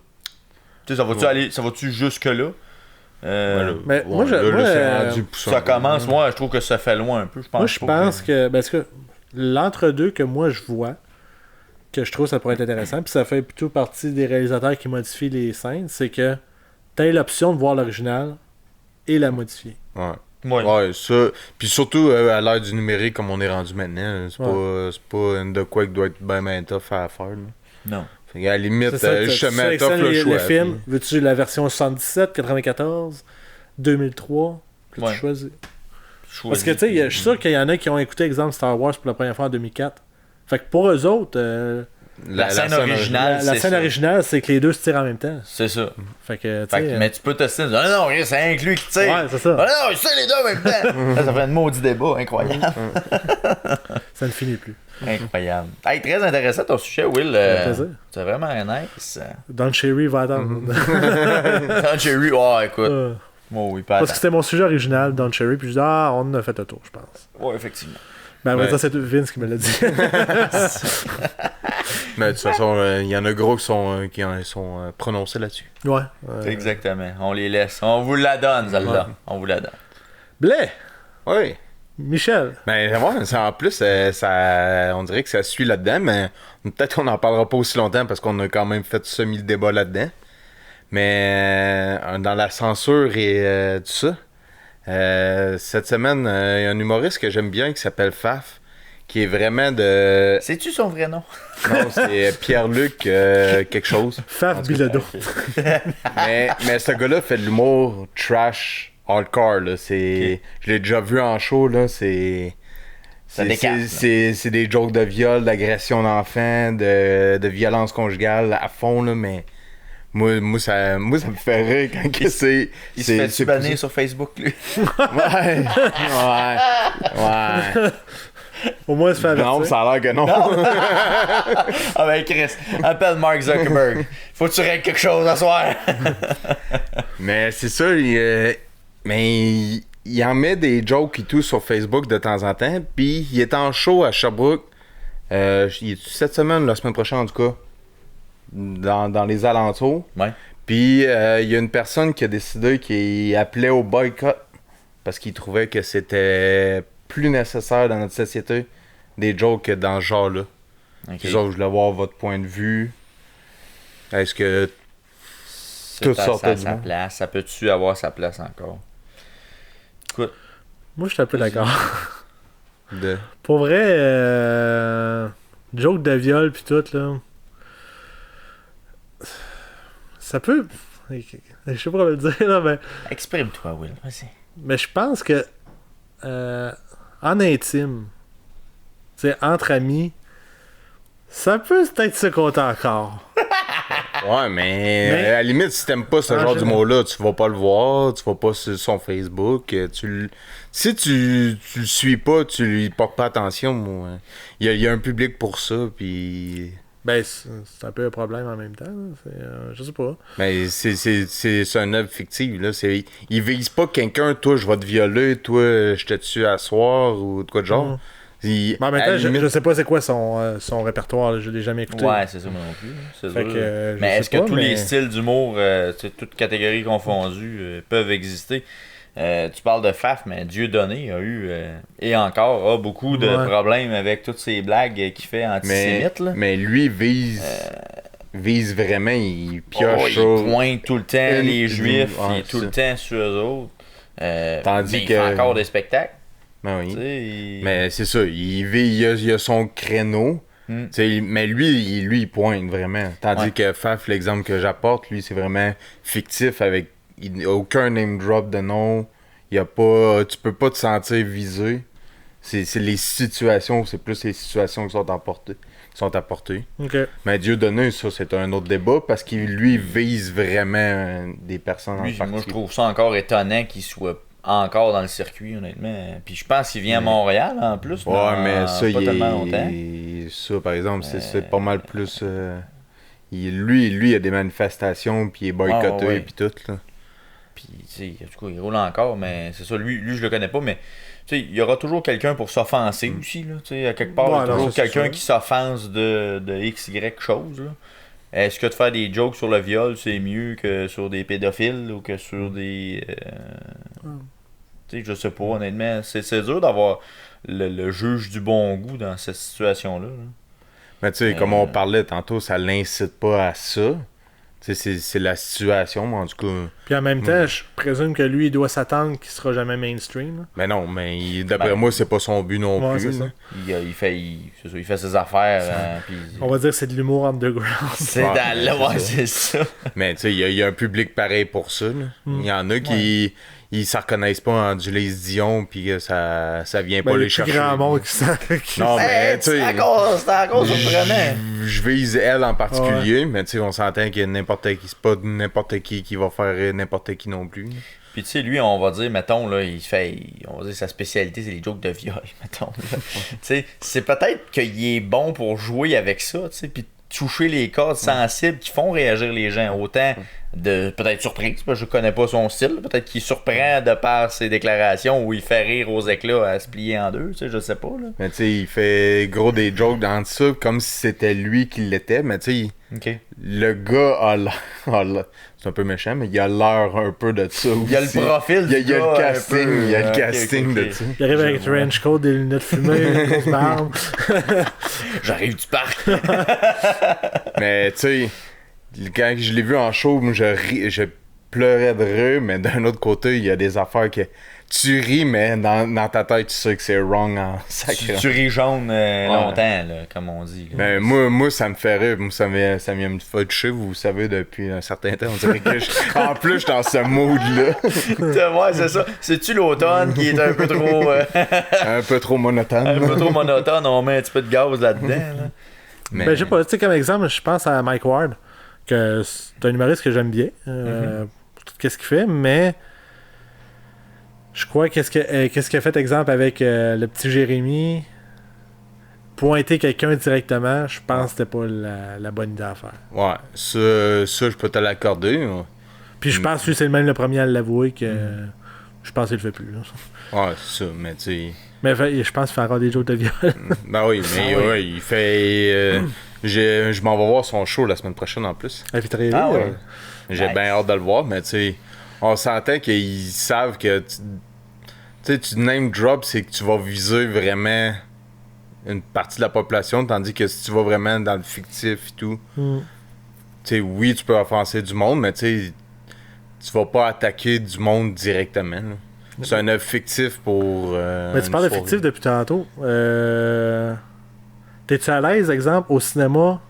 Speaker 2: Tu sais, ça va-tu
Speaker 3: Ouais.
Speaker 2: aller, ça va-tu jusque-là?
Speaker 3: Voilà.
Speaker 1: mais moi, je-
Speaker 3: là,
Speaker 1: moi,
Speaker 3: c'est rendu poussant.
Speaker 2: Ça commence, moi, je trouve que ça fait loin un peu.
Speaker 1: Moi, je
Speaker 2: pas
Speaker 1: pense que... Parce que l'entre-deux que moi, je vois, que je trouve ça pourrait être intéressant, puis ça fait plutôt partie des réalisateurs qui modifient les scènes, c'est que t'as l'option de voir l'original et la modifier.
Speaker 3: Ouais.
Speaker 2: Ouais.
Speaker 3: Ouais, ça. Puis surtout à l'ère du numérique, comme on est rendu maintenant, c'est pas une de quoi qui doit être bien tough à faire. Là.
Speaker 2: Non.
Speaker 3: Fait qu'à la limite,
Speaker 1: C'est ça, tu
Speaker 3: justement,
Speaker 1: sélectionnes
Speaker 3: t'offres le choix.
Speaker 1: le film.
Speaker 3: puis-
Speaker 1: Veux-tu la version 77, 94, 2003? Puis
Speaker 2: Ouais.
Speaker 1: tu choisis. Parce
Speaker 2: Choisis.
Speaker 1: que, tu sais, je suis sûr qu'il y en a qui ont écouté, exemple, Star Wars pour la première fois en 2004. Fait que pour eux autres,
Speaker 2: La scène originale.
Speaker 1: la
Speaker 2: c'est
Speaker 1: scène
Speaker 2: ça.
Speaker 1: originale, c'est que les deux se tirent en même temps.
Speaker 2: C'est ça.
Speaker 1: Fait que, tu
Speaker 2: Fait que-
Speaker 1: sais...
Speaker 2: mais tu peux tester. Ah non, c'est inclus qui tire.
Speaker 1: ouais, c'est ça.
Speaker 2: Ah non, c'est les deux en même temps. Ça fait un maudit débat incroyable.
Speaker 1: Ça ne finit plus.
Speaker 2: Incroyable. Hey, très intéressant ton sujet, Will.
Speaker 1: fait plaisir.
Speaker 2: C'est vraiment nice.
Speaker 1: Don Cherry va attendre.
Speaker 2: Don Cherry, oh écoute. Oh oui, pas
Speaker 1: Parce que c'était mon sujet original, Don Cherry, puis je dis, on en a fait un tour, je pense.
Speaker 2: Ouais, effectivement.
Speaker 1: Ben, après
Speaker 3: Ouais.
Speaker 1: ça, c'est Vince qui me l'a dit.
Speaker 3: Mais de toute façon, il y en a gros qui sont prononcés là-dessus.
Speaker 1: Ouais.
Speaker 2: Exactement. On les laisse. On vous la donne, celle-là.
Speaker 1: Ouais.
Speaker 2: On vous la donne.
Speaker 1: Blais!
Speaker 3: Oui.
Speaker 1: Michel!
Speaker 3: Mais ouais, en plus, on dirait que ça suit là-dedans, mais peut-être qu'on n'en parlera pas aussi longtemps parce qu'on a quand même fait semi le débat là-dedans. Mais dans la censure et tout ça, cette semaine, il y a un humoriste que j'aime bien qui s'appelle Faf, qui est vraiment de...
Speaker 2: Sais-tu son vrai nom?
Speaker 3: Non, c'est Pierre-Luc quelque chose.
Speaker 1: Faf Bilodeau.
Speaker 3: Mais ce gars-là fait de l'humour trash hardcore. Là. Je l'ai déjà vu en show. Là. C'est
Speaker 2: décale, là.
Speaker 3: c'est des jokes de viol, d'agression d'enfants, de violence conjugale à fond. Là, mais moi, ça me fait rire quand que c'est.
Speaker 2: Il se fait bannir sur Facebook, lui.
Speaker 3: Ouais. Ouais.
Speaker 1: Au moins, il se fait avertir.
Speaker 3: Non, ça a l'air que non.
Speaker 2: Ah ben Chris, appelle Mark Zuckerberg. Faut que tu règles quelque chose à soir.
Speaker 3: Mais c'est ça, mais il en met des jokes et tout sur Facebook de temps en temps. Puis il est en show à Sherbrooke. Il est cette semaine, la semaine prochaine en tout cas, dans les alentours.
Speaker 2: Ouais.
Speaker 3: Puis il y a une personne qui a décidé qu'il appelait au boycott parce qu'il trouvait que c'était plus nécessaire dans notre société des jokes que dans ce genre-là.
Speaker 2: Ok.
Speaker 3: Puis autres, je voulais voir votre point de vue. Est-ce que
Speaker 2: C'est
Speaker 3: tout
Speaker 2: à
Speaker 3: sortait du
Speaker 2: sa
Speaker 3: monde.
Speaker 2: place. Ça peut-tu avoir sa place encore? Écoute,
Speaker 1: Moi, je suis un peu d'accord.
Speaker 3: de...
Speaker 1: Pour vrai, joke de viol pis tout, là. Ça peut. Je sais pas comment le dire, là, mais...
Speaker 2: Exprime-toi, Will. Vas-y.
Speaker 1: Mais je pense que en intime, tu sais, entre amis, ça peut peut-être se compter encore.
Speaker 3: Ouais, mais à la limite, si t'aimes pas ce
Speaker 1: Ah,
Speaker 3: genre
Speaker 1: j'ai-
Speaker 3: d'humour-là, tu vas pas le voir, tu vas pas sur son Facebook. Si tu le suis pas, tu lui portes pas attention. Moi. Il y a un public pour ça, puis.
Speaker 1: Ben, c'est un peu un problème en même temps. Là. Je sais pas.
Speaker 3: Mais c'est un œuvre fictive, là. Il vise pas quelqu'un, toi, je vais te violer, toi, je te tue à soir, ou de quoi de genre.
Speaker 1: Mhm.
Speaker 3: Mais
Speaker 1: Mais en même temps, je sais pas c'est quoi son répertoire. Là. Je l'ai jamais écouté.
Speaker 2: Ouais, c'est ça, moi non plus. C'est
Speaker 1: Fait
Speaker 2: sûr.
Speaker 1: que, je
Speaker 2: Mais
Speaker 1: sais
Speaker 2: est-ce que
Speaker 1: pas,
Speaker 2: tous
Speaker 1: mais-
Speaker 2: les styles d'humour, toutes catégories confondues, peuvent exister? Tu parles de Faf, mais Dieudonné a eu, et encore, a beaucoup de
Speaker 1: Ouais.
Speaker 2: problèmes avec toutes ces blagues qu'il fait antisémites. Là.
Speaker 3: mais lui vise vraiment, il
Speaker 2: Oh,
Speaker 3: pioche
Speaker 2: il
Speaker 3: sur-
Speaker 2: pointe tout le temps les Juifs,
Speaker 3: Ouais,
Speaker 2: il est tout
Speaker 3: c'est
Speaker 2: le temps sur eux autres.
Speaker 3: Tandis
Speaker 2: mais il
Speaker 3: que-
Speaker 2: fait encore des spectacles.
Speaker 3: Ben
Speaker 2: Tu
Speaker 3: oui.
Speaker 2: sais,
Speaker 3: Mais c'est ça, il a son créneau.
Speaker 2: Hmm.
Speaker 3: Tu sais, mais lui, il pointe vraiment. Tandis
Speaker 2: Ouais.
Speaker 3: que Faf, l'exemple que j'apporte, lui, c'est vraiment fictif avec aucun name drop de nom. Il y a pas, tu peux pas te sentir visé. C'est les situations, c'est plus les situations qui sont apportées.
Speaker 1: Ok.
Speaker 3: Mais Dieudonné, ça, c'est un autre débat parce qu'il, lui, vise vraiment des personnes
Speaker 2: Lui,
Speaker 3: en particulier.
Speaker 2: moi, je trouve ça encore étonnant qu'il soit encore dans le circuit, honnêtement. Puis je pense qu'il vient à Montréal, en plus.
Speaker 3: Ouais,
Speaker 2: dans
Speaker 3: mais ça,
Speaker 2: pas tellement longtemps.
Speaker 3: ça, par exemple, c'est pas mal plus. Lui, il y a des manifestations, puis il est boycotté,
Speaker 2: ouais.
Speaker 3: puis tout. Là.
Speaker 2: Puis, tu sais, en tout cas, il roule encore, mais c'est ça. Lui, je le connais pas, mais tu sais, il y aura toujours quelqu'un pour s'offenser aussi, là. Tu sais, à quelque part, il y a
Speaker 1: Ouais, non,
Speaker 2: toujours
Speaker 1: ça, c'est
Speaker 2: quelqu'un
Speaker 1: sûr.
Speaker 2: qui s'offense de X, Y chose, là. Est-ce que de faire des jokes sur le viol, c'est mieux que sur des pédophiles ou que sur des... Tu sais, je sais pas, honnêtement. C'est dur d'avoir le juge du bon goût dans cette situation-là. Là.
Speaker 3: Mais tu sais, comme on parlait tantôt, ça l'incite pas à ça. Tu sais, c'est la situation, mais en tout cas.
Speaker 1: Puis en même temps, je présume que lui, il doit s'attendre qu'il sera jamais mainstream. Là.
Speaker 3: Mais non, mais d'après moi, c'est pas son but non
Speaker 1: Ouais,
Speaker 3: plus.
Speaker 1: c'est
Speaker 3: là.
Speaker 1: ça.
Speaker 2: Il fait ses affaires. Puis
Speaker 1: On va dire que c'est de l'humour underground.
Speaker 2: c'est
Speaker 3: Ouais,
Speaker 2: dans là, ouais,
Speaker 3: c'est
Speaker 2: c'est ça.
Speaker 3: Mais tu sais, il y a un public pareil pour ça. Là. Il y en a qui. Ils se reconnaissent pas en Jules Dion, puis que ça vient
Speaker 1: Ben,
Speaker 3: pas
Speaker 1: il y
Speaker 3: les
Speaker 1: a
Speaker 3: chercher.
Speaker 1: plus grand monde qui s'en... qui-
Speaker 3: Non, mais tu
Speaker 2: C'est
Speaker 3: sais.
Speaker 2: encore surprenant.
Speaker 3: Je vise elle en particulier, mais tu sais, on s'entend qu'il y a n'importe qui, c'est pas n'importe qui va faire n'importe qui non plus.
Speaker 2: Puis tu sais, lui, on va dire, mettons, là, on va dire sa spécialité, c'est les jokes de viol, mettons. là. Tu sais, c'est peut-être qu'il est bon pour jouer avec ça, tu sais, puis toucher les cordes sensibles qui font réagir les gens. Autant de peut-être surprise, parce que je connais pas son style, peut-être qu'il surprend de par ses déclarations ou il fait rire aux éclats à se plier en deux, tu sais, je sais pas, là.
Speaker 3: Mais tu sais, il fait gros des jokes dans ça, comme si c'était lui qui l'était, mais tu sais,
Speaker 2: OK.
Speaker 3: le gars a l'air, c'est un peu méchant, mais il a l'air un peu de ça aussi.
Speaker 2: Il y a le profil
Speaker 3: il y a
Speaker 2: du
Speaker 3: le
Speaker 2: gars, un
Speaker 3: casting,
Speaker 2: peu.
Speaker 3: il y a le
Speaker 2: Ok,
Speaker 3: casting
Speaker 2: ok,
Speaker 3: de
Speaker 2: ok.
Speaker 3: ça.
Speaker 1: Il arrive avec
Speaker 2: Je
Speaker 1: un trench coat, des lunettes fumées, une grosse barbe.
Speaker 2: J'arrive du parc.
Speaker 3: Mais tu sais, quand je l'ai vu en show, moi, je pleurais de rire, mais d'un autre côté, il y a des affaires que tu ris, mais dans ta tête, tu sais que c'est wrong en sacré.
Speaker 2: Tu ris jaune longtemps, là, comme on dit. là.
Speaker 3: Ben, moi, ça me fait rire. Moi, ça vient me fâcher, vous savez, depuis un certain temps. On dirait que en plus, je suis dans ce mood-là.
Speaker 2: Ouais, c'est ça. C'est-tu l'automne qui est un peu trop
Speaker 3: Un peu trop monotone.
Speaker 2: un peu trop monotone, on met un petit peu de gaz là-dedans. Là.
Speaker 3: Mais,
Speaker 1: Ben, je sais pas, tu sais, comme exemple, je pense à Mike Ward, que c'est un humoriste que j'aime bien, pour tout ce qu'il fait, mais je crois qu'est-ce qu'il a fait, exemple, avec le petit Jérémy, pointer quelqu'un directement, je pense que c'était pas la bonne idée à faire.
Speaker 3: ouais, ça, je peux te l'accorder.
Speaker 1: Puis je pense que lui, c'est même le premier à l'avouer que je pense qu'il le fait plus. Là.
Speaker 3: Ouais, c'est ça, mais tu sais.
Speaker 1: Mais je pense qu'il fait encore des jokes de viol.
Speaker 3: Ben oui, mais ouais, il fait. Je m'en vais voir son show la semaine prochaine en plus.
Speaker 1: Elle fait très
Speaker 2: Ah
Speaker 1: bien,
Speaker 2: ouais.
Speaker 3: J'ai
Speaker 2: Nice.
Speaker 3: bien hâte de le voir, mais tu sais, on s'entend qu'ils savent que tu sais, tu name drop, c'est que tu vas viser vraiment une partie de la population, tandis que si tu vas vraiment dans le fictif et tout,
Speaker 1: Mm.
Speaker 3: tu sais, oui, tu peux offenser du monde, mais tu sais, tu vas pas attaquer du monde directement. Là. C'est un œuvre fictif pour.
Speaker 1: Mais tu parles de fictif depuis tantôt. T'es-tu à l'aise, exemple, au cinéma,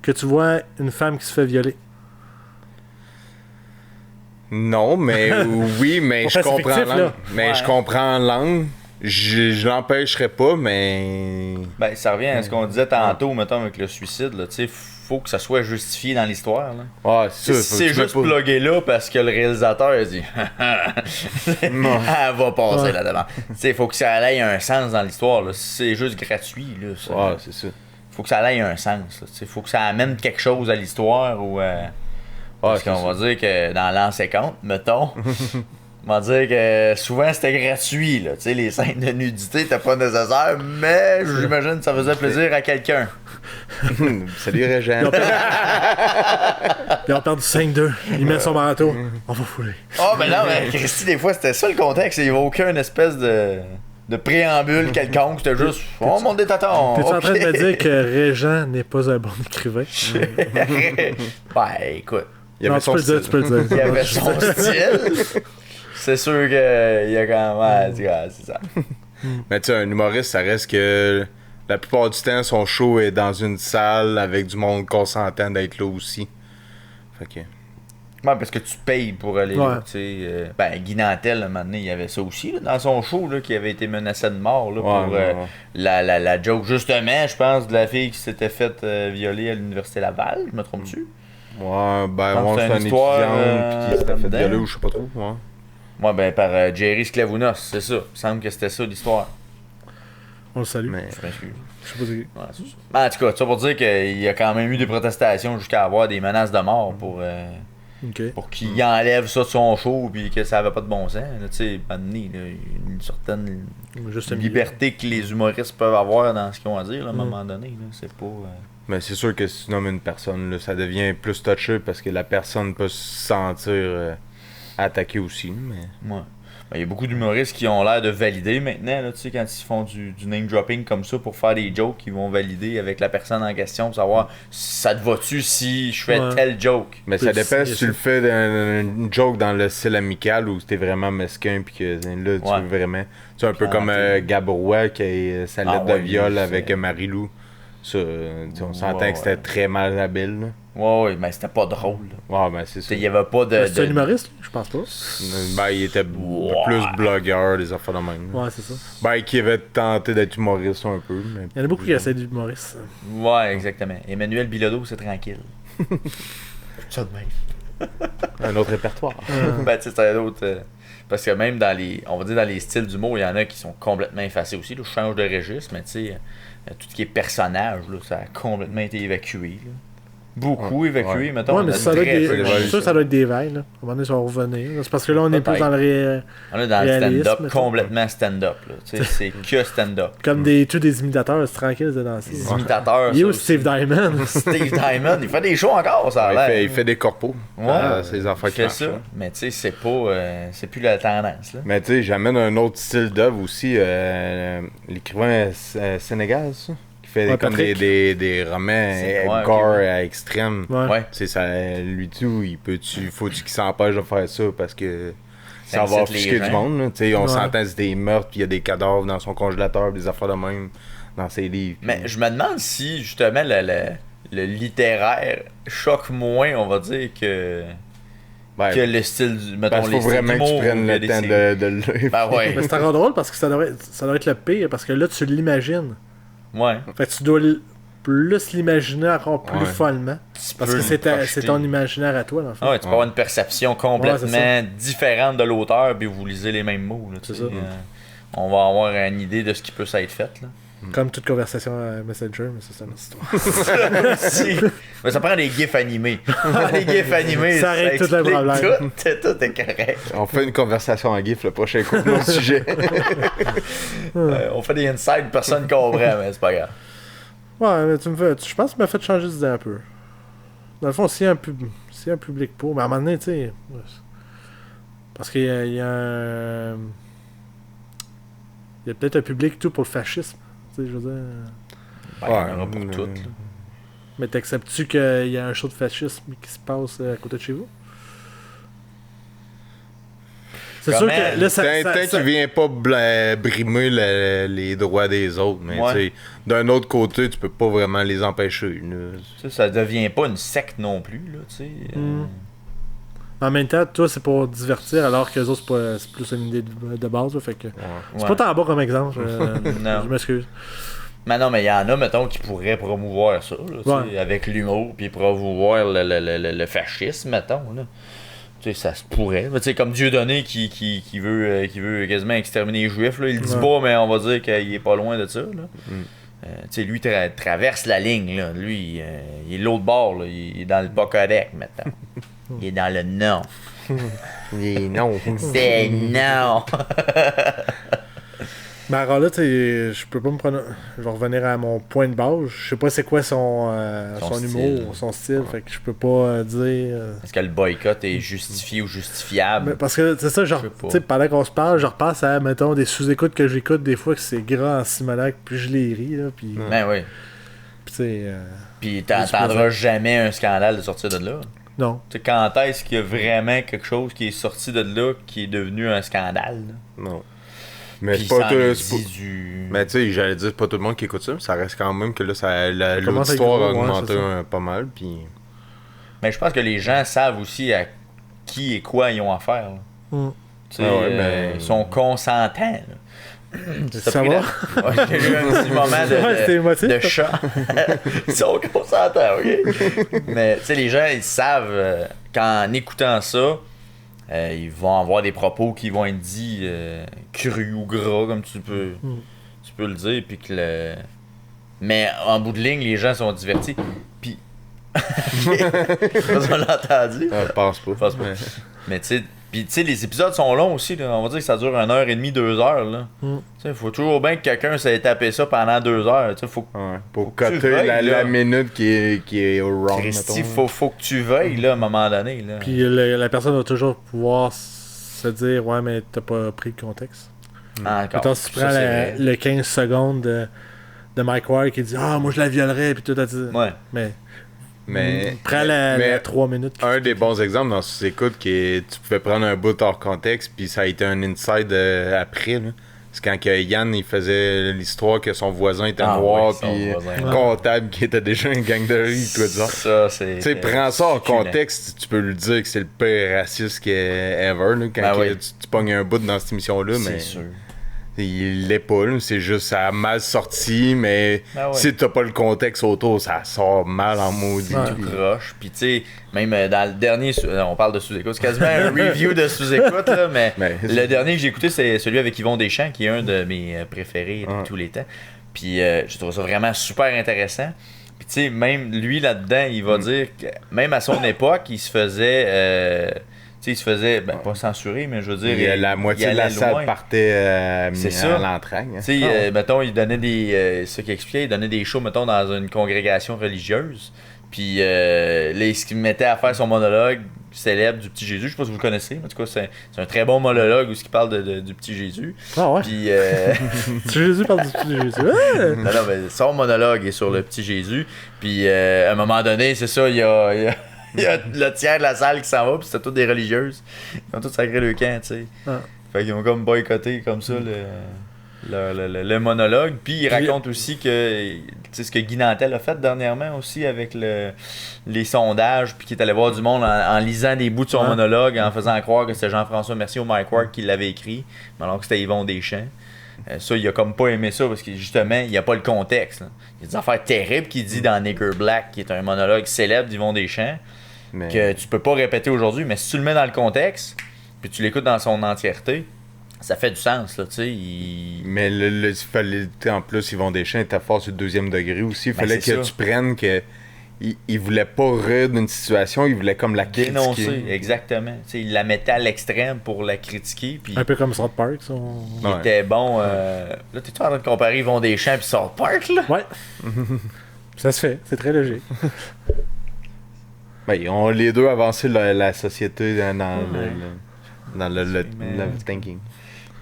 Speaker 1: que tu vois une femme qui se fait violer?
Speaker 3: Non, mais oui, mais je
Speaker 1: Enfin, c'est
Speaker 3: comprends
Speaker 1: fictif,
Speaker 3: l'angle.
Speaker 1: là.
Speaker 3: Mais
Speaker 2: Ouais.
Speaker 3: je comprends l'angle. Je l'empêcherai pas, mais.
Speaker 2: Ben, ça revient à ce qu'on disait tantôt, mettons, avec le suicide, là, tu sais, faut que ça soit justifié dans l'histoire, là.
Speaker 3: Ah, c'est ça.
Speaker 2: Si
Speaker 3: faut
Speaker 2: c'est
Speaker 3: que tu
Speaker 2: juste
Speaker 3: mettes pas-
Speaker 2: plugué là parce que le réalisateur a dit elle va passer
Speaker 1: Ouais.
Speaker 2: là-dedans. Tu sais, faut que ça ait un sens dans l'histoire, là. Si c'est juste gratuit, là, ça,
Speaker 3: Ah, c'est ça.
Speaker 2: faut que ça ait un sens, là. Tu sais, faut que ça amène quelque chose à l'histoire ou parce
Speaker 3: c'est
Speaker 2: qu'on
Speaker 3: ça.
Speaker 2: va dire que dans l'an 50, mettons, on va dire que souvent c'était gratuit, là. Tu sais, les scènes de nudité étaient pas nécessaires, mais j'imagine que ça faisait plaisir à quelqu'un.
Speaker 3: Salut Régent.
Speaker 1: Ils ont perdu 5-2. Il met son manteau. On va fouler.
Speaker 2: Oh, ben non, mais Christy, des fois, c'était ça le contexte. Il n'y avait aucun espèce de préambule quelconque. C'était juste, on monte des tatons.
Speaker 1: T'es-tu en train de me dire que Régent n'est pas un bon écrivain?
Speaker 2: Ben, écoute,
Speaker 3: Il y
Speaker 1: Non,
Speaker 3: avait
Speaker 1: tu peux le dire, tu peux le dire.
Speaker 2: il avait son style. C'est sûr qu'il y a quand même. Ouais, c'est ça.
Speaker 3: Mais tu sais, un humoriste, ça reste que la plupart du temps, son show est dans une salle avec du monde consentant d'être là aussi. Fait que.
Speaker 2: Ouais, parce que tu payes pour aller
Speaker 1: Ouais.
Speaker 2: là, tu sais. Ben, Guy Nantel, un moment donné, il y avait ça aussi, là, dans son show, là, qui avait été menacé de mort, là, pour
Speaker 3: ouais.
Speaker 2: la joke, justement, je pense, de la fille qui s'était faite violer à l'Université Laval, je me trompe-tu?
Speaker 3: Ouais, ben,
Speaker 2: Je pense que
Speaker 3: ouais,
Speaker 2: c'est
Speaker 3: c'est
Speaker 2: une
Speaker 3: un
Speaker 2: histoire,
Speaker 3: étudiant puis qui s'était fait
Speaker 2: dedans.
Speaker 3: violer ou je sais pas trop. Ouais.
Speaker 2: Ouais, ben, par Jerry Sklavounos, c'est ça. Il me semble que c'était ça l'histoire.
Speaker 1: On le salue.
Speaker 3: Mais.
Speaker 2: Je m'excuse.
Speaker 1: Je sais pas si...
Speaker 2: Ouais, c'est ça. Ben, en tout cas, ça pour dire qu'il y a quand même eu des protestations jusqu'à avoir des menaces de mort pour qu'il enlève ça de son show puis que ça avait pas de bon sens. là, Tu sais, à un moment donné, là, une certaine
Speaker 1: Juste un
Speaker 2: liberté que les humoristes peuvent avoir dans ce qu'ils ont à dire là, à un moment donné. Là, c'est pas.
Speaker 3: Mais c'est sûr que si tu nommes une personne, là, ça devient plus touché parce que la personne peut se sentir attaquée aussi. Mais.
Speaker 2: Ouais. Ben, il y a beaucoup d'humoristes qui ont l'air de valider maintenant, là, tu sais, quand ils font du name dropping comme ça pour faire des jokes, ils vont valider avec la personne en question pour savoir ça te va-tu si je fais
Speaker 1: Ouais.
Speaker 2: tel joke.
Speaker 3: Mais ça
Speaker 1: Puis,
Speaker 3: dépend
Speaker 1: c'est
Speaker 3: si tu
Speaker 1: ça.
Speaker 3: le fais une joke dans le style amical ou si t'es vraiment mesquin puis que là tu
Speaker 2: Ouais.
Speaker 3: veux vraiment. C'est un peu
Speaker 2: Ah,
Speaker 3: comme
Speaker 2: t'es-
Speaker 3: Gabrois qui a sa
Speaker 2: Ah,
Speaker 3: lettre
Speaker 2: ouais,
Speaker 3: de viol
Speaker 2: lui,
Speaker 3: avec
Speaker 2: c'est-
Speaker 3: Marie-Lou. Ça, tu sais, on s'entend
Speaker 2: Ouais,
Speaker 3: que c'était
Speaker 2: ouais.
Speaker 3: très mal habile. Là.
Speaker 2: Ouais, mais c'était pas drôle. là.
Speaker 3: Ouais, ben c'est
Speaker 2: Tu
Speaker 3: ça.
Speaker 2: sais, il y avait pas de.
Speaker 1: C'est un humoriste, lui? Je pense pas.
Speaker 3: Ben, il était plus blogueur, des affaires de même. là.
Speaker 1: Ouais, c'est ça.
Speaker 3: Ben, qui avait tenté d'être humoriste un peu. Mais...
Speaker 1: Il y en a beaucoup qui essaient d'être humoristes.
Speaker 2: Ouais, exactement. Emmanuel Bilodeau, c'est tranquille. Ça de même.
Speaker 3: Un autre répertoire.
Speaker 2: Ben, tu sais, c'est un autre. Parce que même dans les. On va dire dans les styles d'humour, il y en a qui sont complètement effacés aussi. Là. Je change de registre, mais tu sais, tout ce qui est personnage, là, ça a complètement été évacué. Là. Beaucoup
Speaker 3: Ouais.
Speaker 2: évacué,
Speaker 3: Ouais.
Speaker 2: mettons.
Speaker 1: Ouais, mais
Speaker 2: on a
Speaker 1: ça doit
Speaker 2: très
Speaker 1: être
Speaker 2: peu
Speaker 1: des...
Speaker 2: de
Speaker 1: Je suis
Speaker 2: gens.
Speaker 1: sûr que ça doit être des vagues, là. À un moment donné, ça va revenir. là. C'est parce que là, on est plus
Speaker 2: Peut-être.
Speaker 1: dans le
Speaker 2: On est dans le
Speaker 1: réalisme,
Speaker 2: stand-up,
Speaker 1: mettons.
Speaker 2: complètement stand-up. Là. Tu sais, c'est que stand-up.
Speaker 1: Comme des imitateurs, c'est tranquille de danser.
Speaker 2: Les imitateurs.
Speaker 1: Il est
Speaker 2: ça
Speaker 1: où
Speaker 2: aussi.
Speaker 1: Steve Diamond?
Speaker 2: Steve Diamond, il fait des shows encore, ça a
Speaker 3: Ouais,
Speaker 2: l'air.
Speaker 3: il fait des corpos.
Speaker 2: Ouais,
Speaker 3: ses affaires
Speaker 2: il
Speaker 3: qui
Speaker 2: fait
Speaker 3: marchent,
Speaker 2: ça.
Speaker 3: là.
Speaker 2: Mais tu sais, c'est pas. C'est plus la tendance. Là.
Speaker 3: Mais tu sais, j'amène un autre style d'œuvre aussi. L'écrivain sénégalais, ça. Qui fait
Speaker 1: Ouais,
Speaker 3: comme
Speaker 1: Patrick.
Speaker 3: des romans
Speaker 2: Ouais,
Speaker 3: gore
Speaker 2: ok.
Speaker 3: à extrême.
Speaker 1: Ouais.
Speaker 2: Ouais.
Speaker 3: Tu sais, ça, lui tout, faut-tu qu'il s'empêche de faire ça parce que ça
Speaker 2: Ça
Speaker 3: va
Speaker 2: incite les
Speaker 3: offusquer du
Speaker 2: gens.
Speaker 3: monde. Là. Tu sais, on
Speaker 1: Ouais.
Speaker 3: s'entend c'est des meurtres, puis il y a des cadavres dans son congélateur, des affaires de même dans ses livres.
Speaker 2: Mais je me demande si, justement, le littéraire choque moins, on va dire, que
Speaker 3: Ben,
Speaker 2: le style du. Mettons,
Speaker 3: parce qu'il faut
Speaker 2: les styles
Speaker 3: vraiment que tu
Speaker 2: d'humour
Speaker 3: prennes
Speaker 2: ou
Speaker 3: le
Speaker 2: des
Speaker 3: temps
Speaker 2: séries.
Speaker 3: de le lire.
Speaker 2: Ben ouais.
Speaker 1: Mais c'est encore drôle parce que ça devrait être le pire parce que là, tu l'imagines.
Speaker 2: Ouais.
Speaker 1: Fait que tu dois plus l'imaginer encore plus
Speaker 3: Ouais.
Speaker 1: follement.
Speaker 2: Tu
Speaker 1: Parce
Speaker 2: peux
Speaker 1: que
Speaker 2: le
Speaker 1: c'est
Speaker 2: projeter.
Speaker 1: ton imaginaire à toi, dans le fond.
Speaker 2: Ah ouais, tu peux avoir une perception complètement
Speaker 1: Ouais,
Speaker 2: différente de l'auteur, puis vous lisez les mêmes mots. Là, tu
Speaker 1: C'est
Speaker 2: sais.
Speaker 1: ça.
Speaker 2: On va avoir une idée de ce qui peut s'être fait. Là.
Speaker 1: Comme toute conversation à Messenger, mais ça, c'est une autre histoire.
Speaker 2: Si. Mais ça prend des gifs animés. Les gifs animés,
Speaker 1: Ça règle tout le
Speaker 2: explique
Speaker 1: problème.
Speaker 2: Tout est correct.
Speaker 3: On fait une conversation en gif le prochain cours de notre sujet.
Speaker 2: On fait des insides, personne comprend, mais c'est pas grave.
Speaker 1: Ouais, mais je pense que tu m'as fait changer d'idée un peu. Dans le fond, s'il y a un public pour, mais à un moment donné, tu sais. Ouais, parce qu'il y a un. Il y a peut-être un public tout pour le fascisme. Tu sais, je veux dire.
Speaker 2: Ben, il y en aura pour toutes. là.
Speaker 1: Mais t'acceptes-tu qu'il y a un show de fascisme qui se passe à côté de chez vous? C'est sûr
Speaker 2: Comment?
Speaker 1: que là,
Speaker 3: Tant qu'il vient pas brimer les droits des autres, mais
Speaker 2: Ouais.
Speaker 3: tu sais, d'un autre côté, tu peux pas vraiment les empêcher. Là.
Speaker 2: Ça devient pas une secte non plus, là, tu sais.
Speaker 1: En En même temps, toi, c'est pour divertir, alors que les autres, c'est plus une idée de base. Là, fait que c'est pas tant bas comme exemple.
Speaker 2: Non.
Speaker 1: Je m'excuse.
Speaker 2: Mais non, mais il y en a, mettons, qui pourraient promouvoir ça, là, tu sais, avec l'humour, puis promouvoir le fascisme, mettons. Là. Tu sais, ça se pourrait. Tu sais, comme Dieudonné qui veut quasiment exterminer les Juifs, là, il le dit pas, mais on va dire qu'il est pas loin de ça. Là. Tu sais, lui traverse la ligne. Là. Lui, il est de l'autre bord. Là. Il est dans le pas correct, maintenant. Il est dans le non.
Speaker 3: Non.
Speaker 2: C'est non.
Speaker 1: Mais alors là, tu sais, je peux pas me prendre. Je vais revenir à mon point de base. Je sais pas c'est quoi son humour, son style. Fait que je peux pas dire.
Speaker 2: Est-ce que le boycott est justifié ou justifiable?
Speaker 1: Mais parce que c'est ça, genre, tu sais, pendant qu'on se parle, je repasse à, mettons, des sous-écoutes que j'écoute des fois que c'est grand en Simonac, puis je les ris, là. Puis,
Speaker 2: Ben oui.
Speaker 1: puis tu sais.
Speaker 2: Puis t'entendras jamais un scandale de sortir de là.
Speaker 1: Non.
Speaker 2: Tu sais, quand est-ce qu'il y a vraiment quelque chose qui est sorti de là qui est devenu un scandale? Là?
Speaker 3: Non. Mais
Speaker 2: Puis
Speaker 3: c'est pas
Speaker 2: ça
Speaker 3: tout.
Speaker 2: en
Speaker 3: c'est
Speaker 2: dit
Speaker 3: pas-
Speaker 2: du...
Speaker 3: Mais tu sais, j'allais dire, c'est pas tout le monde qui écoute ça, mais ça reste quand même que là,
Speaker 1: commence à être
Speaker 3: l'auditoire a
Speaker 1: gros, ouais,
Speaker 3: augmenté
Speaker 1: c'est ça.
Speaker 3: pas mal. Puis.
Speaker 2: Mais je pense que les gens savent aussi à qui et quoi ils ont affaire. Là. Tu sais,
Speaker 3: Ah ouais, ben-
Speaker 2: ils sont consentants. Là.
Speaker 1: Ça va?
Speaker 2: Ouais, j'ai eu un petit moment
Speaker 1: Ouais, c'était émotif,
Speaker 2: de
Speaker 1: ça.
Speaker 2: chat. Ils sont consentants, ok? Mais tu sais, les gens, ils savent qu'en écoutant ça, ils vont avoir des propos qui vont être dits crus ou gras, comme tu peux le dire, puis que mais en bout de ligne, les gens sont divertis. Puis. On l'a entendu.
Speaker 3: Je pense pas.
Speaker 2: Je pense pas. Mais tu sais, puis tu sais, les épisodes sont longs aussi. Là. On va dire que ça dure 1h30, 2 heures. Là. Tu sais, faut toujours bien que quelqu'un s'ait tapé ça pendant 2 heures. Tu sais, faut
Speaker 3: Ouais, pour
Speaker 2: que tu
Speaker 3: coter
Speaker 2: veuilles,
Speaker 3: la
Speaker 2: là.
Speaker 3: minute qui est au wrong.
Speaker 2: Christy,
Speaker 3: mettons.
Speaker 2: faut que tu veuilles là, à un moment donné. Là.
Speaker 1: Puis la personne va toujours pouvoir se dire, ouais, mais t'as pas pris le contexte.
Speaker 2: Encore.
Speaker 1: Mettons, si tu
Speaker 2: Ça,
Speaker 1: prends
Speaker 2: c'est vrai.
Speaker 1: le 15 secondes de Mike Ward qui dit, ah, moi je la violerais, puis tout à dit.
Speaker 2: Ouais.
Speaker 1: Mais prends la 3 minutes.
Speaker 3: Un des bons exemples dans sous-écoute, tu pouvais prendre un bout hors contexte, puis ça a été un inside après. Là. C'est quand que Yann il faisait l'histoire que son voisin était noir,
Speaker 2: oui, son
Speaker 3: puis
Speaker 2: voisin.
Speaker 3: comptable qui était déjà un gang de rue, tout ça.
Speaker 2: Ça, c'est.
Speaker 3: Tu sais, prends ça en
Speaker 2: succulent.
Speaker 3: contexte, tu peux lui dire que c'est le pire raciste ever, là, quand
Speaker 2: Ben oui.
Speaker 3: tu pognes un bout dans cette émission-là, mais
Speaker 2: C'est sûr.
Speaker 3: il l'est pas, là. C'est juste ça a mal sorti, mais
Speaker 2: Ben ouais.
Speaker 3: si t'as pas le contexte autour, ça sort mal en maudit.
Speaker 1: Ouais.
Speaker 3: puis-
Speaker 2: Croche. Puis tu sais, même dans le dernier, on parle de sous-écoute, c'est quasiment un review de sous-écoute, là, mais
Speaker 3: Mais-
Speaker 2: le dernier que j'ai écouté, c'est celui avec Yvon Deschamps, qui est un de mes préférés de tous les temps. Puis je trouve ça vraiment super intéressant. Puis tu sais, même lui là-dedans, il va dire que même à son époque, il se faisait... tu sais, il se faisait, ben, pas censurer, mais je veux dire...
Speaker 3: La moitié
Speaker 2: il
Speaker 3: de la
Speaker 2: allait
Speaker 3: salle
Speaker 2: loin.
Speaker 3: partait
Speaker 2: C'est
Speaker 3: à
Speaker 2: ça.
Speaker 3: l'entragne. hein.
Speaker 2: Tu sais, mettons, il donnait des. Ce qu'il expliquait, il donnait des shows, mettons, dans une congrégation religieuse. Puis là, il se mettait à faire son monologue célèbre du petit Jésus. Je sais pas si vous le connaissez. En tout cas, c'est un très bon monologue où il parle du petit Jésus.
Speaker 1: Ah ouais?
Speaker 2: Puis.
Speaker 1: Jésus parle du petit Jésus. Ouais!
Speaker 2: non, mais son monologue est sur le petit Jésus. Puis à un moment donné, c'est ça, il y a le tiers de la salle qui s'en va, puis c'était toutes des religieuses. Ils ont tous sacré le camp, tu sais.
Speaker 1: Ah.
Speaker 2: Fait qu'ils ont comme boycotté comme ça le monologue. Puis il raconte aussi que tu sais ce que Guy Nantel a fait dernièrement aussi avec les sondages, puis qu'il est allé voir du monde en lisant des bouts de son
Speaker 1: Ouais.
Speaker 2: monologue, en faisant croire que c'était Jean-François Mercier ou Mike Ward qui l'avait écrit, mais alors que c'était Yvon Deschamps. Ça, il a comme pas aimé ça parce que justement, il n'y a pas le contexte. Là. Il y a des affaires terribles qu'il dit dans Nigger Black, qui est un monologue célèbre d'Yvon Deschamps,
Speaker 3: Mais-
Speaker 2: que tu peux pas répéter aujourd'hui, mais si tu le mets dans le contexte, puis tu l'écoutes dans son entièreté, ça fait du sens, là, tu sais.
Speaker 3: Mais il fallait, en plus, Yvon Deschamps était fort sur le deuxième degré aussi. Il
Speaker 2: Ben,
Speaker 3: fallait
Speaker 2: c'est
Speaker 3: que
Speaker 2: ça.
Speaker 3: tu prennes que. Il voulait pas rire d'une situation, il voulait comme la critiquer.
Speaker 2: Dénoncer, exactement. Tu sais, il la mettait à l'extrême pour la critiquer, puis
Speaker 1: Un peu comme South Park, ça.
Speaker 2: il
Speaker 3: Ouais.
Speaker 2: était bon. Là, t'es-tu en train de comparer Yvon Deschamps puis South Park, là?
Speaker 1: Ouais. Ça se fait, c'est très logique.
Speaker 3: Ben, ils ont les deux avancé la société dans le
Speaker 2: Mais-
Speaker 3: thinking.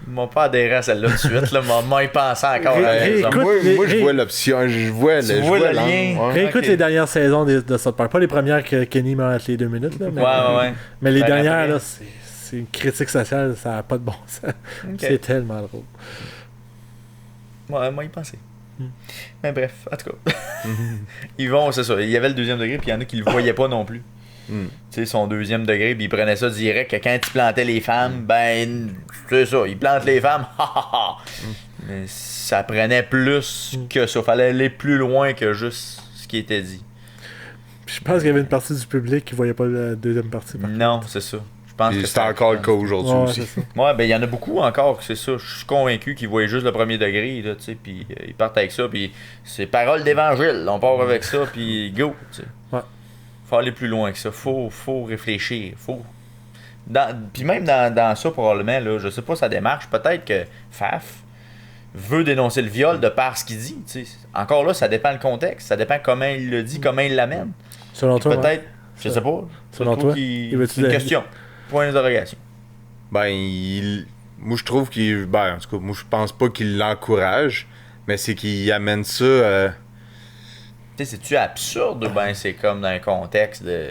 Speaker 2: Ils m'ont pas adhéré à celle-là tout de suite, là. Moi, y pensant encore. à la maison.
Speaker 1: Écoute,
Speaker 3: Moi, je vois l'option, je vois
Speaker 2: Tu vois le
Speaker 3: l'angle,
Speaker 2: lien.
Speaker 3: ouais.
Speaker 1: Réécoute
Speaker 2: Ok.
Speaker 1: les dernières saisons de South Park. Pas les premières que Kenny met entre les 2 minutes. Là, mais,
Speaker 2: Ouais.
Speaker 1: mais les
Speaker 2: Ben,
Speaker 1: dernières,
Speaker 2: après.
Speaker 1: là, c'est une critique sociale, ça n'a pas de bon sens.
Speaker 2: Ok.
Speaker 1: C'est tellement drôle.
Speaker 2: Ouais, moi, y penser. Mais bref, en tout cas. Ils vont, c'est ça. Il y avait le deuxième degré, puis il y en a qui le voyaient pas non plus. Tu sais, son deuxième degré, puis il prenait ça direct, que quand il plantait les femmes, ben, c'est ça, il plante les femmes, Mais ça prenait plus que ça. Fallait aller plus loin que juste ce qui était dit.
Speaker 1: Je pense qu'il y avait une partie du public qui voyait pas la deuxième partie.
Speaker 2: Non, c'est ça. Je pense que
Speaker 3: c'est encore le cas aujourd'hui aussi.
Speaker 2: Ouais, ben il y en a beaucoup encore que c'est ça. Je suis convaincu qu'ils voyaient juste le premier degré, là, tu sais, puis ils partent avec ça, puis c'est parole d'évangile. On part avec ça, puis go, tu sais.
Speaker 1: Ouais.
Speaker 2: Faut aller plus loin que ça. Faut réfléchir. Puis même dans ça, probablement, là, je sais pas sa démarche, peut-être que Faf veut dénoncer le viol de par ce qu'il dit. Tu sais. Encore là, ça dépend le contexte, ça dépend comment il le dit, comment il l'amène.
Speaker 1: Selon toi,
Speaker 2: peut-être, je sais pas.
Speaker 1: Selon toi,
Speaker 2: c'est une question. Point d'interrogation.
Speaker 3: Ben, moi je trouve qu'il. Ben, en tout cas, moi je pense pas qu'il l'encourage, mais c'est qu'il amène ça.
Speaker 2: Tu sais, c'est-tu absurde ou ben c'est comme dans un contexte de.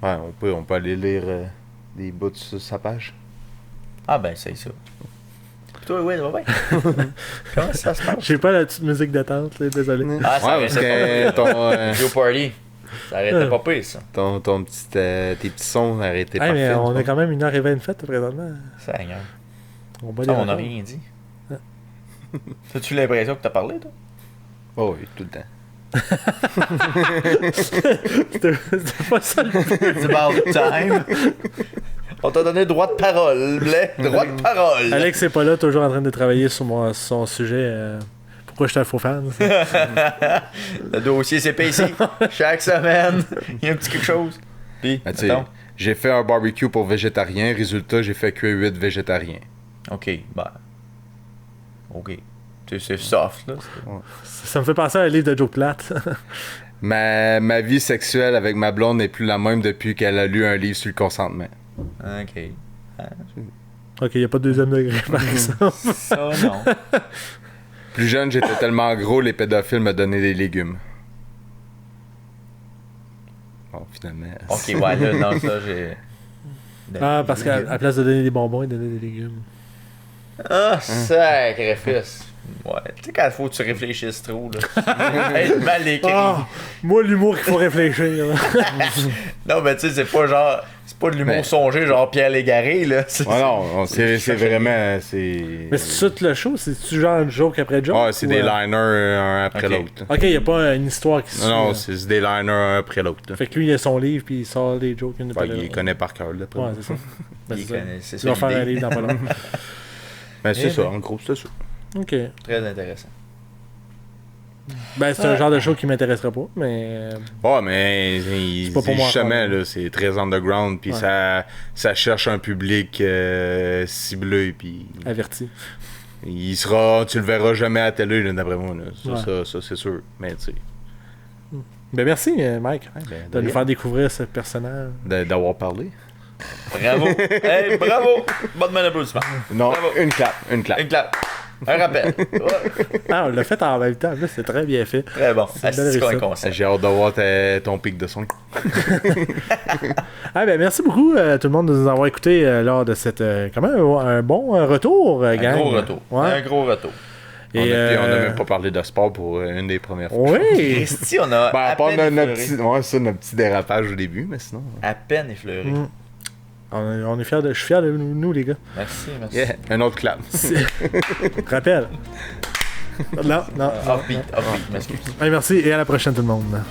Speaker 3: Ouais, on peut aller lire des bouts sur sa page.
Speaker 2: Ah ben c'est ça. Toi, oui, ça va bien. Comment ça se passe?
Speaker 1: J'ai pas la petite musique d'attente, là, désolé.
Speaker 2: Ah, ça
Speaker 3: ouais, parce que
Speaker 2: Yo Party. Ça arrêtait pas pire, ça.
Speaker 3: ton petit, tes petits sons arrêtés
Speaker 1: Hey, mais
Speaker 3: parfaits,
Speaker 1: on
Speaker 3: tu
Speaker 1: a quand même 1h20 faite présentement.
Speaker 2: Ça regarde.
Speaker 1: On bat
Speaker 2: Ça,
Speaker 1: des
Speaker 2: on n'a
Speaker 1: records.
Speaker 2: rien dit. As-tu l'impression que t'as parlé, toi?
Speaker 3: Oh oui, tout le temps.
Speaker 1: C'était pas ça le but.
Speaker 2: It's about time. On t'a donné droit de parole, Blais. Droit de parole.
Speaker 1: Alex est pas là, toujours en train de travailler sur son sujet. Pourquoi je suis un faux fan?
Speaker 2: Le dossier CPC. Chaque semaine, il y a un petit quelque chose. Puis,
Speaker 3: Ben, tu sais, j'ai fait un barbecue pour végétariens. Résultat, j'ai fait cuire 8 végétariens.
Speaker 2: OK, ben. OK. Tu sais, c'est soft, là.
Speaker 1: Ça me fait penser à un livre de Joe Platt.
Speaker 3: Ma vie sexuelle avec ma blonde n'est plus la même depuis qu'elle a lu un livre sur le consentement.
Speaker 2: OK.
Speaker 1: Ok, y a pas de deuxième degré, par exemple.
Speaker 2: Ça, non.
Speaker 3: Plus jeune, j'étais tellement gros, les pédophiles me donnaient des légumes. Bon, finalement.
Speaker 2: OK, ouais, là, non, ça, j'ai.
Speaker 1: Ah, parce qu'à la place de donner des bonbons, il donnait des légumes.
Speaker 2: Ah, sacrifice. Ouais, tu sais, quand il faut que tu réfléchisses trop, là. Être mal écrit.
Speaker 1: Ah, moi, l'humour qu'il faut réfléchir. là.
Speaker 2: Non, mais tu sais, c'est pas genre. C'est pas de l'humour
Speaker 3: Mais-
Speaker 2: songé, genre Pierre Légaré, là.
Speaker 3: Ouais, non, c'est vraiment.
Speaker 1: Mais c'est tout le show? C'est-tu genre joke après joke?
Speaker 3: Ah, c'est
Speaker 1: ou,
Speaker 3: des liners un après
Speaker 2: Ok.
Speaker 3: l'autre.
Speaker 1: Ok, y a pas une histoire qui se
Speaker 3: Non, non,
Speaker 1: suit,
Speaker 3: c'est des liners un après l'autre.
Speaker 1: là. Fait que lui, il a son livre, puis il sort des jokes. Une
Speaker 3: Ben, il les connaît par cœur, là.
Speaker 1: Ouais, c'est ça. Ben,
Speaker 2: Il
Speaker 1: c'est ça.
Speaker 2: connaît, c'est
Speaker 1: Il
Speaker 2: ça
Speaker 1: va faire un
Speaker 2: l'idée.
Speaker 1: livre dans pas long.
Speaker 3: Ben, c'est ça, en gros, c'est ça.
Speaker 1: Ok.
Speaker 2: Très intéressant.
Speaker 1: Ben, c'est un genre de show qui m'intéresserait pas, mais.
Speaker 3: Ouais, mais
Speaker 1: C'est pas pour moi
Speaker 3: justement,
Speaker 1: encore, là.
Speaker 3: là, c'est très underground, puis
Speaker 1: Ouais.
Speaker 3: ça cherche un public ciblé, puis
Speaker 1: Averti.
Speaker 3: il sera, tu le verras jamais à la télé, là, d'après moi. Là.
Speaker 1: Ouais.
Speaker 3: Ça, c'est sûr. Mais tu sais,
Speaker 1: Ben, merci, Mike,
Speaker 3: ben,
Speaker 1: de nous faire découvrir ce personnage.
Speaker 3: d'avoir parlé.
Speaker 2: Bravo. Hey, bravo. Bonne main d'applaudissement.
Speaker 3: Non,
Speaker 2: Bravo.
Speaker 3: une clap.
Speaker 2: Une clap. Un rappel. Ouais.
Speaker 1: Ah, on l'a fait en même temps. Là, c'est très bien fait.
Speaker 2: Très bon.
Speaker 1: C'est une belle
Speaker 2: C'est quoi un
Speaker 1: réussite.
Speaker 2: concept?
Speaker 3: J'ai hâte de voir ton pic de son.
Speaker 1: Ah, ben, merci beaucoup, tout le monde, de nous avoir écoutés lors de cette. Quand même, un bon retour,
Speaker 2: Un
Speaker 1: gang.
Speaker 2: gros retour.
Speaker 1: Ouais.
Speaker 2: Un gros retour.
Speaker 3: On
Speaker 1: Et,
Speaker 3: a même pas parlé de sport pour une des premières fois.
Speaker 1: Oui!
Speaker 2: Christy, on a
Speaker 3: Ben, à
Speaker 2: à
Speaker 3: part
Speaker 2: peine
Speaker 3: notre
Speaker 2: effleuré.
Speaker 3: notre petit dérapage au début, mais sinon.
Speaker 2: À peine effleuré.
Speaker 1: Mm. On est fiers de. Je suis fier de nous, les gars.
Speaker 2: Merci, merci.
Speaker 3: Yeah, un autre clap.
Speaker 1: Rappel. Non, non.
Speaker 2: Offbeat, m'excuse.
Speaker 1: Allez, merci et à la prochaine, tout le monde.